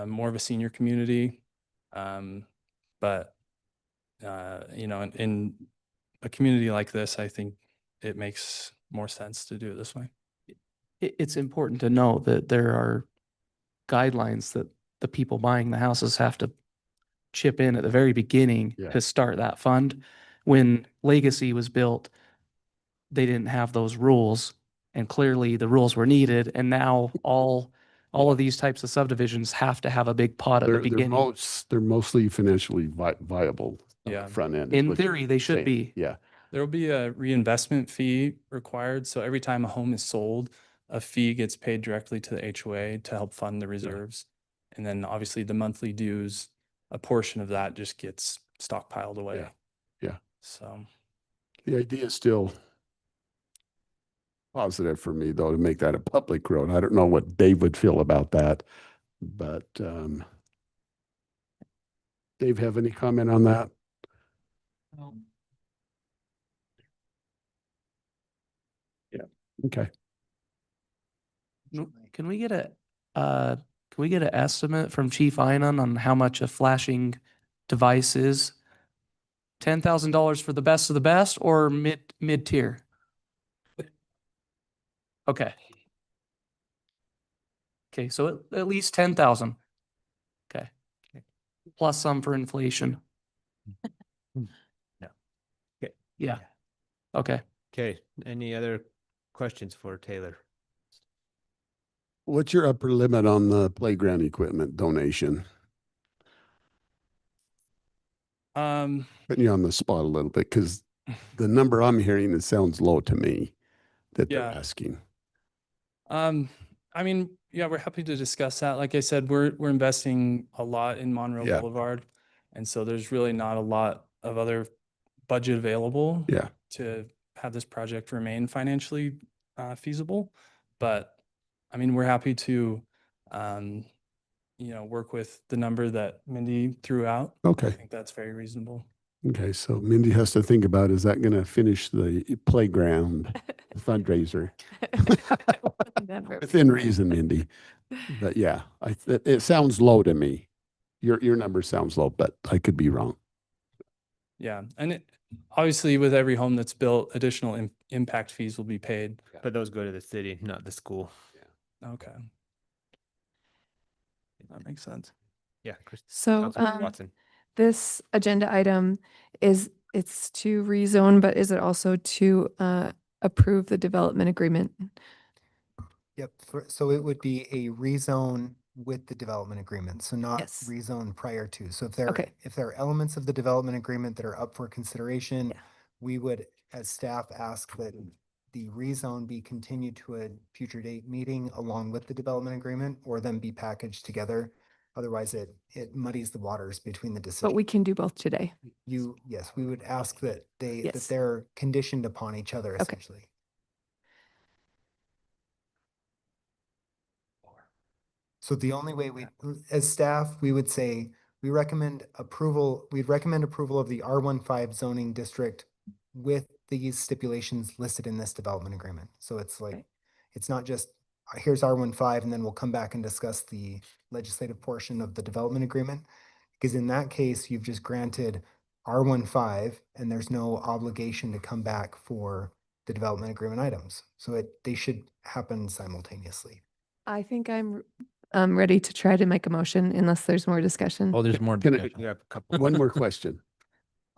more of a senior community. But, in a community like this, I think it makes more sense to do it this way. It's important to know that there are guidelines that the people buying the houses have to chip in at the very beginning Yeah. to start that fund. When Legacy was built, they didn't have those rules, and clearly the rules were needed. And now all of these types of subdivisions have to have a big pot at the They're beginning. they're mostly financially viable on Yeah. the front end. is In what you're theory, they should saying. be. Yeah. There will be a reinvestment fee required. So every time a home is sold, a fee gets paid directly to the HOA to help fund the reserves. And then obviously the monthly dues, a portion of that just gets stockpiled away. Yeah. Yeah. So The idea is still positive for me, though, to make that a public road. I don't know what Dave would feel about that, but Dave, have any comment on that? Yeah. Okay. Can we get an estimate from Chief Einan on how much a flashing device is? $10,000 for the best of the best or mid tier? Okay. Okay, so at least 10,000. Okay. Plus some for inflation. No. Okay. Yeah. Okay. Okay, any other questions for Taylor? What's your upper limit on the playground equipment donation? Putting you on the spot a little bit because the number I'm hearing, it sounds low to me that they're Yeah. asking. I mean, yeah, we're happy to discuss that. Like I said, we're investing a lot in Monroe Yeah. Boulevard. And so there's really not a lot of other budget available Yeah. to have this project remain financially feasible. But I mean, we're happy to, work with the number that Mindy threw out. Okay. I think that's very reasonable. Okay, so Mindy has to think about, is that going to finish the playground fundraiser? Never. Within reason, Mindy. But yeah, it sounds low to me. Your number sounds low, but I could be wrong. Yeah. And obviously with every home that's built, additional impact fees will be paid. But those go to the city, not the school. Okay. That makes sense. Yeah. So, Councilmember Watson. this agenda item it's to rezone, but is it also to approve the development agreement? Yep, so it would be a rezone with the development agreement, so not Yes. rezone prior to. So Okay. if there are elements of the development agreement that are up for consideration, Yeah. we would, as staff, ask that the rezone be continued to a future date meeting along with the development agreement, or them be packaged together. Otherwise, it muddies the waters between the decisions. But we can do both today. Yes, we would ask that that Yes. they're conditioned upon each other Okay. essentially. So the only way as staff, we would say, we'd recommend approval of the R15 zoning district with these stipulations listed in this development agreement. So it's like, Okay. it's not just, here's R15, and then we'll come back and discuss the legislative portion of the development agreement. Because in that case, you've just granted R15, and there's no obligation to come back for the development agreement items. So they should happen simultaneously. I think I'm ready to try to make a motion unless there's more discussion. Oh, there's more Can I- discussion. You have a couple. One more question.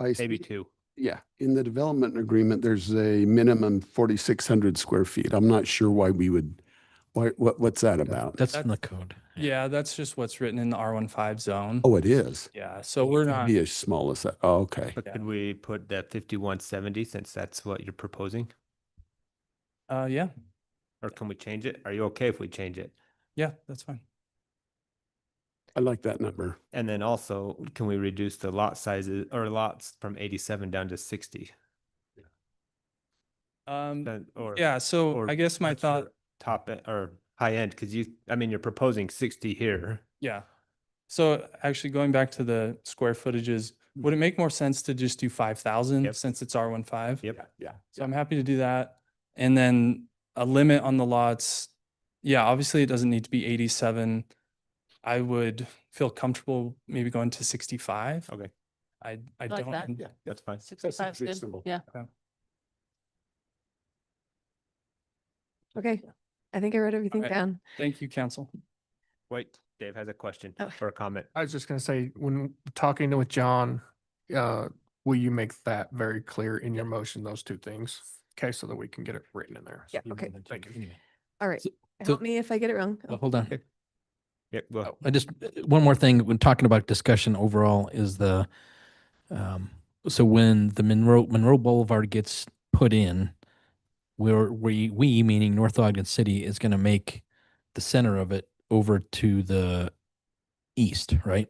Maybe two. Yeah, in the development agreement, there's a minimum 4,600 square feet. I'm not sure why we would, what's that about? That's in the code. Yeah, that's just what's written in the R15 zone. Oh, it is? Yeah, so we're not, Be as small as that. Oh, okay. But could we put that 5170 since that's what you're proposing? yeah, Or can we change it? Are you okay if we change it? yeah, that's fine. I like that number. And then also, can we reduce the lot sizes or lots from 87 down to 60? Or Yeah, so or I guess my what's your thought, or high end, because I mean, you're proposing 60 here. yeah. So actually going back to the square footages, would it make more sense to just do 5,000 Yep. since it's R15? Yep. Yeah. So I'm happy to do that. And then a limit on the lots. Yeah, obviously it doesn't need to be 87. I would feel comfortable maybe going to 65. Okay, I like don't. that. Yeah. that's fine. 65 's good. reasonable. Yeah. Okay, I think I wrote everything Alright. down. Thank you, council. Wait, Dave has a question Oh. or a comment. I was just gonna say, when talking with John, will you make that very clear in your motion, those two things? Okay, so that we can get it written in there. Yeah, okay. Thank you. All right. So- Help me if I get it wrong. Well, hold on. Yeah, well, I just, one more thing, when talking about discussion overall is so when the Monroe Boulevard gets put in, we meaning North Ogden City is going to make the center of it over to the east, right?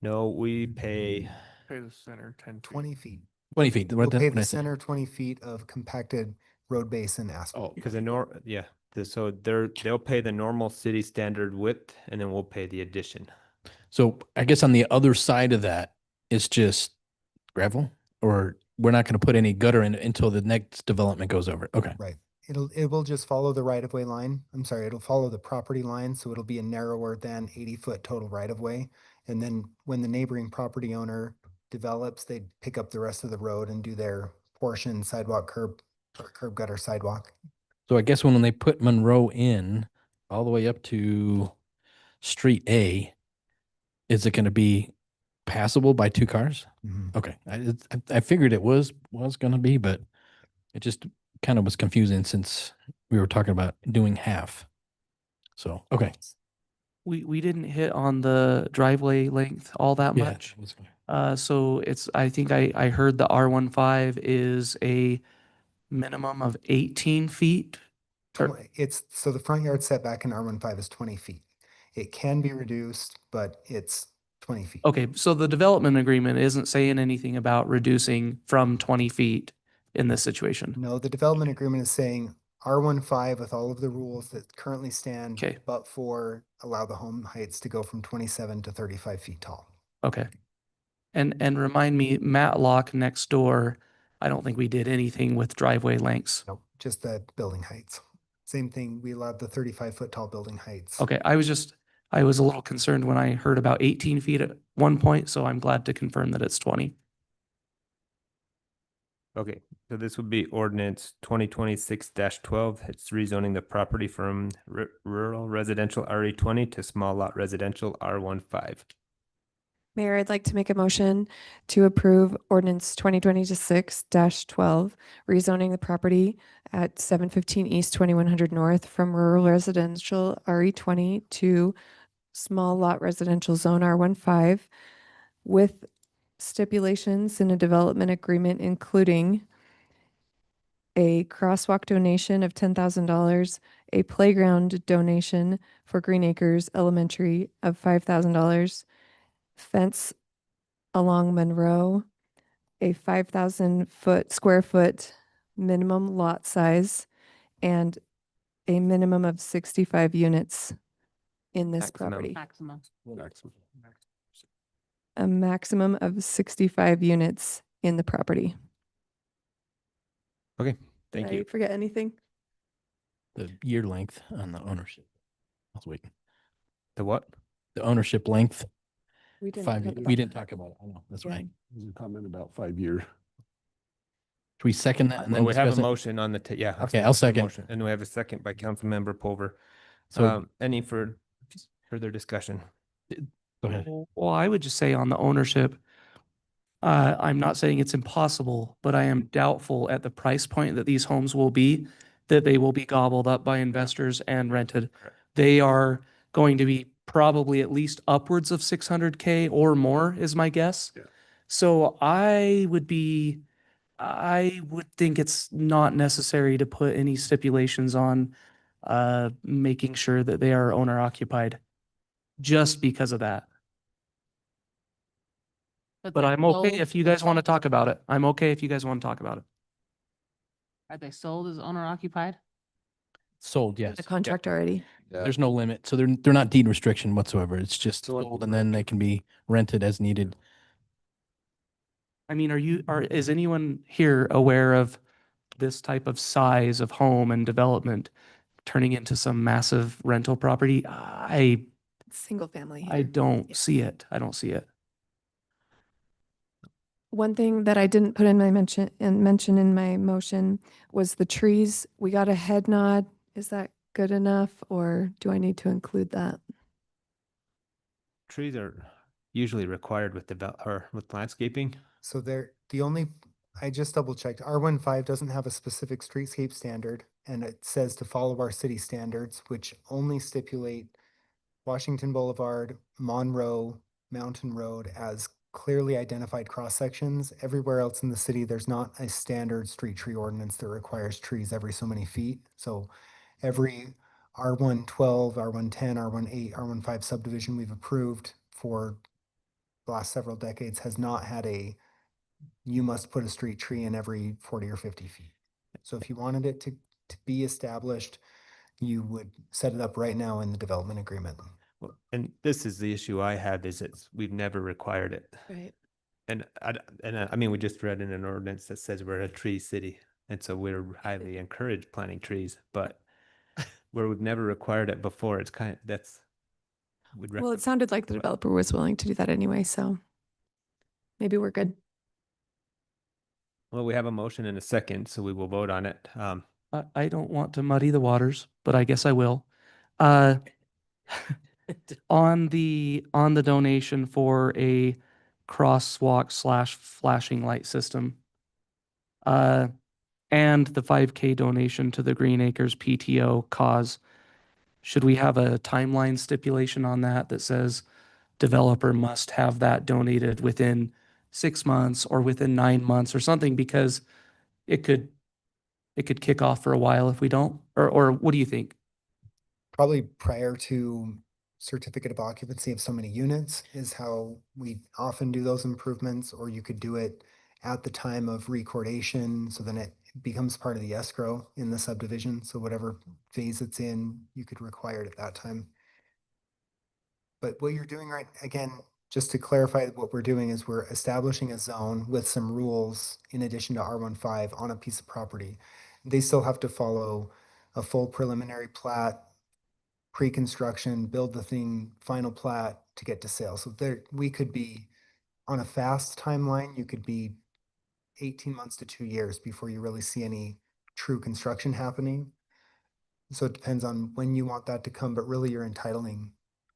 no, we pay, Pay the center 10 20 feet. 20 feet. We'll pay What the I say? center 20 feet of compacted road base and asphalt. because so they'll pay the normal city standard width, and then we'll pay the addition. So I guess on the other side of that, it's just gravel, or we're not going to put any gutter in it until the next development goes over. Okay. Right. It will just follow the right of way line. I'm sorry, it'll follow the property line, so it'll be a narrower than 80-foot total right of way. And then when the neighboring property owner develops, they pick up the rest of the road and do their portion sidewalk curb or curb gutter sidewalk. So I guess when they put Monroe in all the way up to Street A, is it going to be passable by two cars? Mhm. Okay. I figured it was going to be, but it just kind of was confusing since we were talking about doing half. So, okay. We didn't hit on the driveway length all that Yeah, much. that was good. So I think I heard the R15 is a minimum of 18 feet. So the front yard setback in R15 is 20 feet. It can be reduced, but it's 20 feet. Okay, so the development agreement isn't saying anything about reducing from 20 feet in this situation. No, the development agreement is saying R15 with all of the rules that currently stand, Okay. but for allow the home heights to go from 27 to 35 feet tall. Okay. And remind me, Matlock next door, I don't think we did anything with driveway lengths. Nope, just the building heights. Same thing, we allowed the 35-foot tall building heights. Okay, I was a little concerned when I heard about 18 feet at one point, so I'm glad to confirm that it's 20. Okay, so this would be ordinance 2026-12. It's rezoning the property from rural residential RE20 to small lot residential R15. Mayor, I'd like to make a motion to approve ordinance 2026-12, rezoning the property at 715 East, 2100 North from rural residential RE20 to small lot residential zone R15 with stipulations in a development agreement, including a crosswalk donation of $10,000, a playground donation for Green Acres Elementary of $5,000, fence along Monroe, a 5,000 square foot minimum lot size, and a minimum of 65 units in this Maximum. property. Maximum. A maximum of 65 units in the property. Okay, thank Did I you. forget anything? The year length on the ownership. I was waiting. The what? The ownership length. We didn't 5 talk years. about We that. didn't talk about it. I know. That's right. There's a comment about 5 year. Should we second that and Well, then we have a discuss it? motion on the, yeah. Okay, I'll second. Motion, and we have a second by Councilmember Pulver. So Any further discussion? go ahead. Well, I would just say on the ownership, I'm not saying it's impossible, but I am doubtful at the price point that these homes will be, that they will be gobbled up by investors and rented. Correct. They are going to be probably at least upwards of 600K or more is my guess. Yeah. So I would think it's not necessary to put any stipulations on making sure that they are owner occupied just because of that. But there's I'm okay no- if you guys want to talk about it. I'm okay if you guys want to talk about it. Are they sold as owner occupied? Sold, yes. The contract already. Yeah. There's no limit. So they're not deed restriction whatsoever. It's just So what- sold and then they can be rented as needed. I mean, is anyone here aware of this type of size of home and development turning into some massive rental property? Single family. I don't see it. I don't see it. One thing that I didn't put in my mention in my motion was the trees. We got a head nod. Is that good enough, or do I need to include that? Trees are usually required with with landscaping. So I just double checked. R15 doesn't have a specific streetscape standard, and it says to follow our city standards, which only stipulate Washington Boulevard, Monroe, Mountain Road as clearly identified cross sections. Everywhere else in the city, there's not a standard street tree ordinance that requires trees every so many feet. So every R112, R110, R18, R15 subdivision we've approved for the last several decades has not had you must put a street tree in every 40 or 50 feet. So if you wanted it to be established, you would set it up right now in the development agreement. Well, and this is the issue I have is we've never required it. Right. And I mean, we just read in an ordinance that says we're a tree city. And so we're highly encourage planting trees, but where we've never required it before, it's Well, it sounded like the developer was willing to do that anyway, so maybe we're good. Well, we have a motion and a second, so we will vote on it. I don't want to muddy the waters, but I guess I will. On the donation for a crosswalk / flashing light system, and the 5K donation to the Green Acres PTO cause, should we have a timeline stipulation on that says developer must have that donated within 6 months or within 9 months or something, because it could kick off for a while if we don't, or what do you think? Probably prior to certificate of occupancy of so many units is how we often do those improvements, or you could do it at the time of recordation, so then it becomes part of the escrow in the subdivision. So whatever phase it's in, you could require it at that time. But what you're doing again, just to clarify, what we're doing is we're establishing a zone with some rules in addition to R15 on a piece of property. They still have to follow a full preliminary plat, pre-construction, build the thing, final plat to get to sale. So we could be on a fast timeline, you could be 18 months to 2 years before you really see any true construction happening. So it depends on when you want that to come, but really you're entitling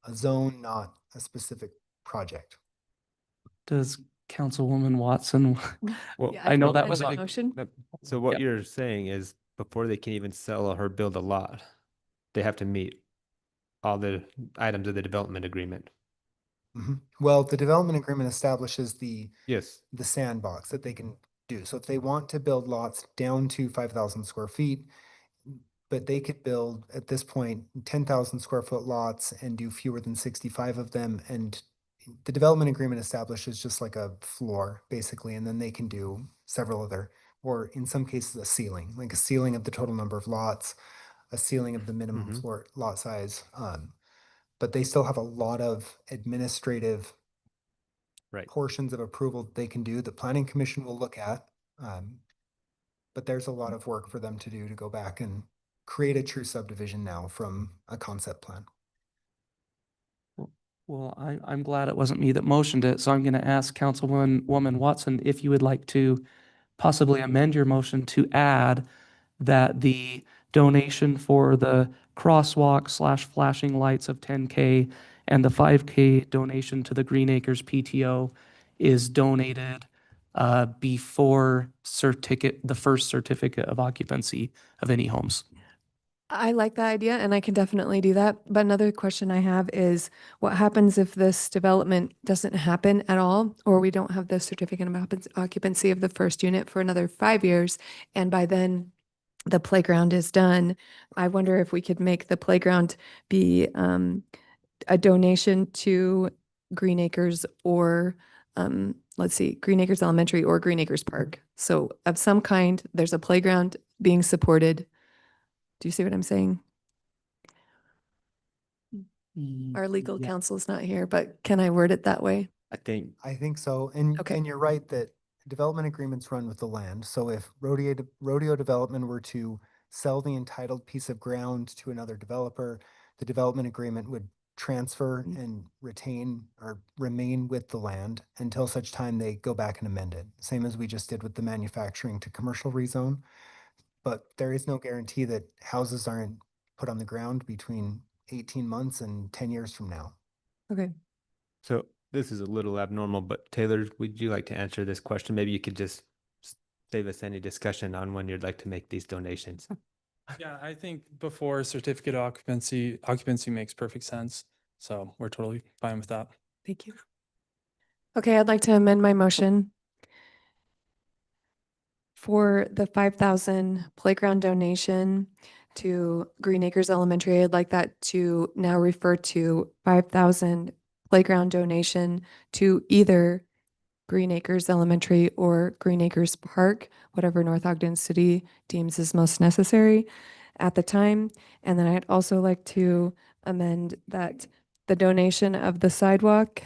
a zone, not a specific project. Does Councilwoman Watson? Well, Yeah, I know can that I was make a a motion. So what Yep. you're saying is before they can even sell or build a lot, they have to meet all the items of the development agreement. Well, the development agreement establishes the Yes. sandbox that they can do. So if they want to build lots down to 5,000 square feet, but they could build at this point 10,000 square foot lots and do fewer than 65 of them. And the development agreement establishes just like a floor basically, and then they can do several other, or in some cases a ceiling, like a ceiling of the total number of lots, a ceiling of the minimum floor lot size. But they still have a lot of administrative portions of approval they can do. The planning commission will look at, but there's a lot of work for them to do to go back and create a true subdivision now from a concept plan. Well, I'm glad it wasn't me that motioned it, so I'm going to ask Councilwoman Watson if you would like to possibly amend your motion to add that the donation for the crosswalk / flashing lights of 10K and the 5K donation to the Green Acres PTO is donated before the first certificate of occupancy of any homes. I like that idea and I can definitely do that. But another question I have is what happens if this development doesn't happen at all, or we don't have the certificate of occupancy of the first unit for another 5 years, and by then the playground is done? I wonder if we could make the playground be a donation to Green Acres or let's see, Green Acres Elementary or Green Acres Park. So of some kind, there's a playground being supported. Do you see what I'm saying? Our legal Yeah. counsel is not here, but can I word it that way? I think so. And, Okay. and you're right that development agreements run with the land. So if rodeo development were to sell the entitled piece of ground to another developer, the development agreement would transfer and retain or remain with the land until such time they go back and amend it. Same as we just did with the manufacturing to commercial rezone. But there is no guarantee that houses aren't put on the ground between 18 months and 10 years from now. Okay. So this is a little abnormal, but Taylor, would you like to answer this question? Maybe you could just save us any discussion on when you'd like to make these donations. Yeah, I think before certificate of occupancy makes perfect sense. So we're totally fine with that. Thank you. Okay, I'd like to amend my motion for the 5,000 playground donation to Green Acres Elementary. I'd like that to now refer to 5,000 playground donation to either Green Acres Elementary or Green Acres Park, whatever North Ogden City deems is most necessary at the time. And then I'd also like to amend that the donation of the sidewalk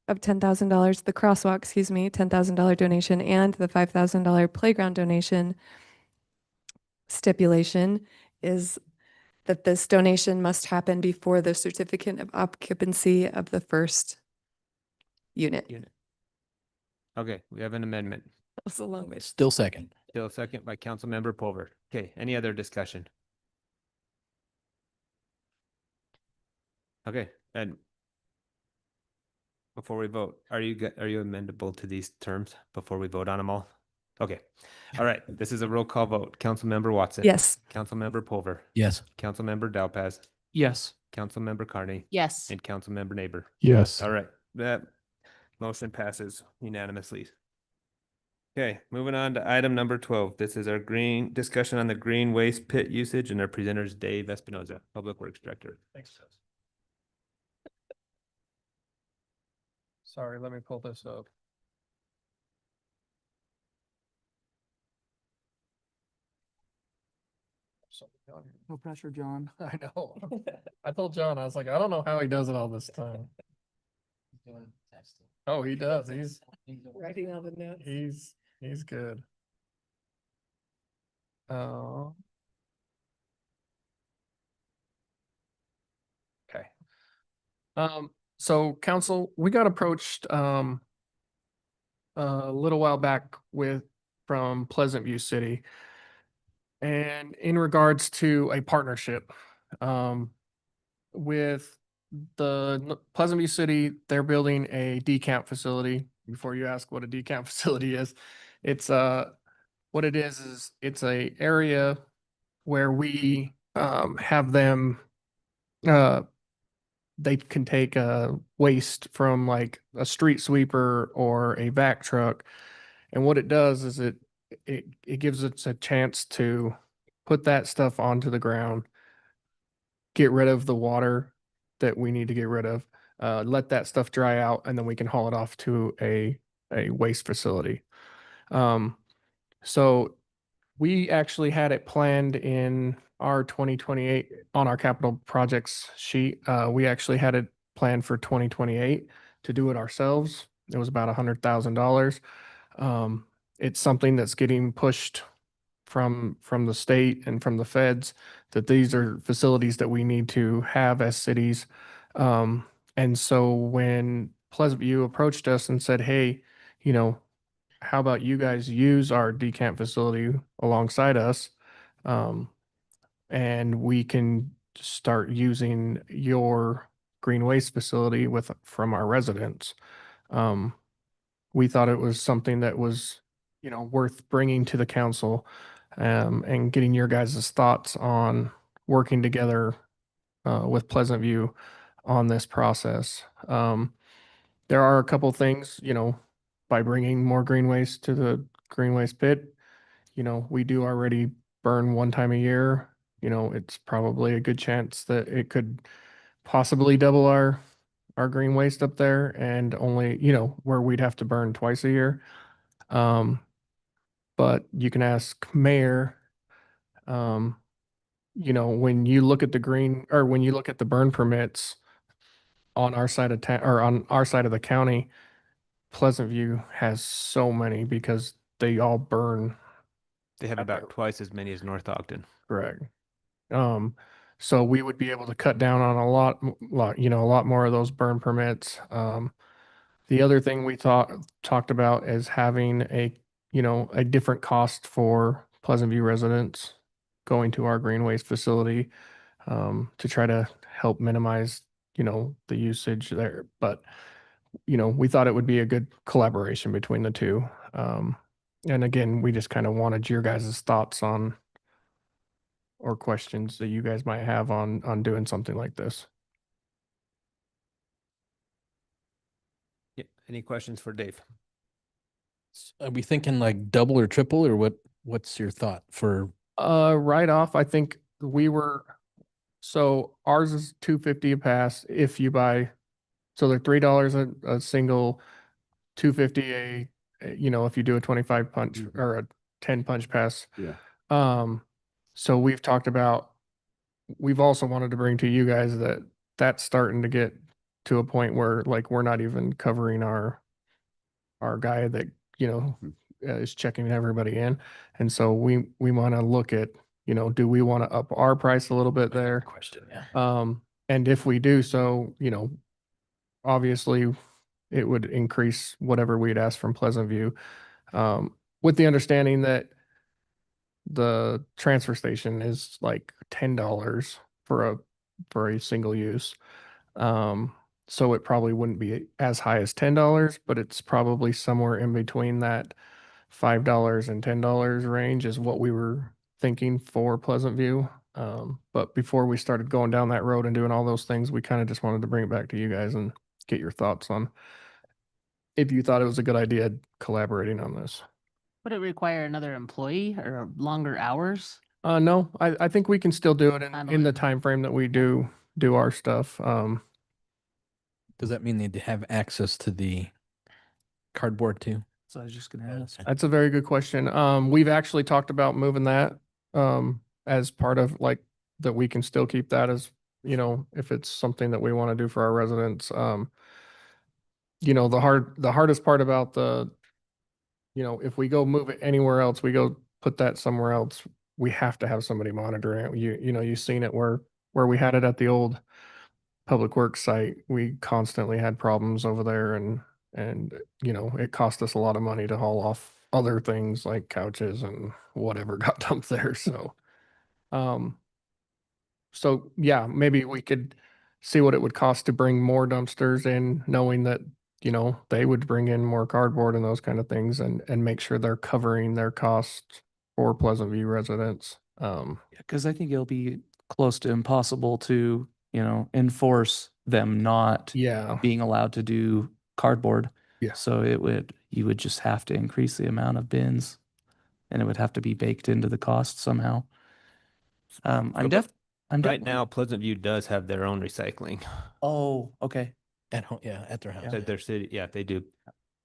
of $10,000, the crosswalk, excuse me, $10,000 donation, and the $5,000 playground donation stipulation is that this donation must happen before the certificate of occupancy of the first unit. Okay, we have an amendment. That was a long way. Still second. Still second by Councilmember Pulver. Okay, any other discussion? Okay, and before we vote, are you amendable to these terms before we vote on them all? Okay, all right, this is a roll call vote. Councilmember Watson. Yes. Councilmember Pulver. Yes. Councilmember Dowpaz. Yes. Councilmember Carney. Yes. And Councilmember Neighbor. Yes. All right, that motion passes unanimously. Okay, moving on to item number 12. This is our discussion on the green waste pit usage, and our presenter is Dave Espinoza, Public Works Director. Thanks. Sorry, let me pull this up. No pressure, John. I know. I told John, I was like, I don't know how he does it all this time. Oh, he does. He's Writing all the notes. he's good. Oh. Okay. So council, we got approached a little while back from Pleasant View City. And in regards to a partnership with Pleasant View City, they're building a decamp facility. Before you ask what a decamp facility is, it's what it is it's a area where we have them they can take waste from like a street sweeper or a vac truck, and what it does is it gives us a chance to put that stuff onto the ground, get rid of the water that we need to get rid of, let that stuff dry out, and then we can haul it off to a waste facility. So we actually had it planned in our 2028 on our capital projects sheet. We actually had it planned for 2028 to do it ourselves. It was about $100,000. It's something that's getting pushed from the state and from the feds, that these are facilities that we need to have as cities. And so when Pleasant View approached us and said, hey, how about you guys use our decamp facility alongside us? And we can start using your green waste facility from our residents. We thought it was something that was, worth bringing to the council, and getting your guys' thoughts on working together with Pleasant View on this process. There are a couple things, by bringing more green waste to the green waste pit, we do already burn one time a year. It's probably a good chance that it could possibly double our green waste up there, and only, where we'd have to burn twice a year. But you can ask Mayor You know, when you look at the green, or when you look at the burn permits on our side of town, or on our side of the county, Pleasant View has so many because they all burn. They have about twice as many as North Ogden. Correct. So we would be able to cut down on a lot, a lot more of those burn permits. The other thing we talked about is having a different cost for Pleasant View residents going to our green waste facility, to try to help minimize, the usage there. But, we thought it would be a good collaboration between the two. And again, we just kind of wanted your guys' thoughts on, or questions that you guys might have on doing something like this. Yeah. Any questions for Dave? Are we thinking like double or triple, or what's your thought for? Right off, I think so ours is $2.50 a pass if you buy, so they're $3 a single, $2.50 if you do a 25 punch or a 10 punch pass. Yeah. So we've also wanted to bring to you guys that that's starting to get to a point where like we're not even covering our guy that, is checking everybody in. And so we want to look at, do we want to up our price a little bit there? Question, yeah. And if we do so, obviously it would increase whatever we'd ask from Pleasant View. With the understanding that the transfer station is like $10 for a single use. So it probably wouldn't be as high as $10, but it's probably somewhere in between that $5 and $10 range is what we were thinking for Pleasant View. But before we started going down that road and doing all those things, we kind of just wanted to bring it back to you guys and get your thoughts on if you thought it was a good idea collaborating on this. Would it require another employee or longer hours? No, I think we can still do it in the time frame that we do our stuff. Does that mean they'd have access to the cardboard too? So I was just gonna ask. That's a very good question. We've actually talked about moving that as part of like that we can still keep that as, if it's something that we want to do for our residents. The hardest part about if we go move it anywhere else, we go put that somewhere else, we have to have somebody monitoring it. You've seen it where we had it at the old Public Works site, we constantly had problems over there, and it cost us a lot of money to haul off other things like couches and whatever got dumped there. So yeah, maybe we could see what it would cost to bring more dumpsters in, knowing that they would bring in more cardboard and those kind of things, and make sure they're covering their costs for Pleasant View residents. Because I think it'll be close to impossible to, enforce them not Yeah. being allowed to do cardboard. Yeah. So you would just have to increase the amount of bins, and it would have to be baked into the cost somehow. I'm Right now, Pleasant View does have their own recycling. Oh, okay. At home, yeah, at their house. At their city, yeah, they do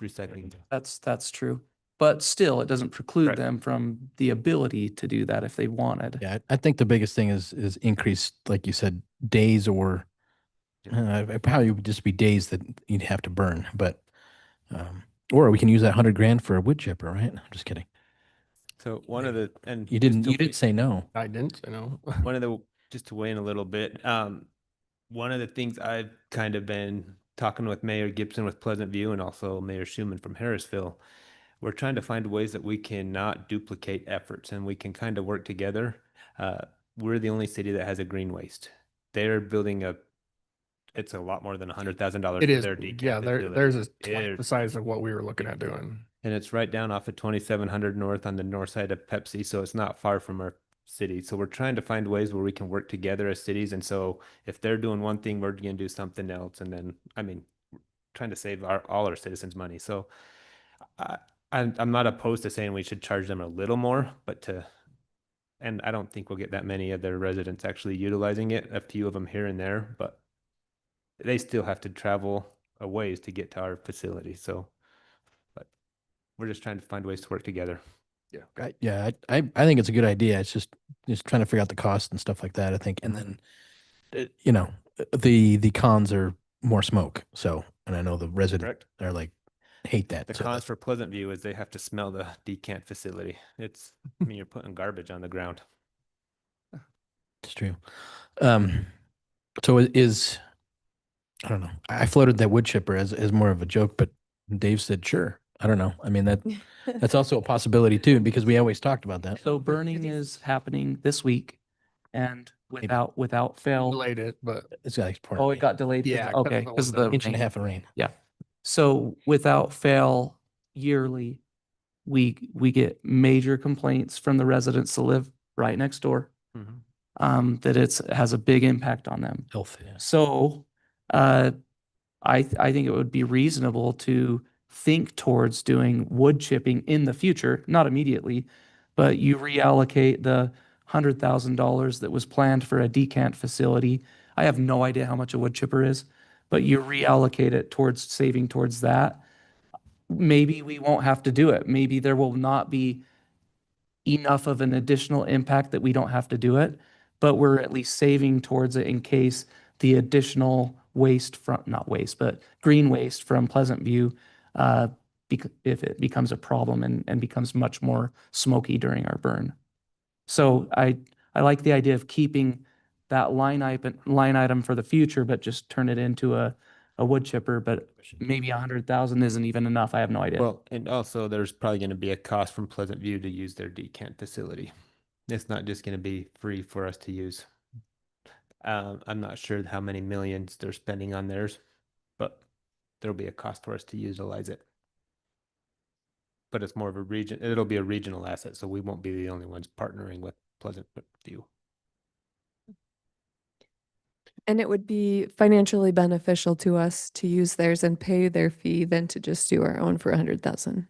recycling. That's true. But still, it doesn't preclude Correct. them from the ability to do that if they wanted. Yeah, I think the biggest thing is increased, like you said, days, or it probably would just be days that you'd have to burn. But or we can use that $100,000 for a wood chipper, right? I'm just kidding. So one of the, and You didn't say no. I didn't say no. one of the, just to weigh in a little bit, one of the things I've kind of been talking with Mayor Gibson with Pleasant View and also Mayor Schuman from Harrisville, we're trying to find ways that we cannot duplicate efforts and we can kind of work together. We're the only city that has a green waste. They're building it's a lot more than $100,000 It for is, their decant yeah, facility. theirs is twice It- the size of what we were looking at doing. And it's right down off of 2700 North on the north side of Pepsi, so it's not far from our city. So we're trying to find ways where we can work together as cities. And so if they're doing one thing, we're going to do something else. And then, trying to save all our citizens money. So I'm not opposed to saying we should charge them a little more, and I don't think we'll get that many of their residents actually utilizing it, a few of them here and there, but they still have to travel a ways to get to our facility. So, but we're just trying to find ways to work together. I think it's a good idea. It's just trying to figure out the cost and stuff like that, I think. And then, you know, the cons are more smoke. So, and I know the residents are like, hate that. The So cons for Pleasant View is they have to smell the decant facility. I mean, you're putting garbage on the ground. it's true. So I don't know. I floated that wood chipper as more of a joke, but Dave said, sure. I don't know. I mean, that's also a possibility too, because we always talked about that. So burning is happening this week and without fail. Delayed it, but It's like Oh, it got delayed. Yeah, Okay, because because of the inch and a rain. half of rain. Yeah. So without fail, yearly, we get major complaints from the residents that live right next door. That has a big impact on them. Health. Yeah. So, I think it would be reasonable to think towards doing wood chipping in the future, not immediately, but you reallocate the $100,000 that was planned for a decant facility. I have no idea how much a wood chipper is, but you reallocate it towards saving towards that. Maybe we won't have to do it. Maybe there will not be enough of an additional impact that we don't have to do it, but we're at least saving towards it in case the additional waste from, not waste, but green waste from Pleasant View, if it becomes a problem and becomes much more smoky during our burn. So I like the idea of keeping that line item for the future, but just turn it into a wood chipper, but maybe 100,000 isn't even enough. I have no idea. Well, and also there's probably going to be a cost from Pleasant View to use their decant facility. It's not just going to be free for us to use. I'm not sure how many millions they're spending on theirs, but there'll be a cost for us to utilize it. But it's more of a region. It'll be a regional asset, so we won't be the only ones partnering with Pleasant View. And it would be financially beneficial to us to use theirs and pay their fee than to just do our own for 100,000.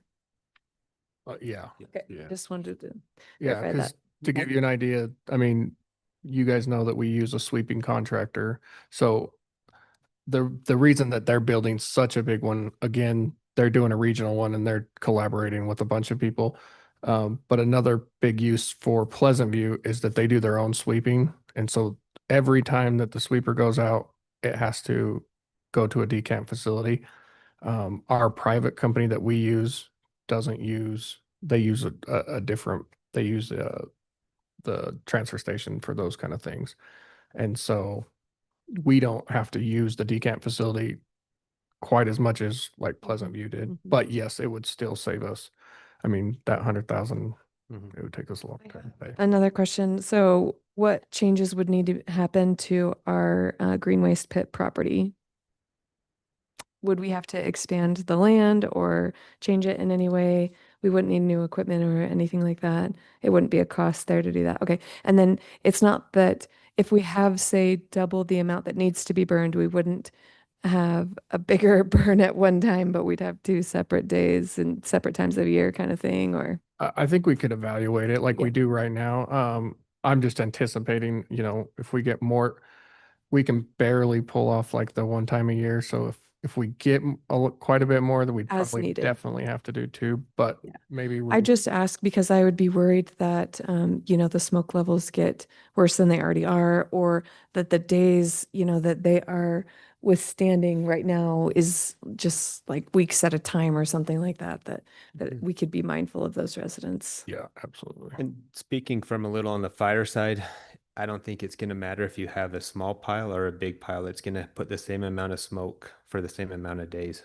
yeah. Okay, Yeah. just wanted to Yeah, verify because that. to give you an idea, I mean, you guys know that we use a sweeping contractor. So the reason that they're building such a big one, again, they're doing a regional one and they're collaborating with a bunch of people. But another big use for Pleasant View is that they do their own sweeping. And so every time that the sweeper goes out, it has to go to a decant facility. Our private company that we use doesn't use, they use a different, they use the transfer station for those kind of things. And so we don't have to use the decant facility quite as much as like Pleasant View did. But yes, it would still save us. I mean, that 100,000, it would take us a long time to pay. Another question. So what changes would need to happen to our green waste pit property? Would we have to expand the land or change it in any way? We wouldn't need new equipment or anything like that. It wouldn't be a cost there to do that. Okay. And then it's not that if we have, say, double the amount that needs to be burned, we wouldn't have a bigger burn at one time, but we'd have 2 separate days and separate times of year kind of thing, or I think we could evaluate it like we Yeah. do right now. I'm just anticipating, you know, if we get more, we can barely pull off like the one time a year. So if we get quite a bit more, then we'd As probably needed. definitely have to do 2, but maybe we. I just ask because I would be worried that, the smoke levels get worse than they already are, or that the days, that they are withstanding right now is just like weeks at a time or something like that, that we could be mindful of those residents. Yeah, absolutely. And speaking from a little on the fire side, I don't think it's going to matter if you have a small pile or a big pile. It's going to put the same amount of smoke for the same amount of days.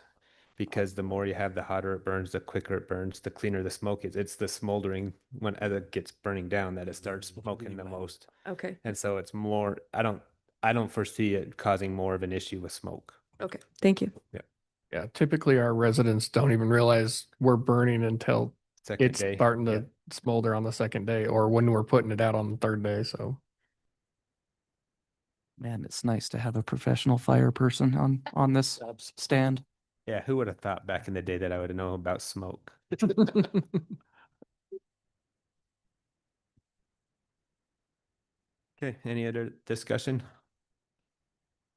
Because the more you have, the hotter it burns, the quicker it burns, the cleaner the smoke is. It's the smoldering when as it gets burning down that it starts smoking the most. Okay. And so it's more, I don't foresee it causing more of an issue with smoke. Okay, thank you. Yeah. Yeah, typically our residents don't even realize we're burning until Second it's day. starting to smolder on the second day or when we're putting it out on the third day. So Man, it's nice to have a professional fire person on this stand. Yeah, who would have thought back in the day that I would know about smoke? Okay, any other discussion?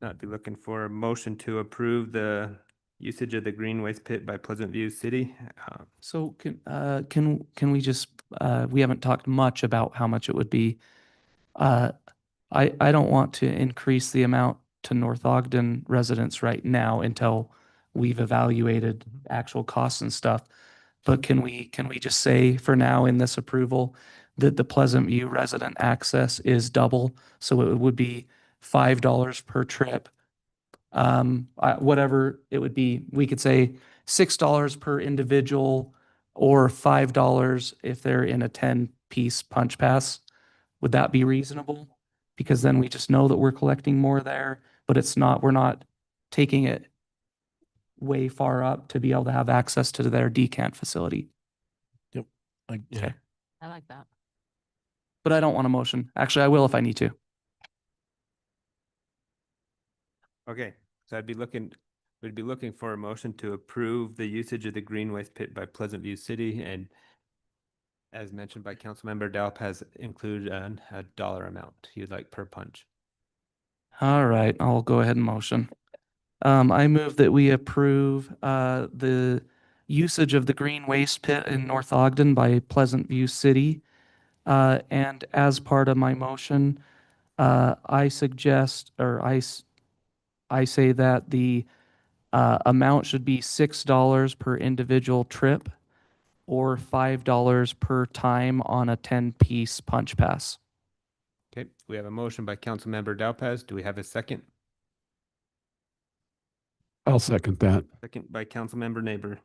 Not be looking for a motion to approve the usage of the green waste pit by Pleasant View City. So can we just, we haven't talked much about how much it would be. I don't want to increase the amount to North Ogden residents right now until we've evaluated actual costs and stuff. But can we just say for now in this approval that the Pleasant View resident access is double? So it would be $5 per trip. Whatever it would be, we could say $6 per individual or $5 if they're in a 10-piece punch pass. Would that be reasonable? Because then we just know that we're collecting more there, but we're not taking it way far up to be able to have access to their decant facility. Yep. Okay. I like that. But I don't want a motion. Actually, I will if I need to. Okay, so we'd be looking for a motion to approve the usage of the green waste pit by Pleasant View City, and as mentioned by Councilmember Delp, has included a dollar amount you'd like per punch. All right, I'll go ahead and motion. I move that we approve the usage of the green waste pit in North Ogden by Pleasant View City. And as part of my motion, I suggest, or I say that the amount should be $6 per individual trip or $5 per time on a 10-piece punch pass. Okay, we have a motion by Councilmember Delpez. Do we have a second? I'll second that. Second by Councilmember Neighbor.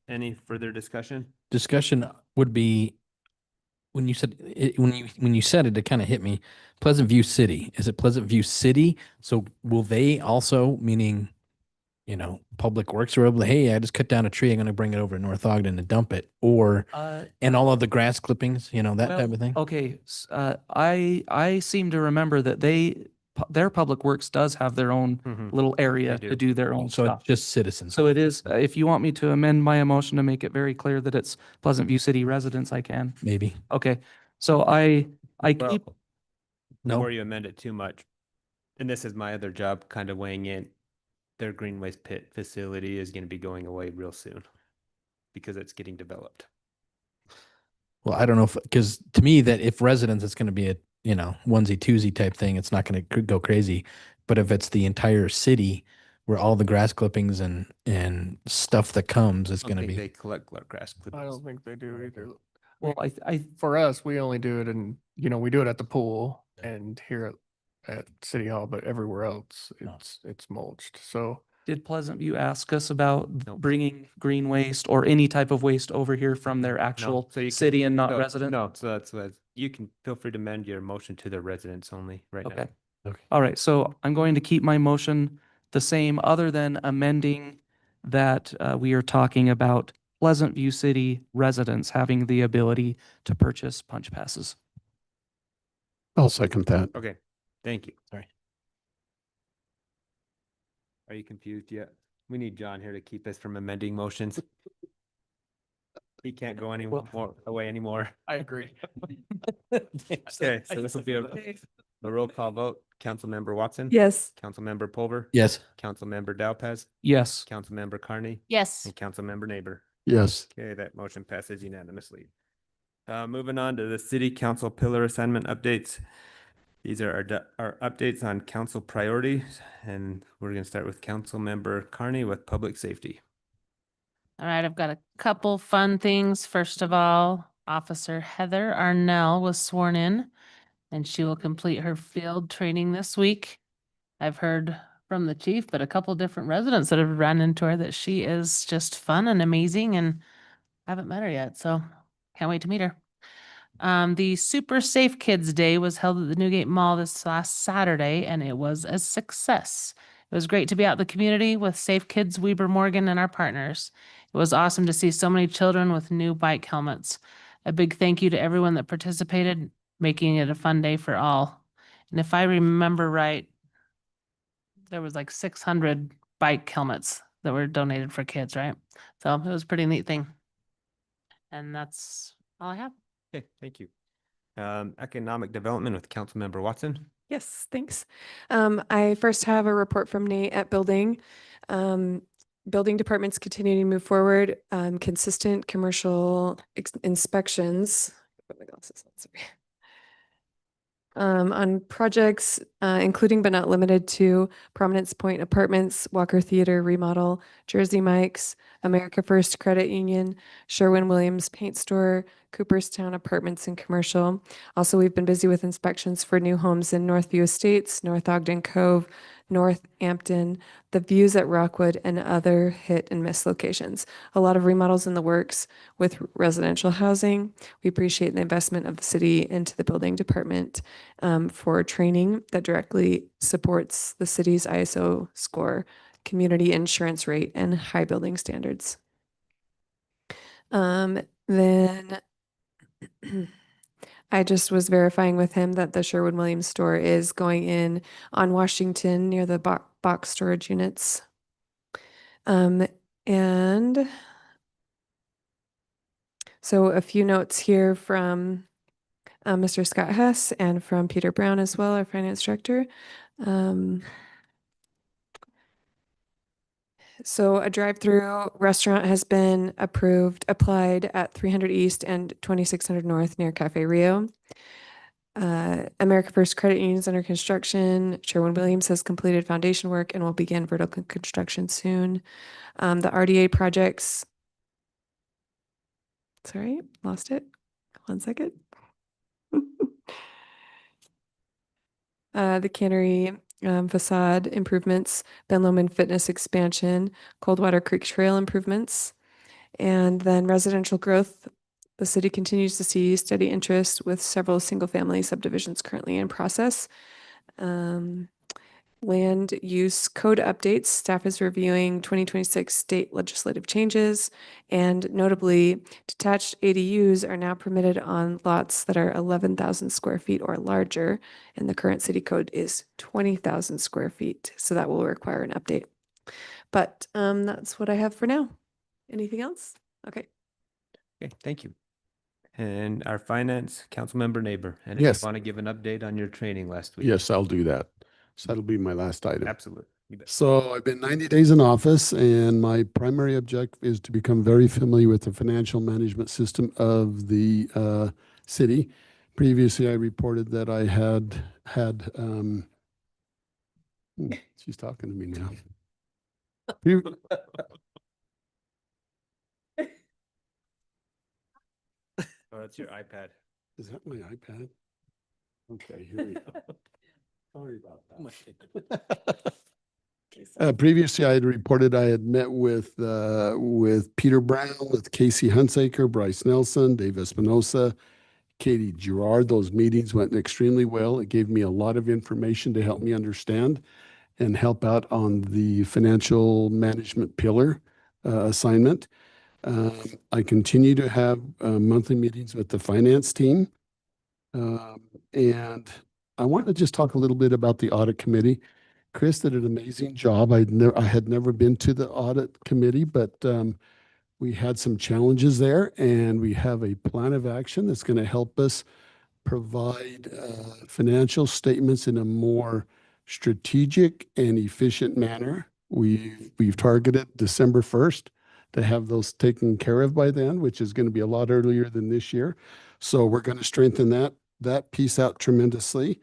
Any further discussion? Discussion would be when you said it, when you said it, it kind of hit me. Pleasant View City. Is it Pleasant View City? So will they also, meaning, Public Works are able to, hey, I just cut down a tree, I'm going to bring it over to North Ogden to dump it, or and all of the grass clippings, that type of thing. Okay, I seem to remember that their Public Works does have their own little area They do. to do their own So stuff. it's just citizens. So it is, if you want me to amend my motion to make it very clear that it's Pleasant View City residents, I can. Maybe. Okay, so I Well, keep, before you amend it too much, and this is my other job kind of weighing in, their green waste pit facility is going to be going away real soon because it's getting developed. Well, I don't know because to me that if residents, it's going to be a, onesie twosie type thing. It's not going to go crazy. But if it's the entire city where all the grass clippings and stuff that comes, it's going to be. They collect grass clippings. I don't think they do either. well, For us, we only do it in, we do it at the pool and here at City Hall, but everywhere else, it's mulched. So did Pleasant View ask us about Nope. bringing green waste or any type of waste over here from their actual so you can- city and not no, resident? No, so that's you can feel free to amend your motion to the residents only right Okay. now. Okay. All right, so I'm going to keep my motion the same, other than amending that we are talking about Pleasant View City residents having the ability to purchase punch passes. I'll second that. Okay, thank you. Sorry. Are you confused yet? We need John here to keep us from amending motions. He can't go any more away anymore. I agree. Okay, so this will be a roll call vote. Councilmember Watson? Yes. Councilmember Pulver? Yes. Councilmember Dalpez? Yes. Councilmember Carney? Yes. And Councilmember Neighbor? Yes. Okay, that motion passes unanimously. Moving on to the city council pillar assignment updates. These are our updates on council priorities, and we're going to start with Councilmember Carney with public safety. All right, I've got a couple fun things. First of all, Officer Heather Arnell was sworn in, and she will complete her field training this week. I've heard from the chief, but a couple different residents that have run into her that she is just fun and amazing, and I haven't met her yet, so can't wait to meet her. The Super Safe Kids Day was held at the Newgate Mall this last Saturday, and it was a success. It was great to be out in the community with Safe Kids, Weber Morgan, and our partners. It was awesome to see so many children with new bike helmets. A big thank you to everyone that participated, making it a fun day for all. And if I remember right, there was like 600 bike helmets that were donated for kids, right? So it was a pretty neat thing. And that's all I have. Okay, thank you. Economic development with Councilmember Watson. Yes, thanks. I first have a report from Nate at building. building departments continuing to move forward, consistent commercial inspections. Put my glasses on, sorry. On projects, including but not limited to Prominence Point Apartments, Walker Theater remodel, Jersey Mike's, America First Credit Union, Sherwin-Williams Paint Store, Cooperstown Apartments and Commercial. Also, we've been busy with inspections for new homes in Northview Estates, North Ogden Cove, Northampton, the Views at Rockwood, and other hit and miss locations. A lot of remodels in the works with residential housing. We appreciate the investment of the city into the building department for training that directly supports the city's ISO score, community insurance rate, and high building standards. Then I just was verifying with him that the Sherwin-Williams store is going in on Washington near the box storage units. And so a few notes here from Mr. Scott Hess and from Peter Brown as well, our finance director. So a drive-through restaurant has been applied at 300 East and 2600 North near Cafe Rio. America First Credit Union is under construction. Sherwin-Williams has completed foundation work and will begin vertical construction soon. The RDA projects. Sorry, lost it. 1 second. The cannery facade improvements, Ben Lomond Fitness expansion, Coldwater Creek Trail improvements, and then residential growth. The city continues to see steady interest with several single-family subdivisions currently in process. Land use code updates. Staff is reviewing 2026 state legislative changes, and notably, detached ADUs are now permitted on lots that are 11,000 square feet or larger, and the current city code is 20,000 square feet, so that will require an update. But that's what I have for now. Anything else? Okay. Okay, thank you. And our finance council member neighbor, and if Yes. you want to give an update on your training last week. Yes, I'll do that. So that'll be my last item. Absolutely. You bet. So I've been 90 days in office, and my primary objective is to become very familiar with the financial management system of the city. Previously, I reported that I had she's talking to me now. Oh, that's your iPad. Is that my iPad? Okay, here we go. Sorry about that. Previously, I had reported I had met with Peter Brown, with Casey Hunsaker, Bryce Nelson, Dave Espinosa, Katie Gerard. Those meetings went extremely well. It gave me a lot of information to help me understand and help out on the financial management pillar assignment. I continue to have monthly meetings with the finance team. And I want to just talk a little bit about the audit committee. Chris did an amazing job. I had never been to the audit committee, but we had some challenges there, and we have a plan of action that's going to help us provide financial statements in a more strategic and efficient manner. We've targeted December 1st to have those taken care of by then, which is going to be a lot earlier than this year. So we're going to strengthen that piece out tremendously.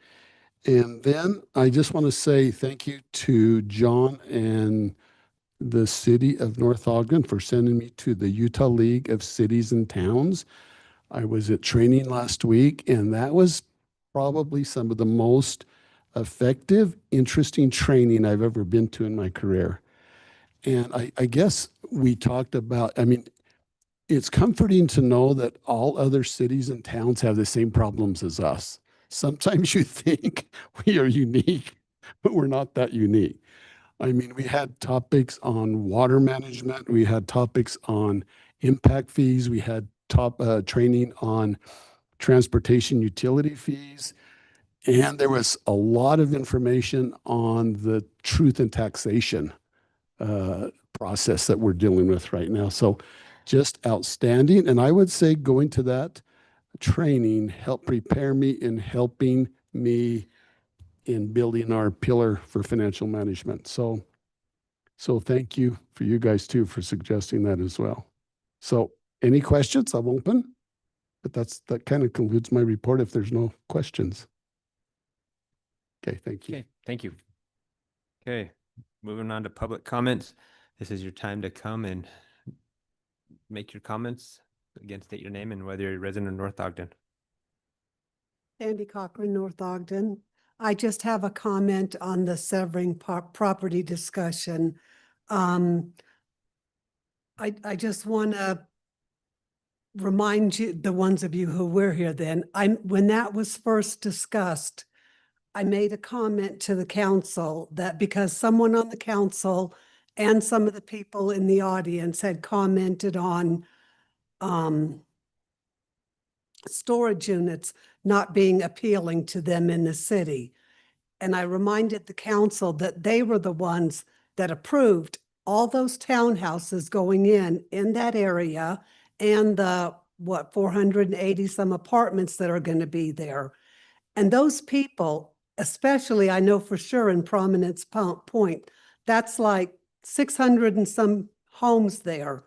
And then I just want to say thank you to John and the city of North Ogden for sending me to the Utah League of Cities and Towns. I was at training last week, and that was probably some of the most effective, interesting training I've ever been to in my career. And I guess we talked about, I mean, it's comforting to know that all other cities and towns have the same problems as us. Sometimes you think we are unique, but we're not that unique. I mean, we had topics on water management. We had topics on impact fees. We had training on transportation utility fees. And there was a lot of information on the truth in taxation process that we're dealing with right now. So just outstanding. And I would say going to that training helped prepare me in helping me in building our pillar for financial management. So So thank you for you guys too for suggesting that as well. So any questions? I'm open. But that kind of concludes my report if there's no questions. Okay, thank you. Okay, thank you. Okay, moving on to public comments. This is your time to come and make your comments. Again, state your name and whether you're a resident of North Ogden. Sandy Cochran, North Ogden. I just have a comment on the severing property discussion. I just want to remind you, the ones of you who were here then, when that was first discussed, I made a comment to the council that because someone on the council and some of the people in the audience had commented on storage units not being appealing to them in the city. And I reminded the council that they were the ones that approved all those townhouses going in that area and the, 480 some apartments that are going to be there. And those people, especially I know for sure in Prominence Point, that's like 600 and some homes there.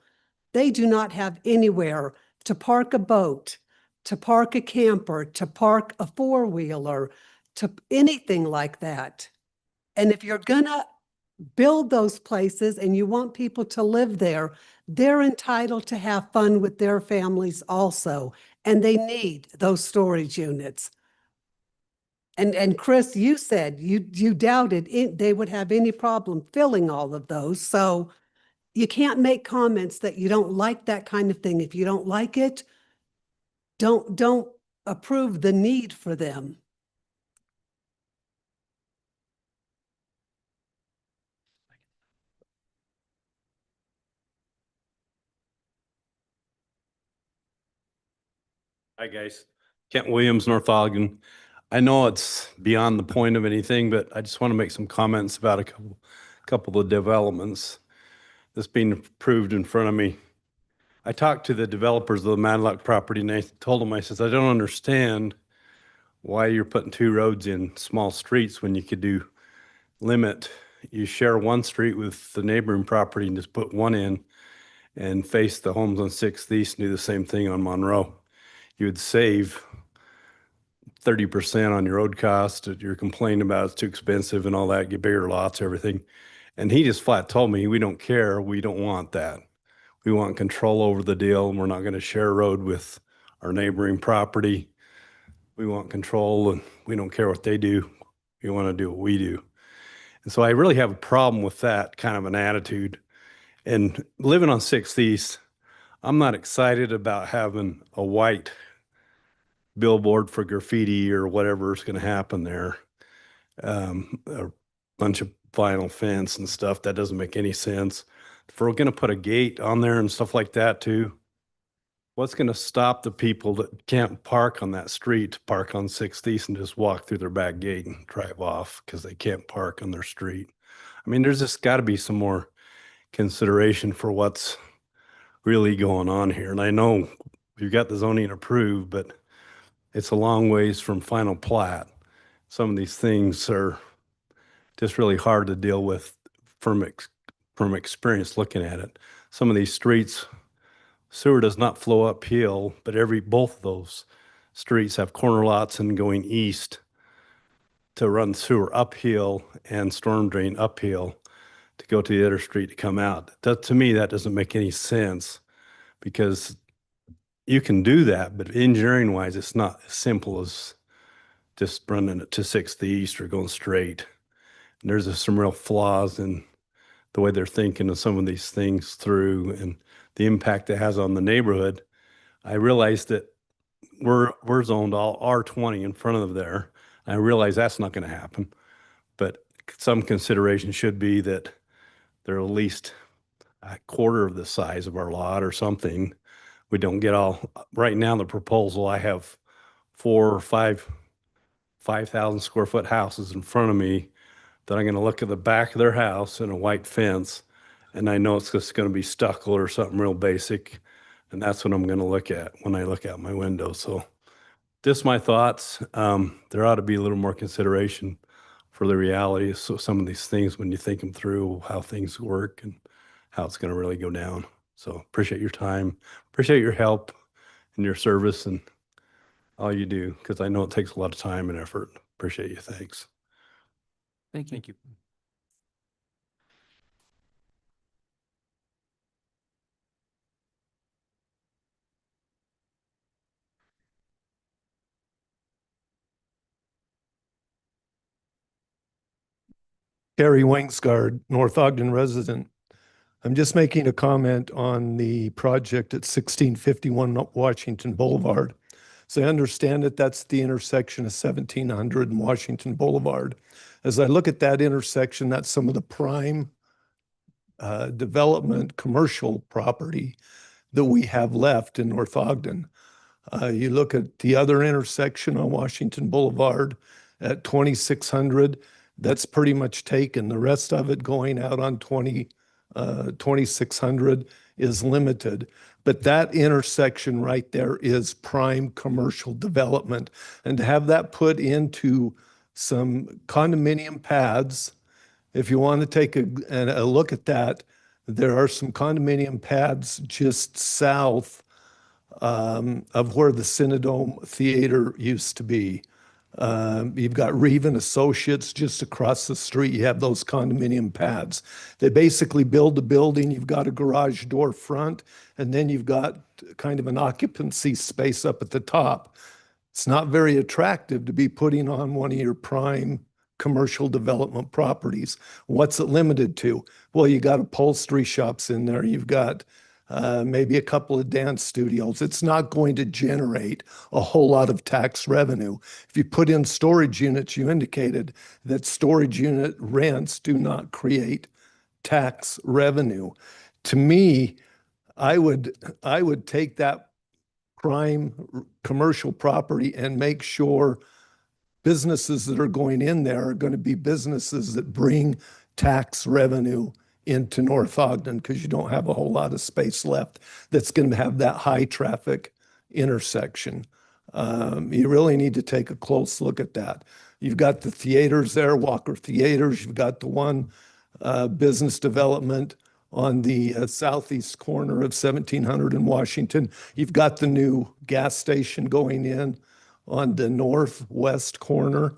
They do not have anywhere to park a boat, to park a camper, to park a four-wheeler, to anything like that. And if you're gonna build those places and you want people to live there, they're entitled to have fun with their families also. And they need those storage units. And Chris, you said you doubted they would have any problem filling all of those. So you can't make comments that you don't like that kind of thing. If you don't like it, don't approve the need for them. Hi, guys. Kent Williams, North Ogden. I know it's beyond the point of anything, but I just want to make some comments about a couple of developments that's being approved in front of me. I talked to the developers of the Madlock property and I told them, I says, I don't understand why you're putting two roads in small streets when you could you share one street with the neighboring property and just put one in and face the homes on 6th East and do the same thing on Monroe. You would save 30% on your road cost. You're complaining about it's too expensive and all that, get bigger lots, everything. And he just flat told me, we don't care. We don't want that. We want control over the deal. And we're not going to share a road with our neighboring property. We want control and we don't care what they do. We want to do what we do. And so I really have a problem with that kind of an attitude. And living on 6th East, I'm not excited about having a white billboard for graffiti or whatever is going to happen there. A bunch of vinyl fence and stuff that doesn't make any sense. If we're going to put a gate on there and stuff like that too, what's going to stop the people that can't park on that street to park on 6th East and just walk through their back gate and drive off because they can't park on their street? I mean, there's just got to be some more consideration for what's really going on here. And I know we've got the zoning approved, but it's a long ways from final plat. Some of these things are just really hard to deal with from experience looking at it. Some of these streets, sewer does not flow uphill, but both of those streets have corner lots and going east to run sewer uphill and storm drain uphill to go to the other street to come out. To me, that doesn't make any sense because you can do that, but engineering wise, it's not as simple as just running it to 6th East or going straight. And there's some real flaws in the way they're thinking of some of these things through and the impact it has on the neighborhood. I realized that we're zoned all R20 in front of there. I realize that's not going to happen, but some consideration should be that they're at least a quarter of the size of our lot or something. We don't get right now the proposal, I have 4 or 5,000 square foot houses in front of me that I'm going to look at the back of their house and a white fence. And I know it's just going to be stucco or something real basic. And that's what I'm going to look at when I look out my window. So just my thoughts. There ought to be a little more consideration for the reality. So some of these things, when you think them through, how things work and how it's going to really go down. So appreciate your time, appreciate your help and your service and all you do, because I know it takes a lot of time and effort. Appreciate you. Thanks. Thank you. Thank you. Gary Wangsgard, North Ogden resident. I'm just making a comment on the project at 1651 Washington Boulevard. So I understand that that's the intersection of 1700 and Washington Boulevard. As I look at that intersection, that's some of the prime development commercial property that we have left in North Ogden. You look at the other intersection on Washington Boulevard at 2600, that's pretty much taken. The rest of it going out on 2600 is limited. But that intersection right there is prime commercial development. And to have that put into some condominium pads, if you want to take a look at that, there are some condominium pads just south of where the Cinedome Theater used to be. You've got Reeve and Associates just across the street. You have those condominium pads. They basically build the building. You've got a garage door front, and then you've got kind of an occupancy space up at the top. It's not very attractive to be putting on one of your prime commercial development properties. What's it limited to? Well, you got upholstery shops in there. You've got maybe a couple of dance studios. It's not going to generate a whole lot of tax revenue. If you put in storage units, you indicated that storage unit rents do not create tax revenue. To me, I would take that prime commercial property and make sure businesses that are going in there are going to be businesses that bring tax revenue into North Ogden, because you don't have a whole lot of space left that's going to have that high traffic intersection. You really need to take a close look at that. You've got the theaters there, Walker Theaters. You've got the one business development on the southeast corner of 1700 in Washington. You've got the new gas station going in on the northwest corner.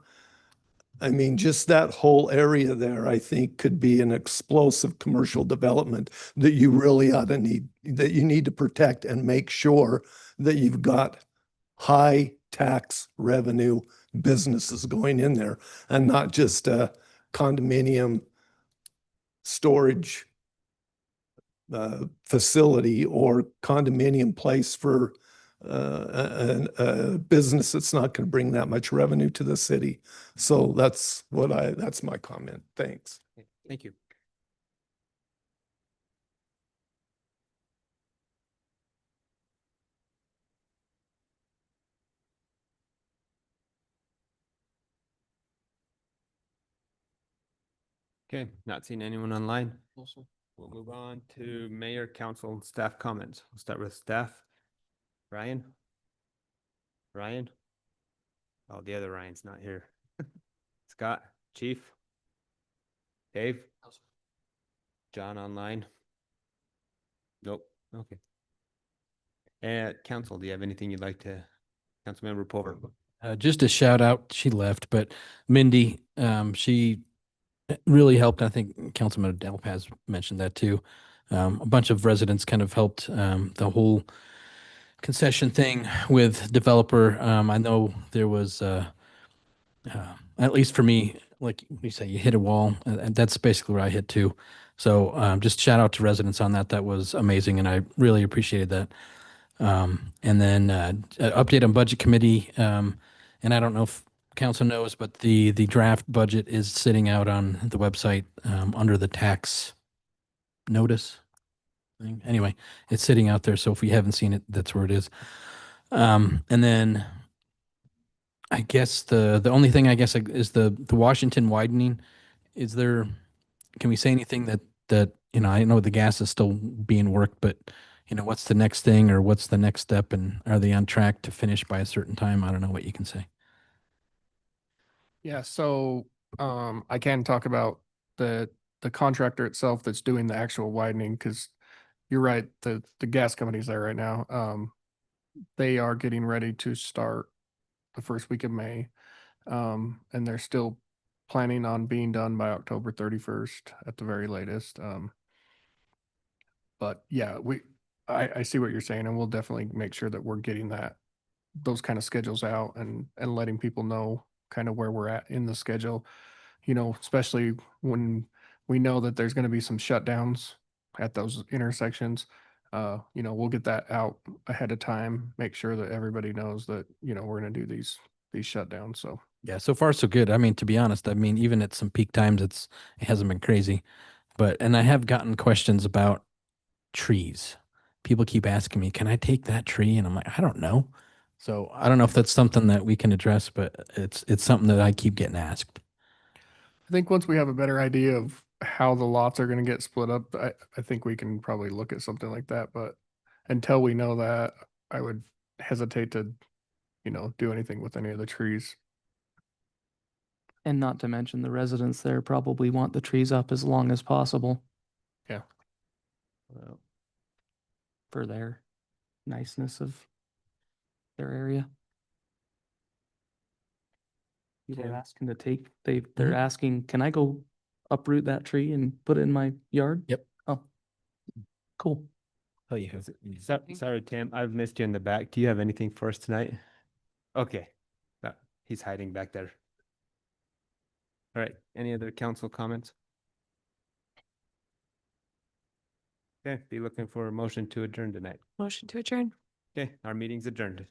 I mean, just that whole area there, I think, could be an explosive commercial development that you really ought to that you need to protect and make sure that you've got high tax revenue businesses going in there and not just a condominium storage facility or condominium place for a business that's not going to bring that much revenue to the city. So that's my comment. Thanks. Thank you. Okay, not seeing anyone online. We'll move on to mayor, council, and staff comments. We'll start with staff. Ryan? Ryan? Oh, the other Ryan's not here. Scott? Chief? Dave? John online? Nope. Okay. And council, do you have anything you'd like to, Councilmember Pulver? Just a shout out, she left, but Mindy, she really helped. I think Councilman Adele has mentioned that too. A bunch of residents kind of helped the whole concession thing with developer. I know there was, at least for me, like you say, you hit a wall, and that's basically where I hit too. So just shout out to residents on that. That was amazing, and I really appreciated that. And then update on budget committee. And I don't know if council knows, but the draft budget is sitting out on the website under the tax notice thing. Anyway, it's sitting out there. So if you haven't seen it, that's where it is. And then I guess the only thing I guess is the Washington widening. Is there, can we say anything that, you know, I know the gas is still being worked, but you know, what's the next thing or what's the next step, and are they on track to finish by a certain time? I don't know what you can say. Yeah, so I can talk about the contractor itself that's doing the actual widening, because you're right, the gas company's there right now. They are getting ready to start the first week of May. And they're still planning on being done by October 31st at the very latest. But yeah, I see what you're saying, and we'll definitely make sure that we're getting those kind of schedules out and letting people know kind of where we're at in the schedule, especially when we know that there's going to be some shutdowns at those intersections. We'll get that out ahead of time, make sure that everybody knows that, we're going to do these shutdowns. So Yeah, so far so good. I mean, to be honest, I mean, even at some peak times, it hasn't been crazy. And I have gotten questions about trees. People keep asking me, can I take that tree? And I'm like, I don't know. So I don't know if that's something that we can address, but it's something that I keep getting asked. I think once we have a better idea of how the lots are going to get split up, I think we can probably look at something like that. But until we know that, I would hesitate to, do anything with any of the trees. And not to mention the residents there probably want the trees up as long as possible. Yeah. For their niceness of their area. People are asking to take, they're asking, can I go uproot that tree and put it in my yard? Yep. Oh, cool. Oh, yeah. Sorry, Tim, I've missed you in the back. Do you have anything for us tonight? Okay. He's hiding back there. All right. Any other council comments? Okay, be looking for a motion to adjourn tonight. Motion to adjourn. Okay, our meeting's adjourned.